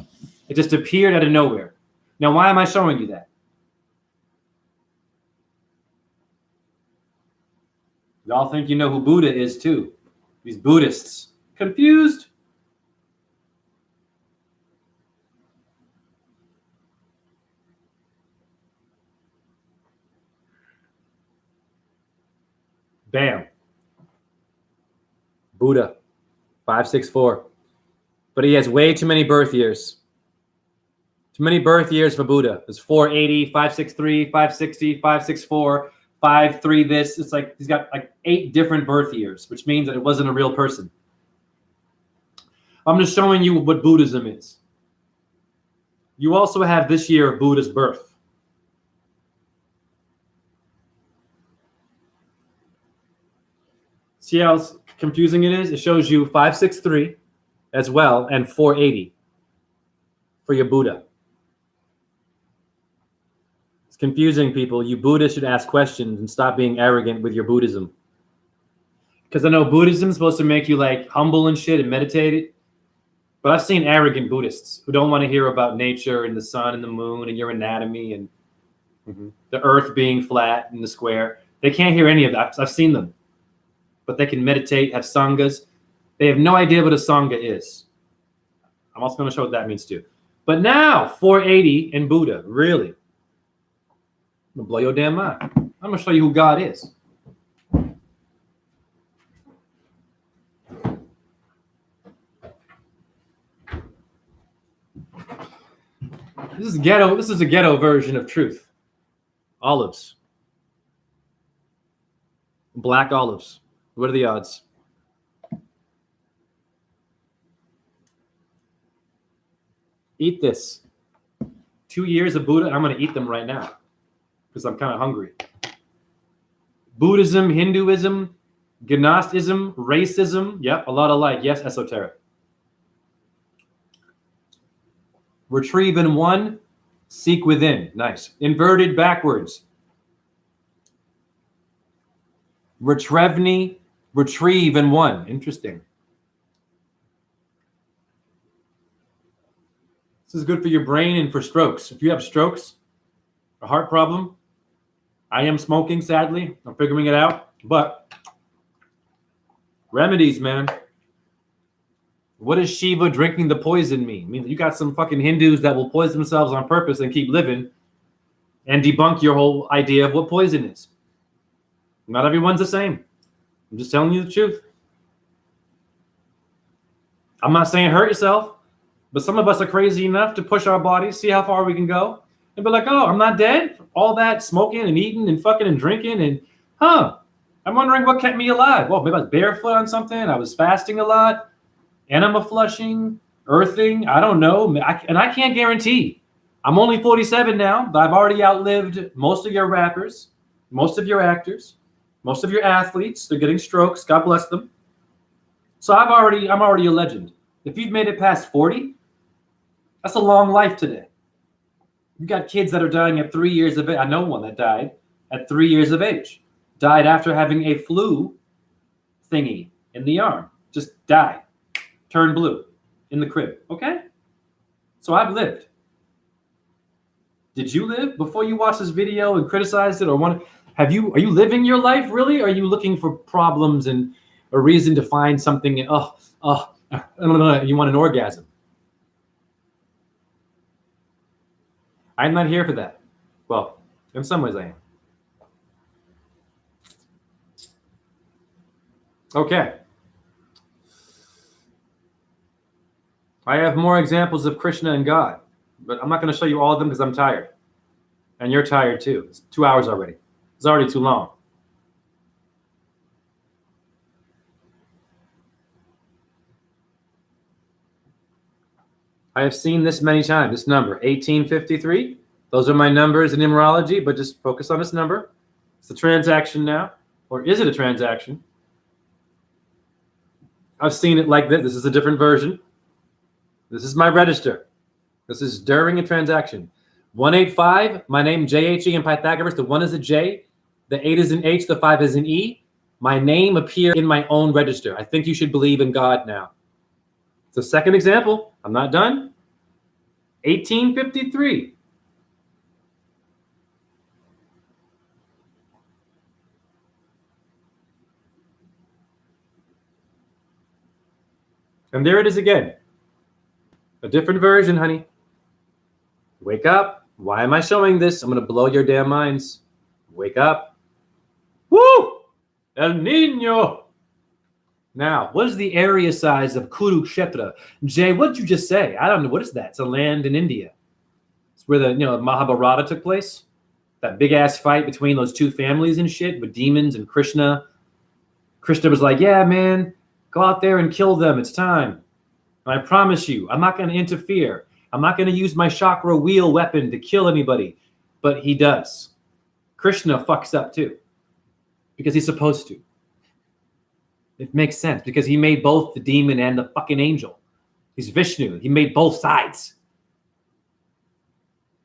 It just appeared out of nowhere. Now, why am I showing you that? Y'all think you know who Buddha is too. These Buddhists. Confused? Bam. Buddha, 564. But he has way too many birth years. Too many birth years for Buddha. There's 480, 563, 560, 564, 53 this. It's like he's got like 8 different birth years, which means that it wasn't a real person. I'm just showing you what Buddhism is. You also have this year of Buddha's birth. See how confusing it is? It shows you 563 as well and 480 for your Buddha. It's confusing, people. You Buddhists should ask questions and stop being arrogant with your Buddhism. Because I know Buddhism is supposed to make you like humble and shit and meditate. But I've seen arrogant Buddhists who don't want to hear about nature and the sun and the moon and your anatomy and the earth being flat and the square. They can't hear any of that. I've seen them. But they can meditate, have sanghas. They have no idea what a sangha is. I'm also going to show what that means too. But now, 480 in Buddha, really. I'm going to blow your damn mind. I'm going to show you who God is. This is ghetto. This is a ghetto version of truth. Olives. Black olives. What are the odds? Eat this. 2 years of Buddha. I'm going to eat them right now because I'm kind of hungry. Buddhism, Hinduism, Gnosticism, racism. Yep, a lot alike. Yes, esoteric. Retrieve in one, seek within. Nice. Inverted backwards. Retrevni, retrieve in one. Interesting. This is good for your brain and for strokes. If you have strokes, a heart problem, I am smoking, sadly. I'm figuring it out. But remedies, man. What does Shiva drinking the poison mean? I mean, you got some fucking Hindus that will poison themselves on purpose and keep living and debunk your whole idea of what poison is. Not everyone's the same. I'm just telling you the truth. I'm not saying hurt yourself, but some of us are crazy enough to push our bodies, see how far we can go, and be like, oh, I'm not dead. All that smoking and eating and fucking and drinking and, I'm wondering what kept me alive. Well, maybe I was barefoot on something. I was fasting a lot. Enema flushing, earthing, I don't know. I can't guarantee. I'm only 47 now, but I've already outlived most of your rappers, most of your actors, most of your athletes. They're getting strokes. God bless them. So I'm already a legend. If you've made it past 40, that's a long life today. You got kids that are dying at 3 years of age. I know one that died at 3 years of age. Died after having a flu thingy in the arm. Just died. Turned blue in the crib. Okay? So I've lived. Did you live before you watched this video and criticized it? Or are you living your life really? Or are you looking for problems and a reason to find something and you want an orgasm? I'm not here for that. Well, in some ways I am. Okay. I have more examples of Krishna and God, but I'm not going to show you all of them because I'm tired. And you're tired too. It's 2 hours already. It's already too long. I have seen this many times, this number, 1853. Those are my numbers in numerology, but just focus on this number. It's a transaction now. Or is it a transaction? I've seen it like this. This is a different version. This is my register. This is during a transaction. 185, my name, JHE in Pythagoras. The 1 is a J. The 8 is an H. The 5 is an E. My name appeared in my own register. I think you should believe in God now. The second example, I'm not done. 1853. And there it is again. A different version, honey. Wake up. Why am I showing this? I'm going to blow your damn minds. Wake up. Woo! El Nino. Now, what is the area size of Kurukshetra? Jay, what did you just say? I don't know. What is that? It's a land in India. It's where the Mahabharata took place. That big ass fight between those two families and shit with demons and Krishna. Krishna was like, yeah, man, go out there and kill them. It's time. And I promise you, I'm not going to interfere. I'm not going to use my chakra wheel weapon to kill anybody. But he does. Krishna fucks up too. Because he's supposed to. It makes sense because he made both the demon and the fucking angel. He's Vishnu. He made both sides.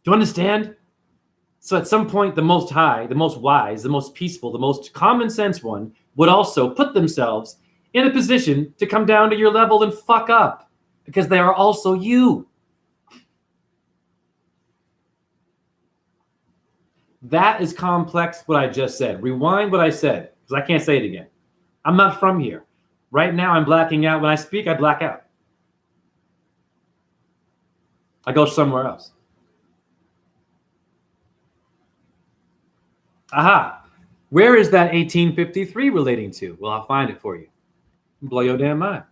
Do you understand? So at some point, the most high, the most wise, the most peaceful, the most common sense one would also put themselves in a position to come down to your level and fuck up because they are also you. That is complex, what I just said. Rewind what I said because I can't say it again. I'm not from here. Right now, I'm blacking out. When I speak, I black out. I go somewhere else. Aha. Where is that 1853 relating to? Well, I'll find it for you. Blow your damn mind.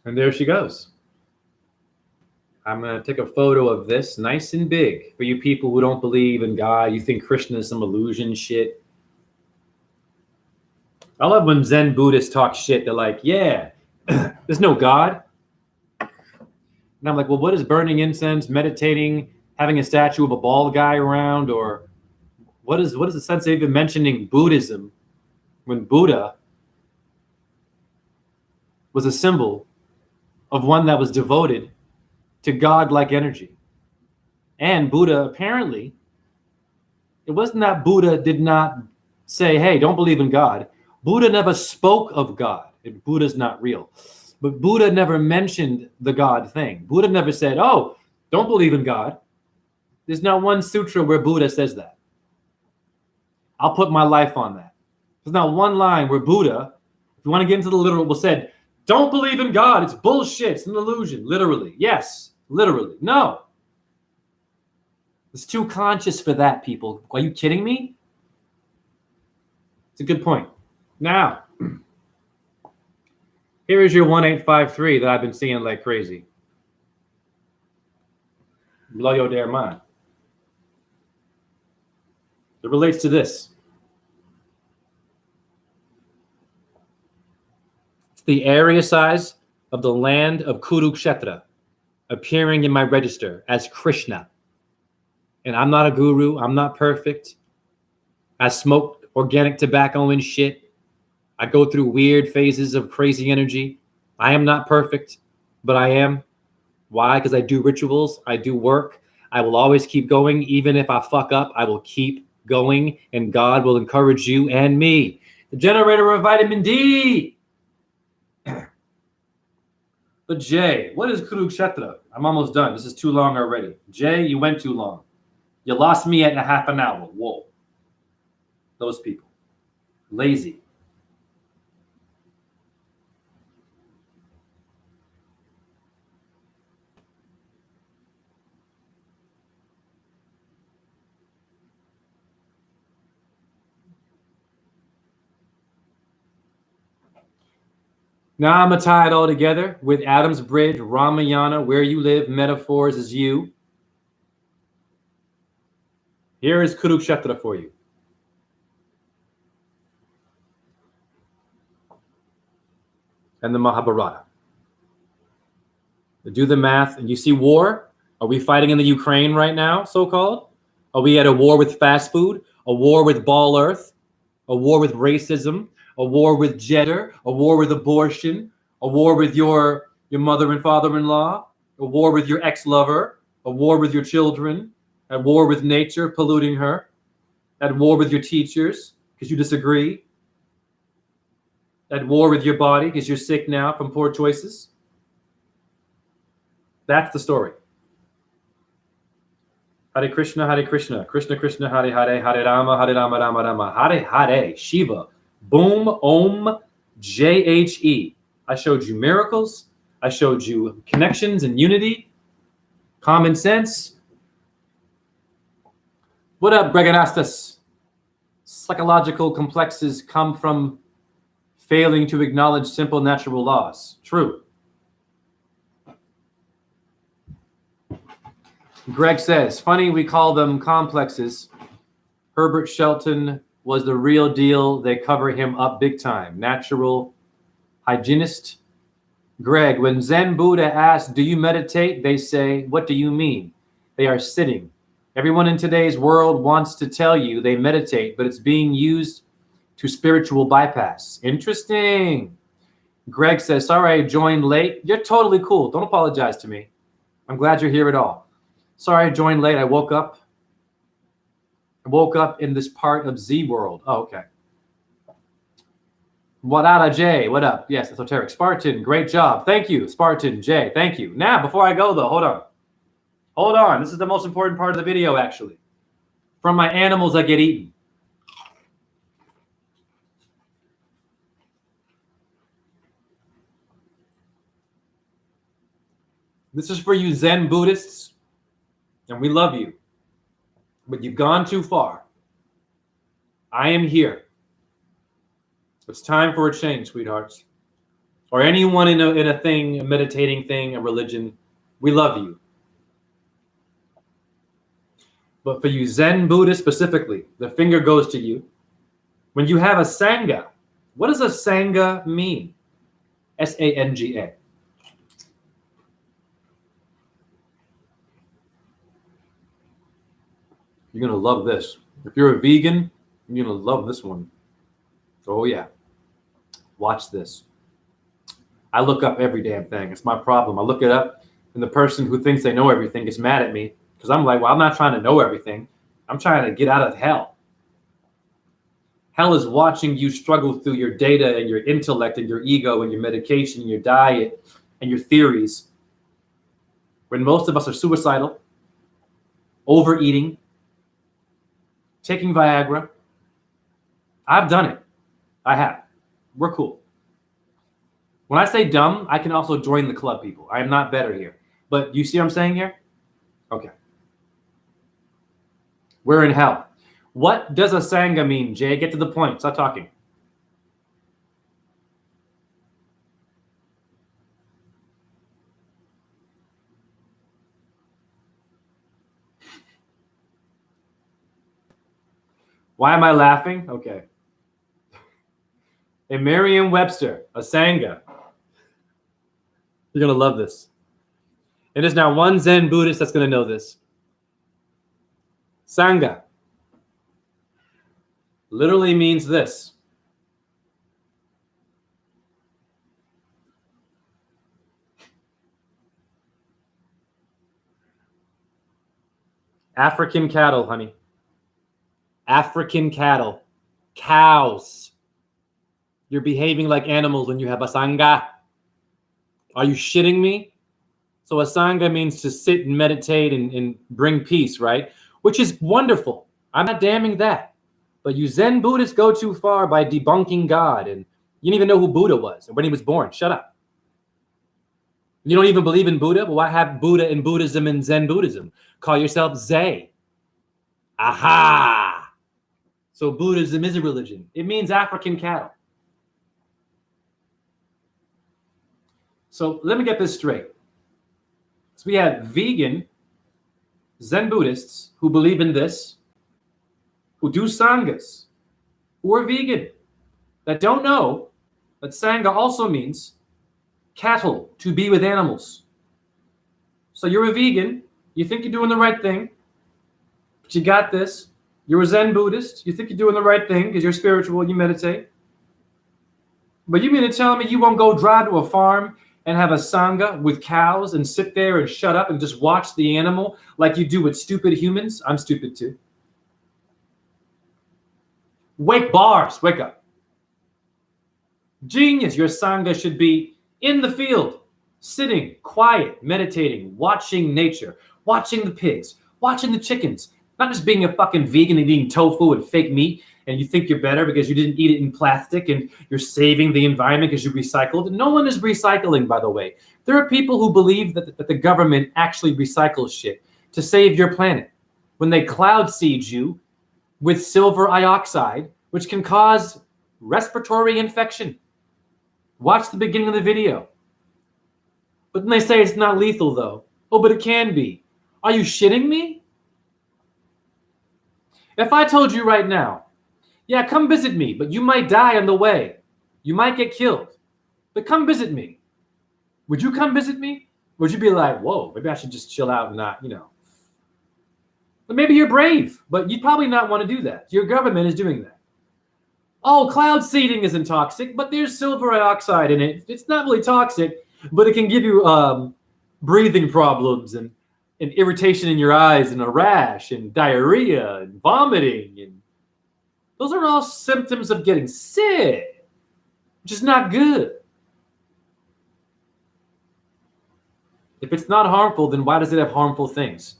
And there she goes. I'm going to take a photo of this nice and big for you people who don't believe in God. You think Krishna is some illusion shit. I love when Zen Buddhists talk shit. They're like, yeah, there's no God. And I'm like, well, what is burning incense, meditating, having a statue of a bald guy around, or what is the sense of even mentioning Buddhism when Buddha was a symbol of one that was devoted to God-like energy. And Buddha, apparently, it wasn't that Buddha did not say, hey, don't believe in God. Buddha never spoke of God. Buddha's not real. But Buddha never mentioned the God thing. Buddha never said, oh, don't believe in God. There's not one sutra where Buddha says that. I'll put my life on that. There's not one line where Buddha, if you want to get into the literal, said, don't believe in God. It's bullshit. It's an illusion. Literally. Yes. Literally. No. It's too conscious for that, people. Are you kidding me? It's a good point. Now, here is your 1853 that I've been seeing like crazy. Blow your damn mind. It relates to this. It's the area size of the land of Kurukshetra appearing in my register as Krishna. And I'm not a guru. I'm not perfect. I smoke organic tobacco and shit. I go through weird phases of crazy energy. I am not perfect, but I am. Why? Because I do rituals. I do work. I will always keep going. Even if I fuck up, I will keep going, and God will encourage you and me. The generator of vitamin D. But Jay, what is Kurukshetra? I'm almost done. This is too long already. Jay, you went too long. You lost me at a half an hour. Whoa. Those people. Lazy. Now I'm going to tie it all together with Adam's Bridge, Ramayana, where you live, metaphors is you. Here is Kurukshetra for you. And the Mahabharata. Do the math, and you see war. Are we fighting in the Ukraine right now, so-called? Are we at a war with fast food? A war with ball earth? A war with racism? A war with gender? A war with abortion? A war with your your mother and father-in-law, a war with your ex-lover, a war with your children, at war with nature, polluting her, at war with your teachers because you disagree, at war with your body because you're sick now from poor choices. That's the story. Hare Krishna, Krishna Krishna, Hare Hare, Hare Rama, Rama Rama, Hare Hare, Shiva, Boom, Om, JHE. I showed you miracles. I showed you connections and unity, common sense. What up, Gregonastus? Psychological complexes come from failing to acknowledge simple natural laws. True. Greg says, funny we call them complexes. Herbert Shelton was the real deal. They cover him up big time. Natural hygienist. Greg, when Zen Buddha asks, do you meditate? They say, what do you mean? They are sitting. Everyone in today's world wants to tell you they meditate, but it's being used to spiritual bypass. Interesting. Greg says, sorry I joined late. You're totally cool. Don't apologize to me. I'm glad you're here at all. Sorry I joined late. I woke up in this part of Z world. Oh, okay. Wadada J, what up? Yes, esoteric. Spartan, great job. Thank you, Spartan J. Thank you. Now, before I go though, hold on. Hold on. This is the most important part of the video, actually. From my animals that get eaten. This is for you Zen Buddhists, and we love you, but you've gone too far. I am here. It's time for a change, sweethearts. Or anyone in a thing, a meditating thing, a religion, we love you. But for you Zen Buddhists specifically, the finger goes to you. When you have a Sangha, what does a Sangha mean? S-A-N-G-A. You're going to love this. If you're a vegan, you're going to love this one. Oh, yeah. Watch this. I look up every damn thing. It's my problem. I look it up, and the person who thinks they know everything gets mad at me because I'm like, well, I'm not trying to know everything. I'm trying to get out of hell. Hell is watching you struggle through your data and your intellect and your ego and your medication and your diet and your theories. When most of us are suicidal, overeating, taking Viagra. I've done it. I have. We're cool. When I say dumb, I can also join the club, people. I am not better here. But you see what I'm saying here? Okay. We're in hell. What does a Sangha mean, Jay? Get to the point. Stop talking. Why am I laughing? Okay. A Merriam-Webster, a Sangha. You're going to love this. And there's now one Zen Buddhist that's going to know this. Sangha literally means this. African cattle, honey. African cattle. Cows. You're behaving like animals when you have a Sangha. Are you shitting me? So a Sangha means to sit and meditate and bring peace, right? Which is wonderful. I'm not damning that. But you Zen Buddhists go too far by debunking God. And you didn't even know who Buddha was and when he was born. Shut up. You don't even believe in Buddha? Well, why have Buddha in Buddhism and Zen Buddhism? Call yourself Zay. Aha! So Buddhism is a religion. It means African cattle. So let me get this straight. So we have vegan Zen Buddhists who believe in this, who do Sanghas, who are vegan, that don't know that Sangha also means cattle, to be with animals. So you're a vegan, you think you're doing the right thing, but you got this. You're a Zen Buddhist, you think you're doing the right thing because you're spiritual, you meditate. But you mean to tell me you won't go drive to a farm and have a sangha with cows and sit there and shut up and just watch the animal like you do with stupid humans? I'm stupid too. Wake bars, wake up. Genius, your sangha should be in the field, sitting, quiet, meditating, watching nature, watching the pigs, watching the chickens, not just being a fucking vegan and eating tofu and fake meat and you think you're better because you didn't eat it in plastic and you're saving the environment because you recycled. No one is recycling, by the way. There are people who believe that the government actually recycles shit to save your planet when they cloud seed you with silver dioxide, which can cause respiratory infection. Watch the beginning of the video. But then they say it's not lethal, though. Oh, but it can be. Are you shitting me? If I told you right now, yeah, come visit me, but you might die on the way. You might get killed. But come visit me. Would you come visit me? Would you be like, whoa, maybe I should just chill out and not, But maybe you're brave, but you'd probably not want to do that. Your government is doing that. Oh, cloud seeding isn't toxic, but there's silver dioxide in it. It's not really toxic, but it can give you breathing problems and irritation in your eyes and a rash and diarrhea and vomiting. And those are all symptoms of getting sick, which is not good. If it's not harmful, then why does it have harmful things?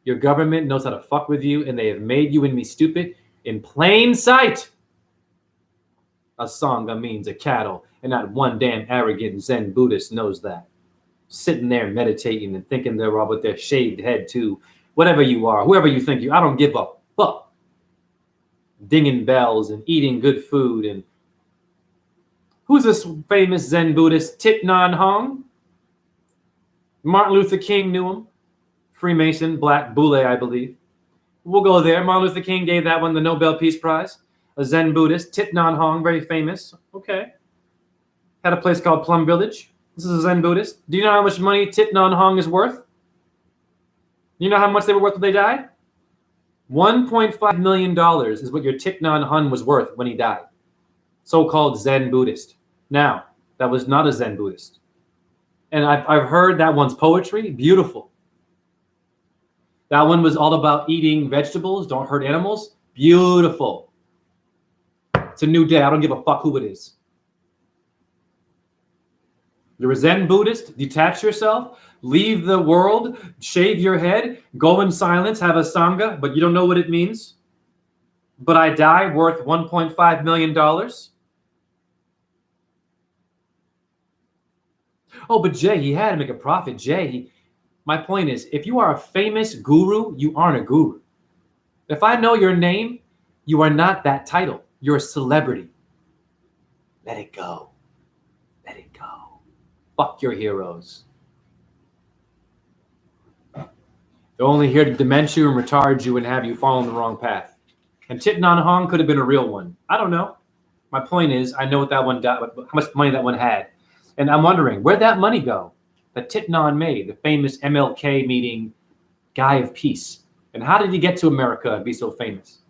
Your government knows how to fuck with you, and they have made you and me stupid in plain sight. A sangha means a cattle, and not one damn arrogant Zen Buddhist knows that. Sitting there meditating and thinking they're all with their shaved head too. Whatever you are, whoever you think you, I don't give a fuck. Dinging bells and eating good food. And who's this famous Zen Buddhist? Thich Nhat Hanh? Martin Luther King knew him. Freemason, Black Boule, I believe. We'll go there. Martin Luther King gave that one the Nobel Peace Prize. A Zen Buddhist, Thich Nhat Hanh, very famous. Okay. Had a place called Plum Village. This is a Zen Buddhist. Do you know how much money Thich Nhat Hanh is worth? You know how much they were worth when they died? $1.5 million is what your Thich Nhat Hanh was worth when he died. So-called Zen Buddhist. Now, that was not a Zen Buddhist. And I've heard that one's poetry. Beautiful. That one was all about eating vegetables, don't hurt animals. Beautiful. It's a new day. I don't give a fuck who it is. You're a Zen Buddhist, detach yourself, leave the world, shave your head, go in silence, have a sangha, but you don't know what it means. But I die worth $1.5 million. Oh, but Jay, he had to make a profit. Jay, my point is, if you are a famous guru, you aren't a guru. If I know your name, you are not that title. You're a celebrity. Let it go. Let it go. Fuck your heroes. They're only here to demente you and retard you and have you fall on the wrong path. And Thich Nhat Hanh could have been a real one. I don't know. My point is, I know what that one got, how much money that one had. And I'm wondering, where'd that money go that Thich Nhat made, the famous MLK meeting guy of peace? And how did he get to America and be so famous?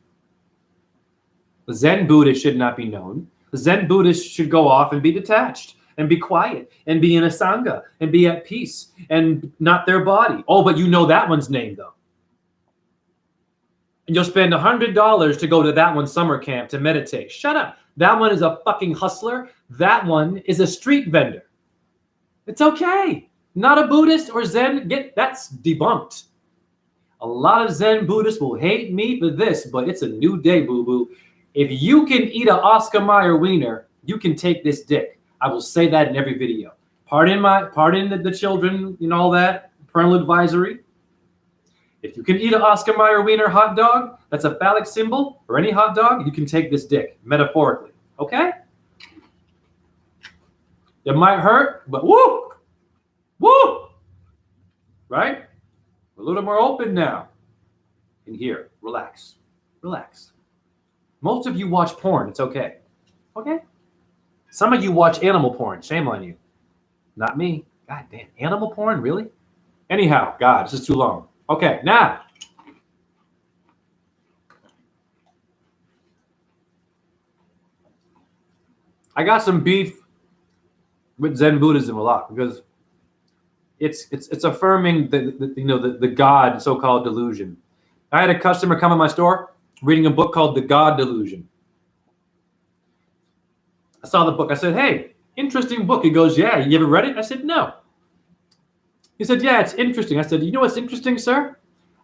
The Zen Buddhist should not be known. The Zen Buddhist should go off and be detached and be quiet and be in a sangha and be at peace and not their body. Oh, but you know that one's name, though. And you'll spend $100 to go to that one summer camp to meditate. Shut up. That one is a fucking hustler. That one is a street vendor. It's okay. Not a Buddhist or Zen. That's debunked. A lot of Zen Buddhists will hate me for this, but it's a new day, boo-boo. If you can eat an Oscar Mayer wiener, you can take this dick. I will say that in every video. Pardon the children and all that, parental advisory. If you can eat an Oscar Mayer wiener hot dog, that's a phallic symbol, or any hot dog, you can take this dick, metaphorically. Okay? It might hurt, but woo! Woo! Right? We're a little more open now. In here, relax. Relax. Most of you watch porn. It's okay. Okay? Some of you watch animal porn. Shame on you. Not me. God damn. Animal porn? Really? Anyhow, God, this is too long. Okay, now. I got some beef with Zen Buddhism a lot because it's affirming the God so-called delusion. I had a customer come in my store reading a book called The God Delusion. I saw the book. I said, "Hey, interesting book." He goes, "Yeah, you ever read it?" I said, "No." He said, "Yeah, it's interesting." I said, "You know what's interesting, sir?"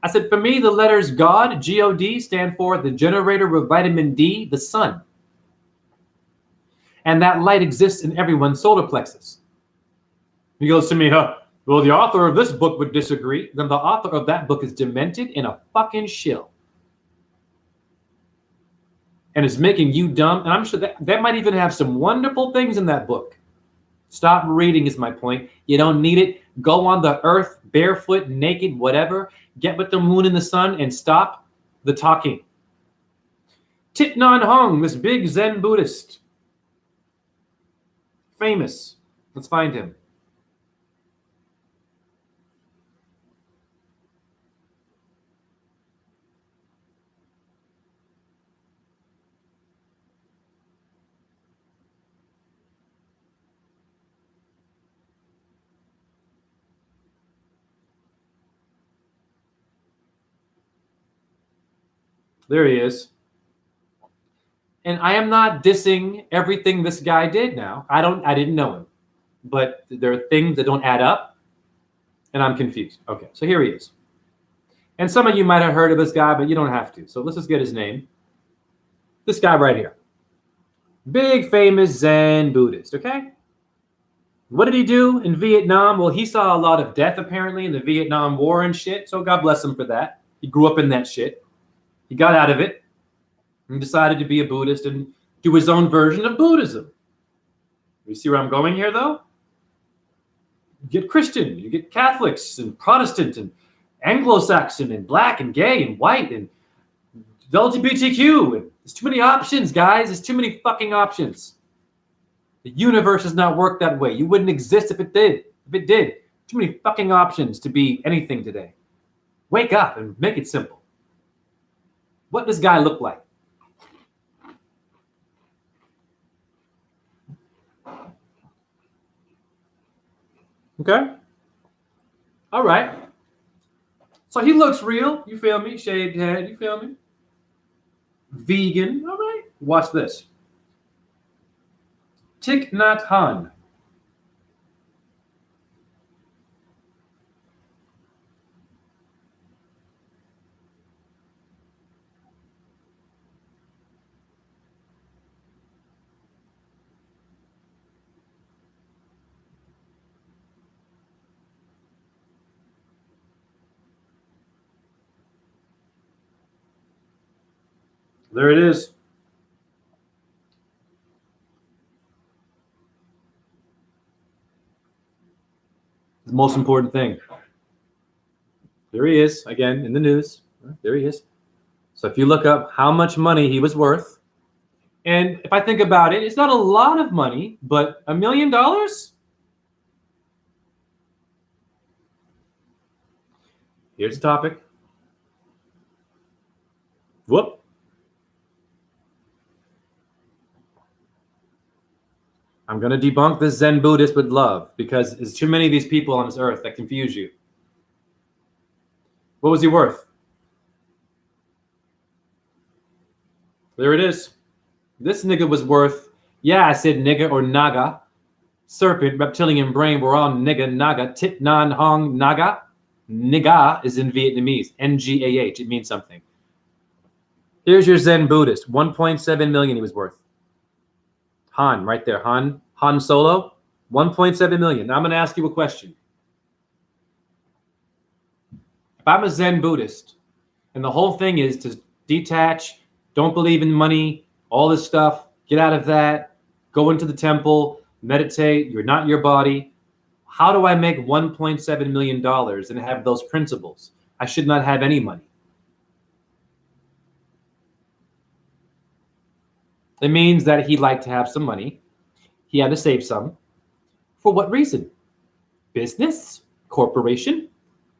I said, "For me, the letters God, G-O-D, stand for the generator of vitamin D, the sun. And that light exists in everyone's solar plexus." He goes to me, "Well, the author of this book would disagree. Then the author of that book is demented and a fucking shill. And is making you dumb." And I'm sure that might even have some wonderful things in that book. Stop reading is my point. You don't need it. Go on the earth, barefoot, naked, whatever. Get with the moon and the sun and stop the talking. Thich Nhat Hanh, this big Zen Buddhist. Famous. Let's find him. There he is. And I am not dissing everything this guy did now. I didn't know him. But there are things that don't add up, and I'm confused. Okay, so here he is. And some of you might have heard of this guy, but you don't have to. So let's just get his name. This guy right here. Big famous Zen Buddhist, okay? What did he do in Vietnam? Well, he saw a lot of death apparently in the Vietnam War and shit, so God bless him for that. He grew up in that shit. He got out of it and decided to be a Buddhist and do his own version of Buddhism. You see where I'm going here, though? You get Christian, you get Catholics and Protestant and Anglo-Saxon and black and gay and white and LGBTQ. And there's too many options, guys. There's too many fucking options. The universe does not work that way. You wouldn't exist if it did. If it did, too many fucking options to be anything today. Wake up and make it simple. What does this guy look like? Okay. All right. So he looks real. You feel me? Shaved head. You feel me? Vegan. All right. Watch this. Thich Nhat Hanh. There it is. The most important thing. There he is, again, in the news. There he is. So if you look up how much money he was worth, and if I think about it, it's not a lot of money, but $1 million? Here's the topic. Whoop. I'm going to debunk this Zen Buddhist with love because there's too many of these people on this earth that confuse you. What was he worth? There it is. This nigga was worth, yeah, I said nigga or naga. Serpent, reptilian brain, we're all nigga, naga. Thich Nhat Hanh, naga. Nigga is in Vietnamese. N-G-A-H. It means something. Here's your Zen Buddhist. 1.7 million he was worth. Han, right there. Han Solo, 1.7 million. Now I'm going to ask you a question. If I'm a Zen Buddhist, and the whole thing is to detach, don't believe in money, all this stuff, get out of that, go into the temple, meditate, you're not your body. How do I make $1.7 million and have those principles? I should not have any money. It means that he'd like to have some money. He had to save some. For what reason? Business? Corporation?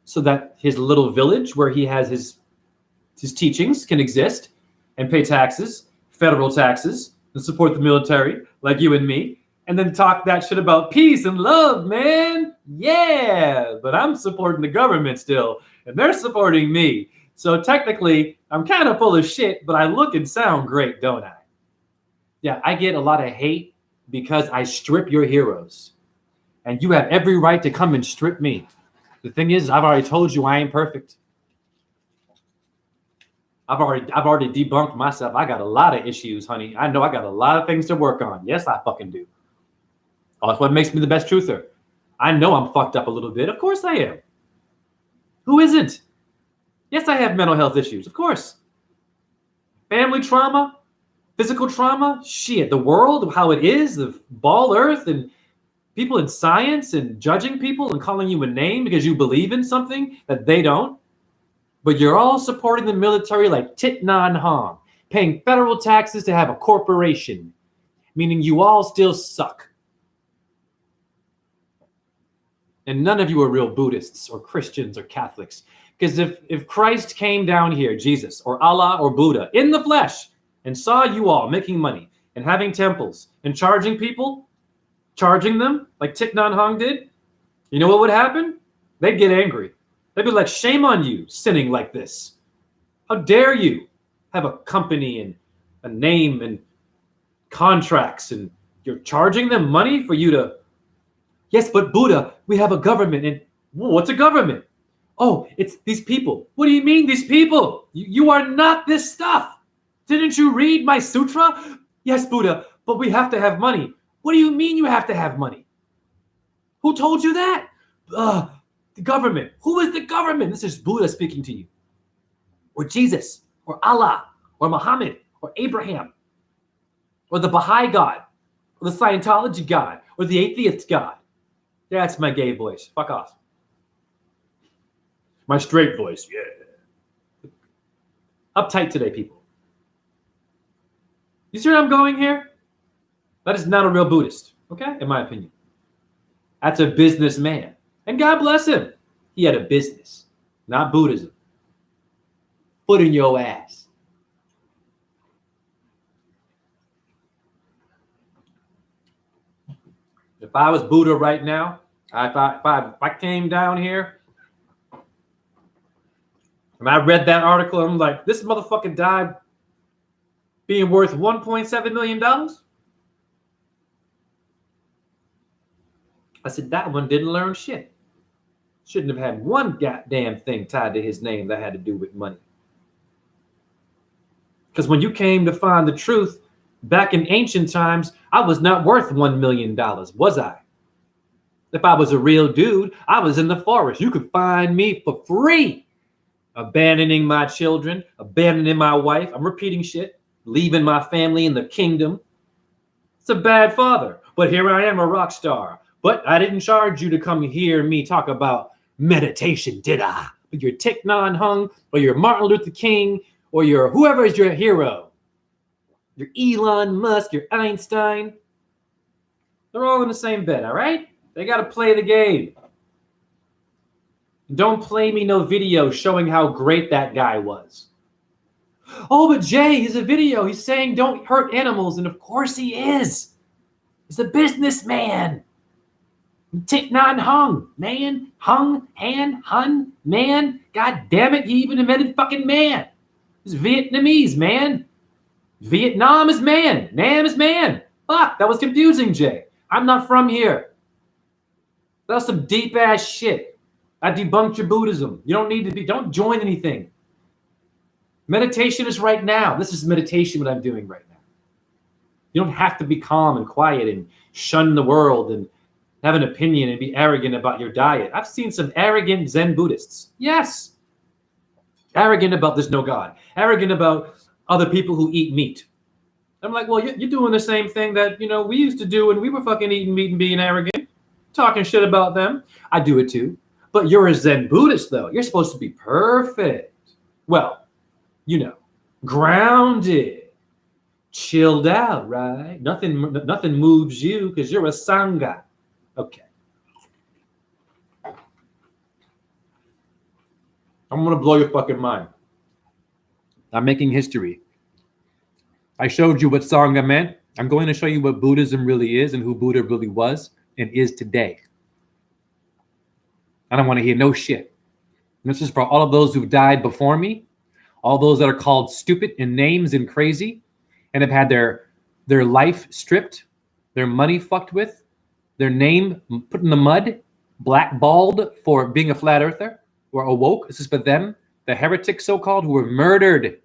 So that his little village where he has his teachings can exist and pay taxes, federal taxes, and support the military like you and me, and then talk that shit about peace and love, man. Yeah, but I'm supporting the government still, and they're supporting me. So technically, I'm kind of full of shit, but I look and sound great, don't I? Yeah, I get a lot of hate because I strip your heroes. And you have every right to come and strip me. The thing is, I've already told you I ain't perfect. I've already debunked myself. I got a lot of issues, honey. I know I got a lot of things to work on. Yes, I fucking do. Oh, that's what makes me the best truther. I know I'm fucked up a little bit. Of course I am. Who isn't? Yes, I have mental health issues. Of course. Family trauma, physical trauma, shit, the world, how it is, the ball earth, and people in science and judging people and calling you a name because you believe in something that they don't. But you're all supporting the military like Tit Nan Hong, paying federal taxes to have a corporation, meaning you all still suck. And none of you are real Buddhists or Christians or Catholics. Because if Christ came down here, Jesus or Allah or Buddha, in the flesh, and saw you all making money and having temples and charging people, charging them like Thich Nhat Hanh did, you know what would happen? They'd get angry. They'd be like, shame on you, sinning like this. How dare you have a company and a name and contracts, and you're charging them money for you to... Yes, but Buddha, we have a government. And what's a government? Oh, it's these people. What do you mean, these people? You are not this stuff. Didn't you read my sutra? Yes, Buddha, but we have to have money. What do you mean you have to have money? Who told you that? The government. Who is the government? This is Buddha speaking to you. Or Jesus, or Allah, or Muhammad, or Abraham, or the Baha'i God, or the Scientology God, or the atheist God. That's my gay voice. Fuck off. My straight voice, yeah. Uptight today, people. You see where I'm going here? That is not a real Buddhist, okay? In my opinion. That's a businessman. And God bless him. He had a business, not Buddhism. Foot in your ass. If I was Buddha right now, if I came down here and I read that article, I'm like, this motherfucker died being worth $1.7 million. I said, that one didn't learn shit. Shouldn't have had one goddamn thing tied to his name that had to do with money. Because when you came to find the truth, back in ancient times, I was not worth $1 million, was I? If I was a real dude, I was in the forest. You could find me for free. Abandoning my children, abandoning my wife. I'm repeating shit. Leaving my family in the kingdom. It's a bad father. But here I am, a rock star. But I didn't charge you to come hear me talk about meditation, did I? But you're Thich Nhat Hanh, or you're Martin Luther King, or you're whoever is your hero. You're Elon Musk, you're Einstein. They're all in the same bed, all right? They got to play the game. Don't play me no video showing how great that guy was. Oh, but Jay, he's a video. He's saying don't hurt animals. And of course he is. He's a businessman. Thich Nhat Hanh, man. Hung, Han, Hun, man. God damn it, he even invented fucking man. He's Vietnamese, man. Vietnam is man. Nam is man. Fuck, that was confusing, Jay. I'm not from here. That's some deep ass shit. I debunked your Buddhism. You don't need to be, don't join anything. Meditation is right now. This is meditation, what I'm doing right now. You don't have to be calm and quiet and shun the world and have an opinion and be arrogant about your diet. I've seen some arrogant Zen Buddhists. Yes. Arrogant about there's no God. Arrogant about other people who eat meat. I'm like, well, you're doing the same thing that, we used to do when we were fucking eating meat and being arrogant. Talking shit about them. I do it too. But you're a Zen Buddhist, though. You're supposed to be perfect. Well, grounded, chilled out, right? Nothing moves you because you're a Sangha. Okay. I'm going to blow your fucking mind. I'm making history. I showed you what Sangha meant. I'm going to show you what Buddhism really is and who Buddha really was and is today. I don't want to hear no shit. And this is for all of those who've died before me, all those that are called stupid in names and crazy and have had their life stripped, their money fucked with, their name put in the mud, blackballed for being a flat earther or awoke. This is for them, the heretics so-called, who were murdered.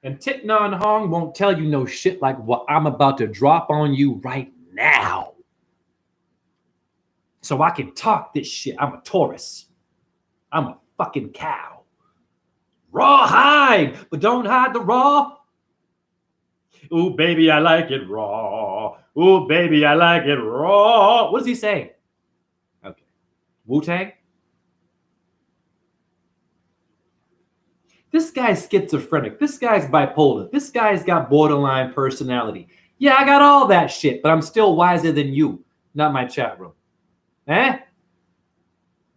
And Thich Nhat Hanh won't tell you no shit like what I'm about to drop on you right now. So I can talk this shit. I'm a Taurus. I'm a fucking cow. Raw hide, but don't hide the raw. Ooh, baby, I like it raw. Ooh, baby, I like it raw. What does he say? Okay. Wu-Tang? This guy's schizophrenic. This guy's bipolar. This guy's got borderline personality. Yeah, I got all that shit, but I'm still wiser than you. Not my chat room. Eh?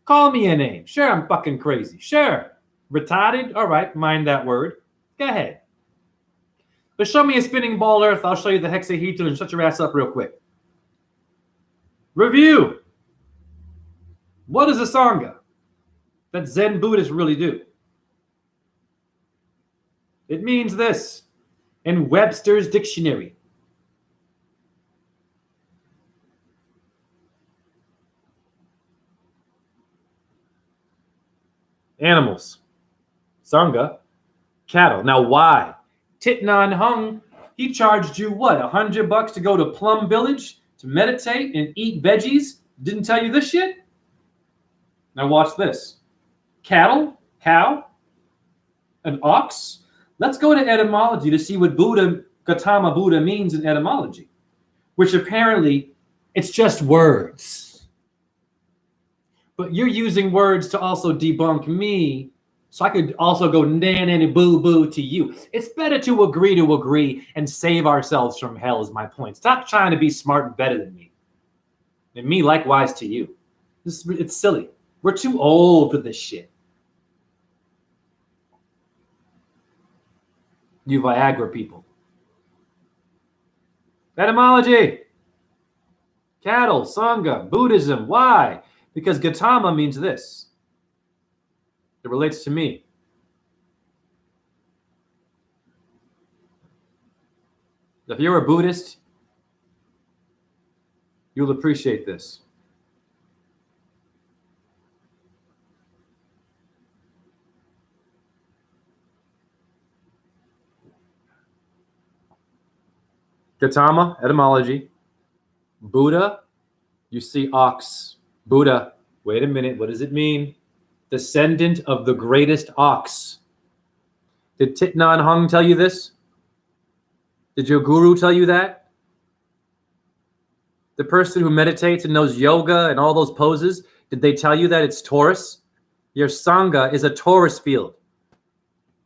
Call me a name. Sure, I'm fucking crazy. Sure. Retarded? All right, mind that word. Go ahead. But show me a spinning ball earth. I'll show you the hexahedron and shut your ass up real quick. Review. What is a Sangha that Zen Buddhists really do? It means this in Webster's dictionary. Animals. Sangha. Cattle. Now why? Thich Nhat Hanh, he charged you what? $100 to go to Plum Village to meditate and eat veggies? Didn't tell you this shit? Now watch this. Cattle, cow, an ox. Let's go to etymology to see what Buddha, Gautama Buddha means in etymology, which apparently it's just words. But you're using words to also debunk me, so I could also go nanny boo boo to you. It's better to agree and save ourselves from hell is my point. Stop trying to be smart and better than me. And me likewise to you. It's silly. We're too old for this shit. You Viagra people. Etymology. Cattle, Sangha, Buddhism. Why? Because Gautama means this. It relates to me. If you're a Buddhist, you'll appreciate this. Gautama, etymology. Buddha, you see ox. Buddha, wait a minute, what does it mean? Descendant of the greatest ox. Did Thich Nhat Hanh tell you this? Did your guru tell you that? The person who meditates and knows yoga and all those poses, did they tell you that it's Taurus? Your Sangha is a Taurus field.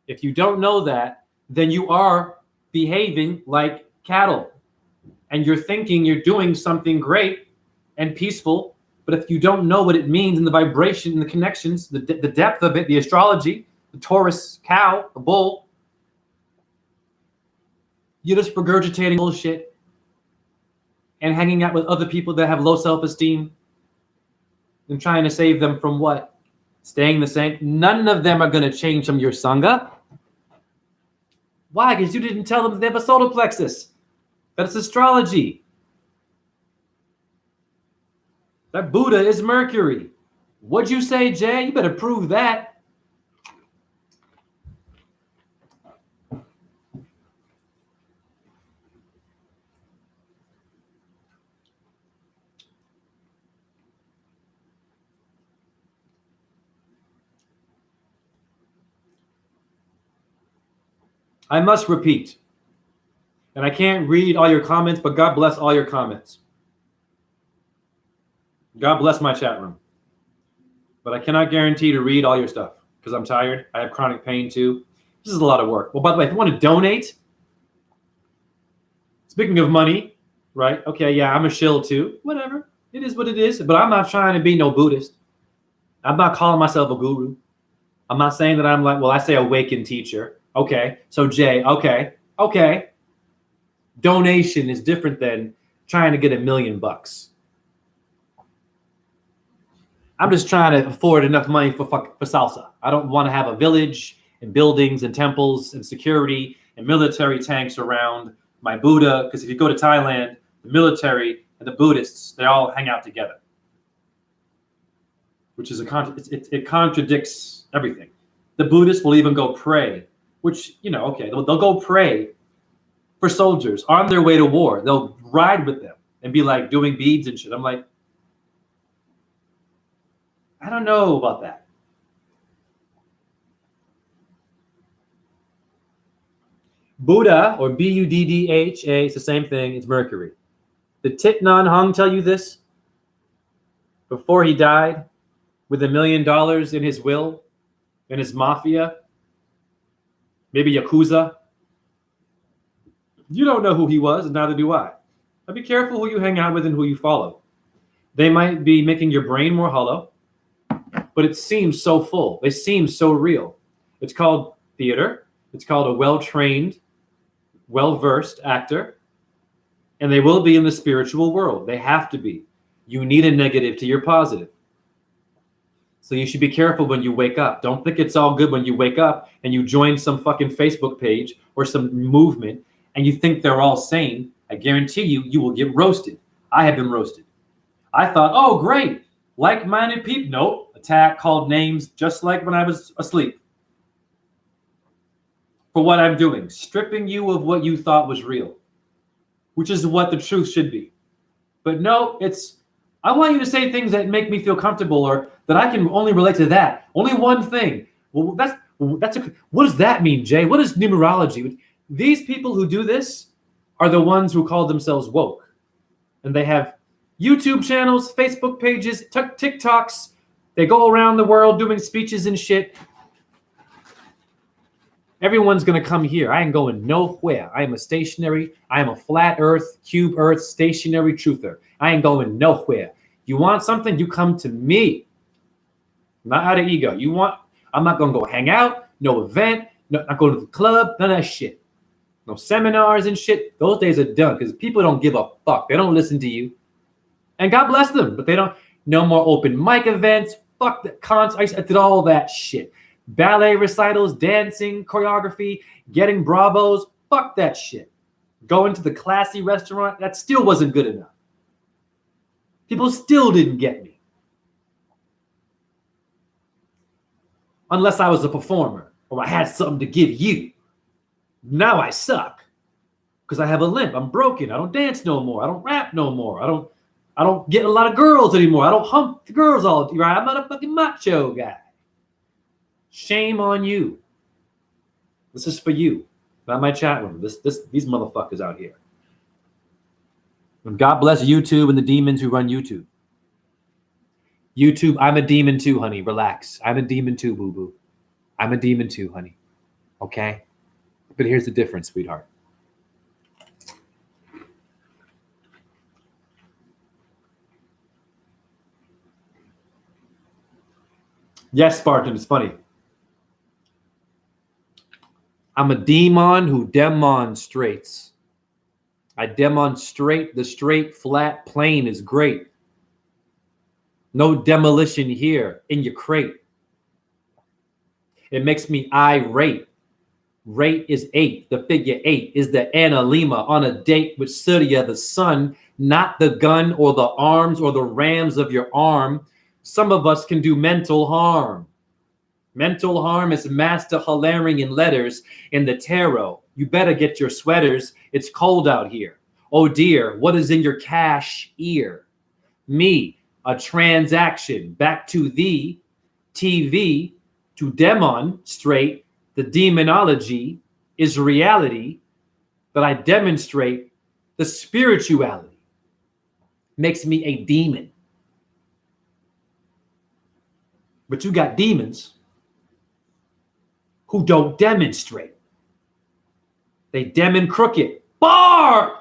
If you don't know that, then you are behaving like cattle. And you're thinking you're doing something great and peaceful. But if you don't know what it means and the vibration and the connections, the depth of it, the astrology, the Taurus cow, the bull, you're just regurgitating bullshit and hanging out with other people that have low self-esteem and trying to save them from what? Staying the same. None of them are going to change from your Sangha. Why? Because you didn't tell them they have a solar plexus. That's astrology. That Buddha is Mercury. What'd you say, Jay? You better prove that. I must repeat, and I can't read all your comments, but God bless all your comments. God bless my chat room. But I cannot guarantee to read all your stuff because I'm tired. I have chronic pain too. This is a lot of work. Well, by the way, if you want to donate, speaking of money, right? Okay, yeah, I'm a shill too. Whatever. It is what it is. But I'm not trying to be no Buddhist. I'm not calling myself a guru. I'm not saying that I'm like, well, I say awakened teacher. Okay. So Jay, okay. Donation is different than trying to get $1 million. I'm just trying to afford enough money for salsa. I don't want to have a village and buildings and temples and security and military tanks around my Buddha. Because if you go to Thailand, the military and the Buddhists, they all hang out together, which is it contradicts everything. The Buddhists will even go pray, which, okay, they'll go pray for soldiers on their way to war. They'll ride with them and be like doing beads and shit. I'm like, I don't know about that. Buddha, or Buddha, it's the same thing. It's Mercury. Did Thich Nhat Hanh tell you this before he died with $1 million in his will and his mafia? Maybe Yakuza? You don't know who he was, and neither do I. But be careful who you hang out with and who you follow. They might be making your brain more hollow, but it seems so full. They seem so real. It's called theater. It's called a well-trained, well-versed actor. And they will be in the spiritual world. They have to be. You need a negative to your positive. So you should be careful when you wake up. Don't think it's all good when you wake up and you join some fucking Facebook page or some movement and you think they're all sane. I guarantee you, you will get roasted. I have been roasted. I thought, oh, great. Like-minded people. Nope. Attack, called names, just like when I was asleep. For what I'm doing. Stripping you of what you thought was real. Which is what the truth should be. But no, I want you to say things that make me feel comfortable or that I can only relate to that. Only one thing. Well, what does that mean, Jay? What is numerology? These people who do this are the ones who call themselves woke. And they have YouTube channels, Facebook pages, TikToks. They go around the world doing speeches and shit. Everyone's going to come here. I ain't going nowhere. I am a flat earth, cube earth, stationary truther. I ain't going nowhere. You want something, you come to me. Not out of ego. I'm not going to go hang out, no event, not go to the club, none of that shit. No seminars and shit. Those days are done because people don't give a fuck. They don't listen to you. And God bless them, but they don't. No more open mic events. Fuck the cons. I did all that shit. Ballet recitals, dancing, choreography, getting bravos. Fuck that shit. Going to the classy restaurant, that still wasn't good enough. People still didn't get me. Unless I was a performer or I had something to give you. Now I suck because I have a limp. I'm broken. I don't dance no more. I don't rap no more. I don't get a lot of girls anymore. I don't hump the girls all right. I'm not a fucking macho guy. Shame on you. This is for you, not my chat room. These motherfuckers out here. And God bless YouTube and the demons who run YouTube. YouTube, I'm a demon too, honey. Relax. I'm a demon too, boo-boo. I'm a demon too, honey. Okay? But here's the difference, sweetheart. Yes, Spartan, it's funny. I'm a demon who demonstrates. I demonstrate the straight, flat plane is great. No demolition here in your crate. It makes me irate. Rate is 8. The figure 8 is the analema on a date with Surya, the sun, not the gun or the arms or the rams of your arm. Some of us can do mental harm. Mental harm is master hollering in letters in the tarot. You better get your sweaters. It's cold out here. Oh dear, what is in your cash ear? Me, a transaction back to the TV to demonstrate the demonology is reality that I demonstrate the spirituality. Makes me a demon. But you got demons who don't demonstrate. They demon crooked. Bar!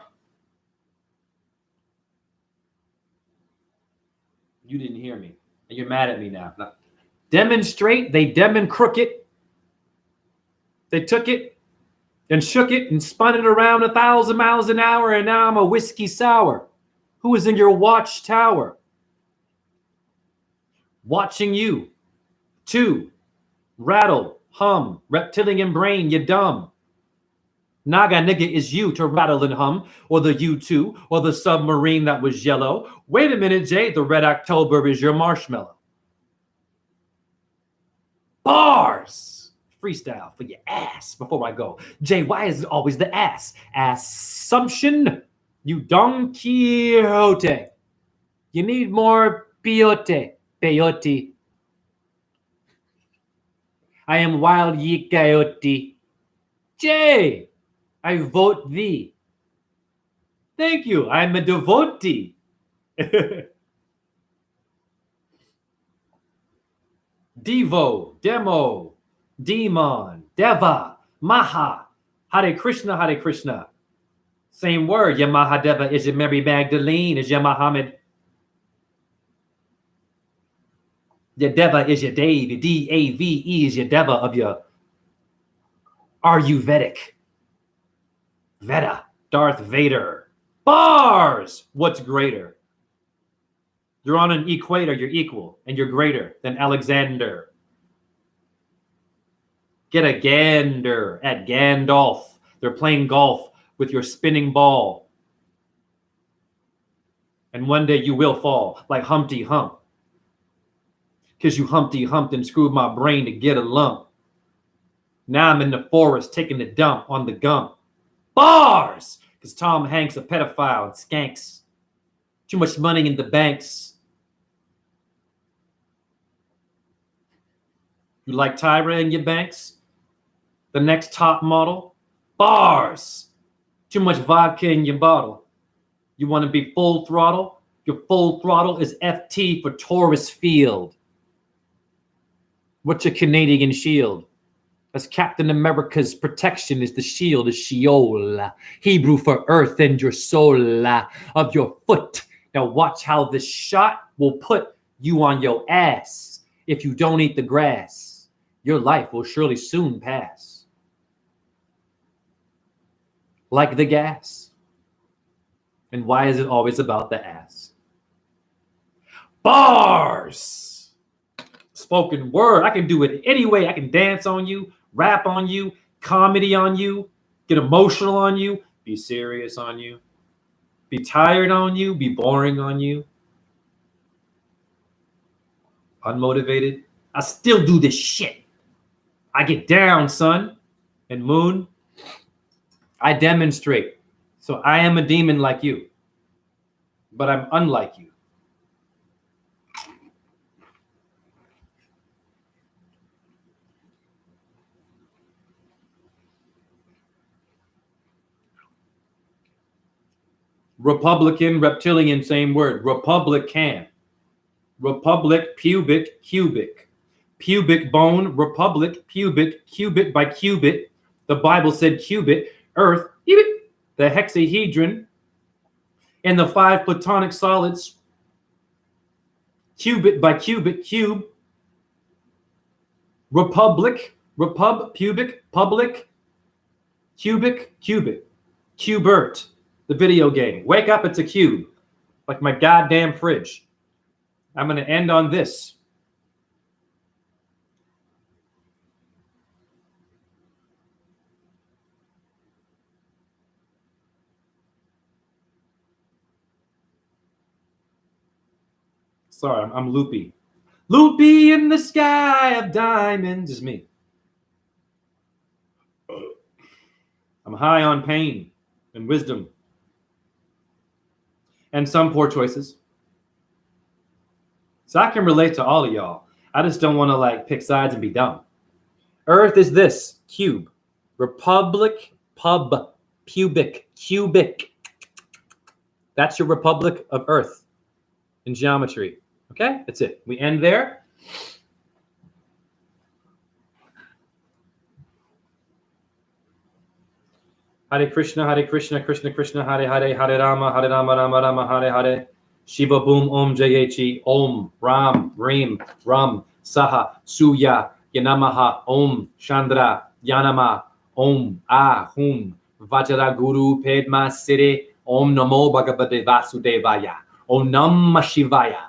You didn't hear me. And you're mad at me now. Demonstrate, they demon crooked. They took it and shook it and spun it around 1,000 miles an hour, and now I'm a whiskey sour. Who is in your watchtower? Watching you. 2. Rattle, hum, reptilian brain, you dumb. Naga nigga is you to rattle and hum, or the U2, or the submarine that was yellow. Wait a minute, Jay, the red October is your marshmallow. Bars! Freestyle for your ass before I go. Jay, why is it always the ass? Assumption, you Don Quixote. You need more peyote. Peyote. I am wild ye coyote. Jay, I vote thee. Thank you. I'm a devotee. Devo, Demo, Demon, Deva, Maha, Hare Krishna, Hare Krishna. Same word. Ya Mahadeva is your Mary Magdalene, is your Muhammad. Your Deva is your Dave, your D-A-V-E is your Deva of your Ayurvedic. Veda, Darth Vader. Bars! What's greater? You're on an equator, you're equal, and you're greater than Alexander. Get a gander at Gandalf. They're playing golf with your spinning ball. And one day you will fall like Humpty Hump. Because you Humpty Humped and screwed my brain to get a lump. Now I'm in the forest taking a dump on the gum. Bars! Because Tom Hanks a pedophile and skanks. Too much money in the banks. You like Tyra in your banks? The next top model? Bars! Too much vodka in your bottle. You want to be full throttle? Your full throttle is FT for Taurus Field. What's your Canadian shield? As Captain America's protection is the shield of Sheol. Hebrew for earth and your soul of your foot. Now watch how this shot will put you on your ass. If you don't eat the grass, your life will surely soon pass. Like the gas. And why is it always about the ass? Bars! Spoken word. I can do it any way. I can dance on you, rap on you, comedy on you, get emotional on you, be serious on you, be tired on you, be boring on you, unmotivated. I still do this shit. I get down, son. And Moon, I demonstrate. So I am a demon like you, but I'm unlike you. Republican, reptilian, same word. Republican. Republic, pubic, cubic. Pubic bone, republic, pubic, cubit by cubit. The Bible said cubit, earth, the hexahedron, and the 5 platonic solids. Cubit by cubit, cube. Republic, pubic, public, cubic, cubit. Cubert. The video game. Wake up, it's a cube. Like my goddamn fridge. I'm going to end on this. Sorry, I'm loopy. Loopy in the sky of diamonds is me. I'm high on pain and wisdom. And some poor choices. So I can relate to all of y'all. I just don't want to like pick sides and be dumb. Earth is this, cube. Republic, pub, pubic, cubic. That's your Republic of Earth in geometry. Okay, that's it. We end there. Hare Krishna, Krishna Krishna, Hare Hare, Hare Rama, Rama Rama, Hare Hare. Shiva Boom Om Jayechi, Om Ram Reem Ram Saha Suya Yanamaha Om Chandra Yanama, Om, Hum, Vajra Guru, Pedma Siddhi, Om Namo Bhagavate Vasudevaya, Om Namah Shivaya.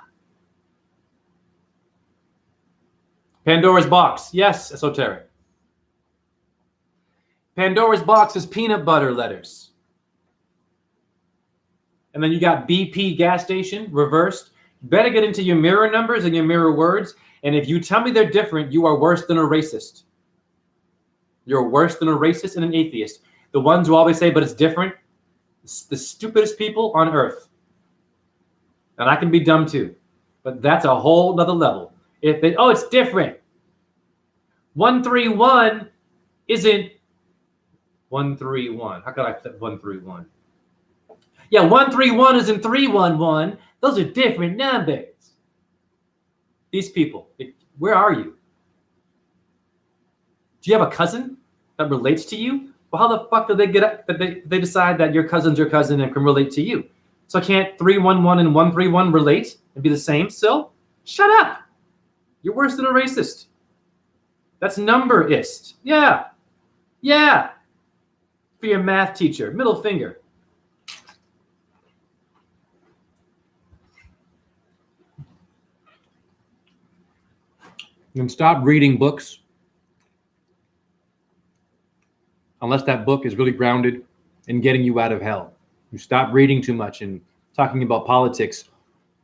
Pandora's box. Yes, esoteric. Pandora's box is peanut butter letters. And then you got BP gas station, reversed. You better get into your mirror numbers and your mirror words. And if you tell me they're different, you are worse than a racist. You're worse than a racist and an atheist. The ones who always say, but it's different, it's the stupidest people on earth. And I can be dumb too. But that's a whole nother level. If they, it's different. 131 isn't 131. How could I put 131? Yeah, 131 isn't 311. Those are different numbers. These people, where are you? Do you have a cousin that relates to you? Well, how the fuck do they get up? They decide that your cousin's your cousin and can relate to you. So can't 311 and 131 relate and be the same still? Shut up. You're worse than a racist. That's numberist. Yeah. Yeah. For your math teacher. Middle finger. And stop reading books unless that book is really grounded in getting you out of hell. You stop reading too much and talking about politics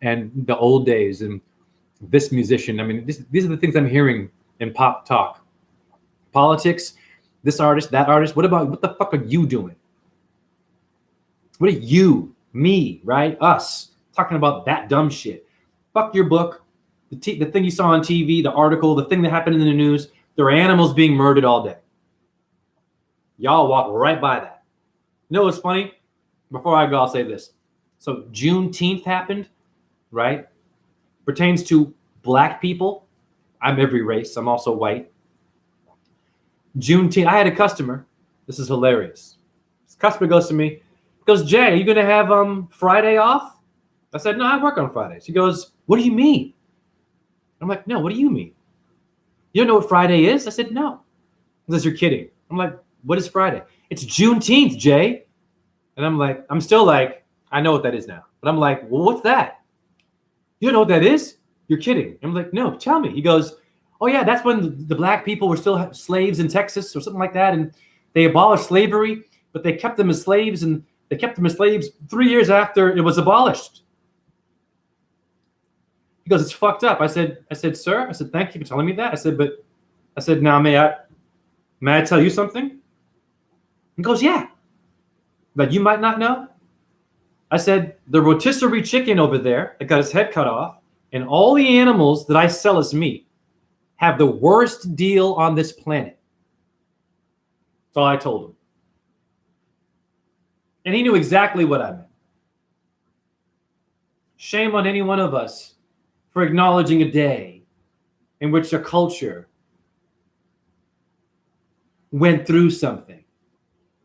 and the old days and this musician. I mean, these are the things I'm hearing in pop talk. Politics, this artist, that artist. What the fuck are you doing? What are you, me, right? Us, talking about that dumb shit. Fuck your book. The thing you saw on TV, the article, the thing that happened in the news, there are animals being murdered all day. Y'all walk right by that. You know what's funny? Before I go, I'll say this. So Juneteenth happened, right? Pertains to black people. I'm every race. I'm also white. Juneteenth, I had a customer. This is hilarious. This customer goes to me, goes, Jay, are you going to have Friday off? I said, no, I work on Fridays. He goes, what do you mean? I'm like, no, what do you mean? You don't know what Friday is? I said, no. He goes, you're kidding. I'm like, what is Friday? It's Juneteenth, Jay. And I'm still like, I know what that is now. But I'm like, well, what's that? You don't know what that is? You're kidding. I'm like, no, tell me. He goes, oh yeah, that's when the black people were still slaves in Texas or something like that. And they abolished slavery, but they kept them as slaves, and they kept them as slaves 3 years after it was abolished. He goes, it's fucked up. I said, sir, I said, thank you for telling me that. I said, now may I tell you something? He goes, yeah. That you might not know. I said, the rotisserie chicken over there that got his head cut off and all the animals that I sell as meat have the worst deal on this planet. That's all I told him. And he knew exactly what I meant. Shame on any one of us for acknowledging a day in which a culture went through something.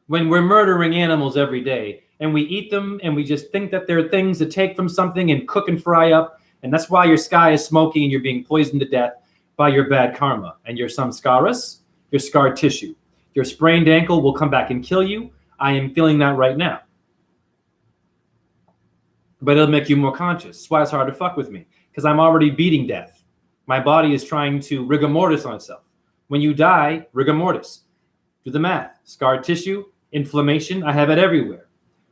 When we're murdering animals every day and we eat them and we just think that they're things to take from something and cook and fry up, and that's why your sky is smoky and you're being poisoned to death by your bad karma and your samskaras, your scar tissue. Your sprained ankle will come back and kill you. I am feeling that right now. But it'll make you more conscious. That's why it's hard to fuck with me, because I'm already beating death. My body is trying to rigor mortis on itself. When you die, rigor mortis. Do the math. Scar tissue, inflammation, I have it everywhere.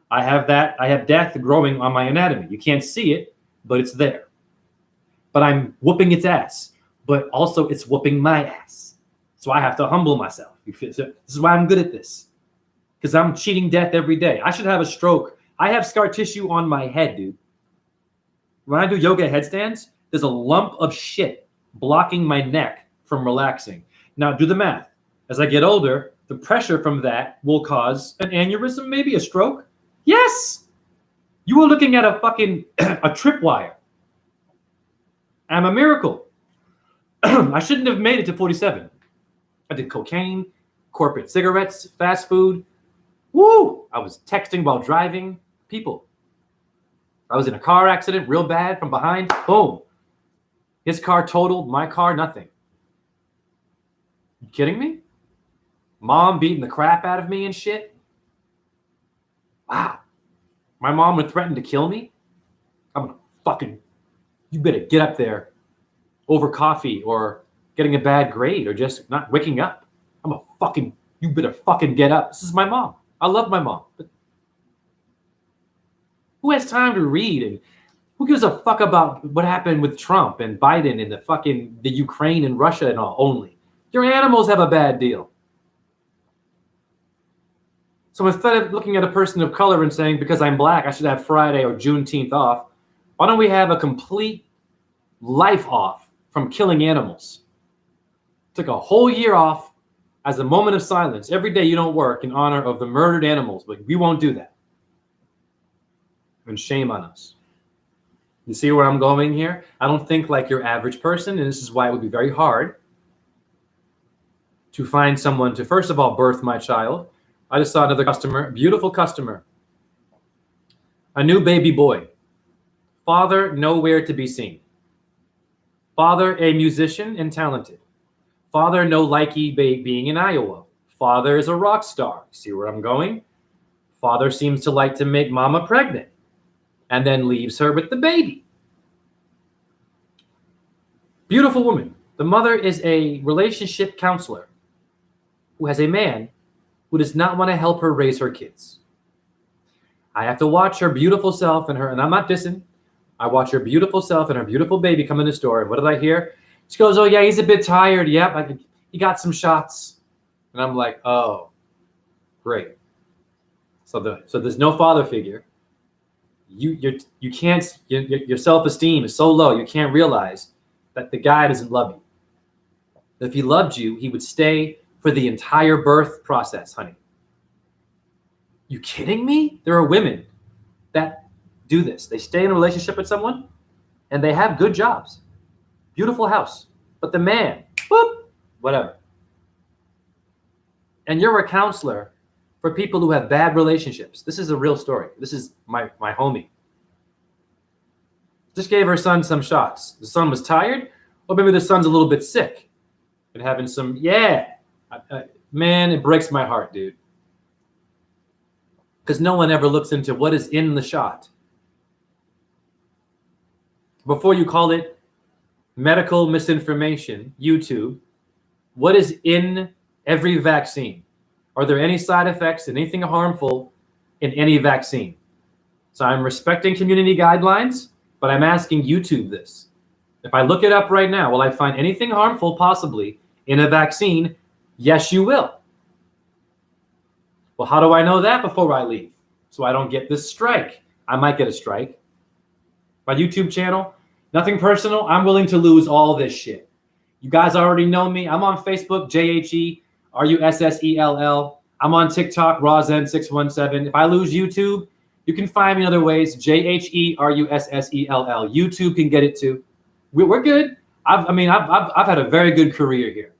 I have death growing on my anatomy. You can't see it, but it's there. But I'm whooping its ass. But also it's whooping my ass. So I have to humble myself. This is why I'm good at this. Because I'm cheating death every day. I should have a stroke. I have scar tissue on my head, dude. When I do yoga headstands, there's a lump of shit blocking my neck from relaxing. Now do the math. As I get older, the pressure from that will cause an aneurysm, maybe a stroke. Yes. You were looking at a fucking a tripwire. I'm a miracle. I shouldn't have made it to 47. I did cocaine, corporate cigarettes, fast food. Woo! I was texting while driving. People. I was in a car accident real bad from behind. Boom. His car totaled, my car nothing. You kidding me? Mom beating the crap out of me and shit. Wow. My mom would threaten to kill me. I'm gonna fucking, you better get up there over coffee or getting a bad grade or just not waking up. I'm a fucking, you better fucking get up. This is my mom. I love my mom. But who has time to read, and who gives a fuck about what happened with Trump and Biden and the Ukraine and Russia and all only? Your animals have a bad deal. So instead of looking at a person of color and saying, because I'm black, I should have Friday or Juneteenth off, why don't we have a complete life off from killing animals? Took a whole year off as a moment of silence. Every day you don't work in honor of the murdered animals, but we won't do that. And shame on us. You see where I'm going here? I don't think like your average person, and this is why it would be very hard to find someone to, first of all, birth my child. I just saw another customer, beautiful customer, a new baby boy. Father nowhere to be seen. Father a musician and talented. Father no likey being in Iowa. Father is a rock star. See where I'm going? Father seems to like to make mama pregnant and then leaves her with the baby. Beautiful woman. The mother is a relationship counselor who has a man who does not want to help her raise her kids. I have to watch her beautiful self and I'm not dissing. I watch her beautiful self and her beautiful baby come in the store. And what did I hear? She goes, oh yeah, he's a bit tired. Yep, he got some shots. And I'm like, oh, great. So there's no father figure. You can't, your self-esteem is so low, you can't realize that the guy doesn't love you. If he loved you, he would stay for the entire birth process, honey. You kidding me? There are women that do this. They stay in a relationship with someone and they have good jobs, beautiful house, but the man, whoop, whatever. And you're a counselor for people who have bad relationships. This is a real story. This is my homie. Just gave her son some shots. The son was tired, or maybe the son's a little bit sick and having some, man, it breaks my heart, dude. Because no one ever looks into what is in the shot. Before you call it medical misinformation, YouTube, what is in every vaccine? Are there any side effects, anything harmful in any vaccine? So I'm respecting community guidelines, but I'm asking YouTube this. If I look it up right now, will I find anything harmful possibly in a vaccine? Yes, you will. Well, how do I know that before I leave? So I don't get this strike. I might get a strike. My YouTube channel, nothing personal. I'm willing to lose all this shit. You guys already know me. I'm on Facebook, JHERUSSELL. I'm on TikTok, Rozen617. If I lose YouTube, you can find me in other ways, JHERUSSELL. YouTube can get it too. We're good. I've had a very good career here.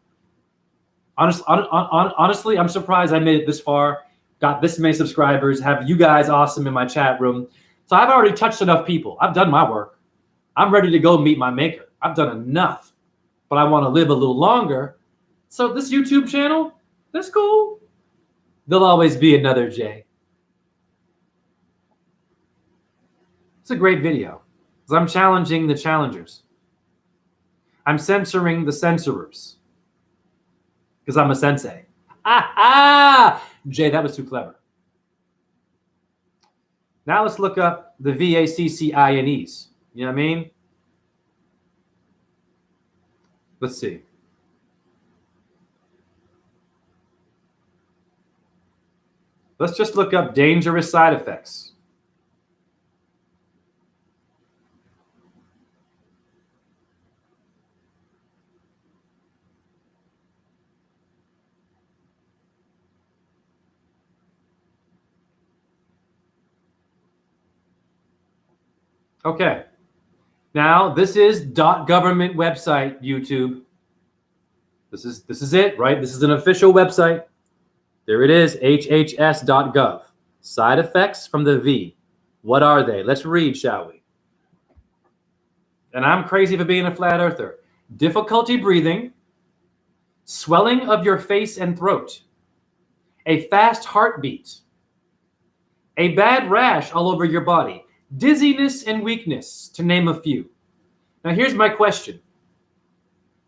Honestly, I'm surprised I made it this far. Got this many subscribers. Have you guys awesome in my chat room. So I've already touched enough people. I've done my work. I'm ready to go meet my maker. I've done enough, but I want to live a little longer. So this YouTube channel, that's cool. There'll always be another Jay. It's a great video because I'm challenging the challengers. I'm censoring the censorers because I'm a sensei. Jay, that was too clever. Now let's look up the VACCINEs. You know what I mean? Let's see. Let's just look up dangerous side effects. Okay. Now this is .government website, YouTube. This is it, right? This is an official website. There it is, hhs.gov. Side effects from the V. What are they? Let's read, shall we? And I'm crazy for being a flat earther. Difficulty breathing, swelling of your face and throat, a fast heartbeat, a bad rash all over your body, dizziness and weakness, to name a few. Now, here's my question.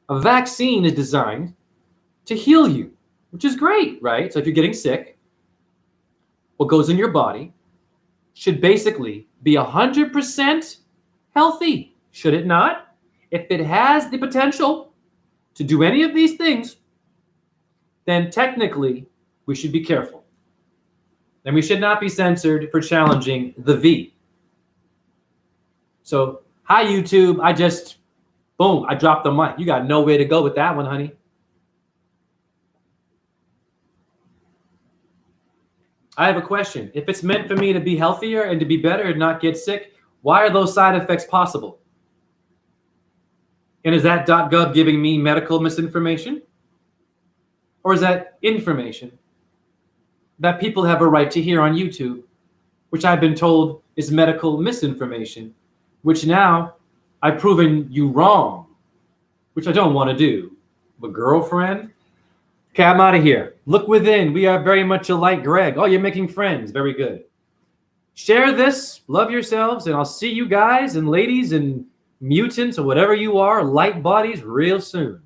A vaccine is designed to heal you, which is great, right? So if you're getting sick, what goes in your body should basically be 100% healthy, should it not? If it has the potential to do any of these things, then technically we should be careful. And we should not be censored for challenging the V. So, hi YouTube, boom, I dropped the mic. You got no way to go with that one, honey. I have a question. If it's meant for me to be healthier and to be better and not get sick, why are those side effects possible? And is that .gov giving me medical misinformation? Or is that information that people have a right to hear on YouTube, which I've been told is medical misinformation, which now I've proven you wrong, which I don't want to do. But girlfriend? Okay, I'm out of here. Look within. We are very much alike, Greg. Oh, you're making friends. Very good. Share this. Love yourselves. And I'll see you guys and ladies and mutants or whatever you are, light bodies, real soon.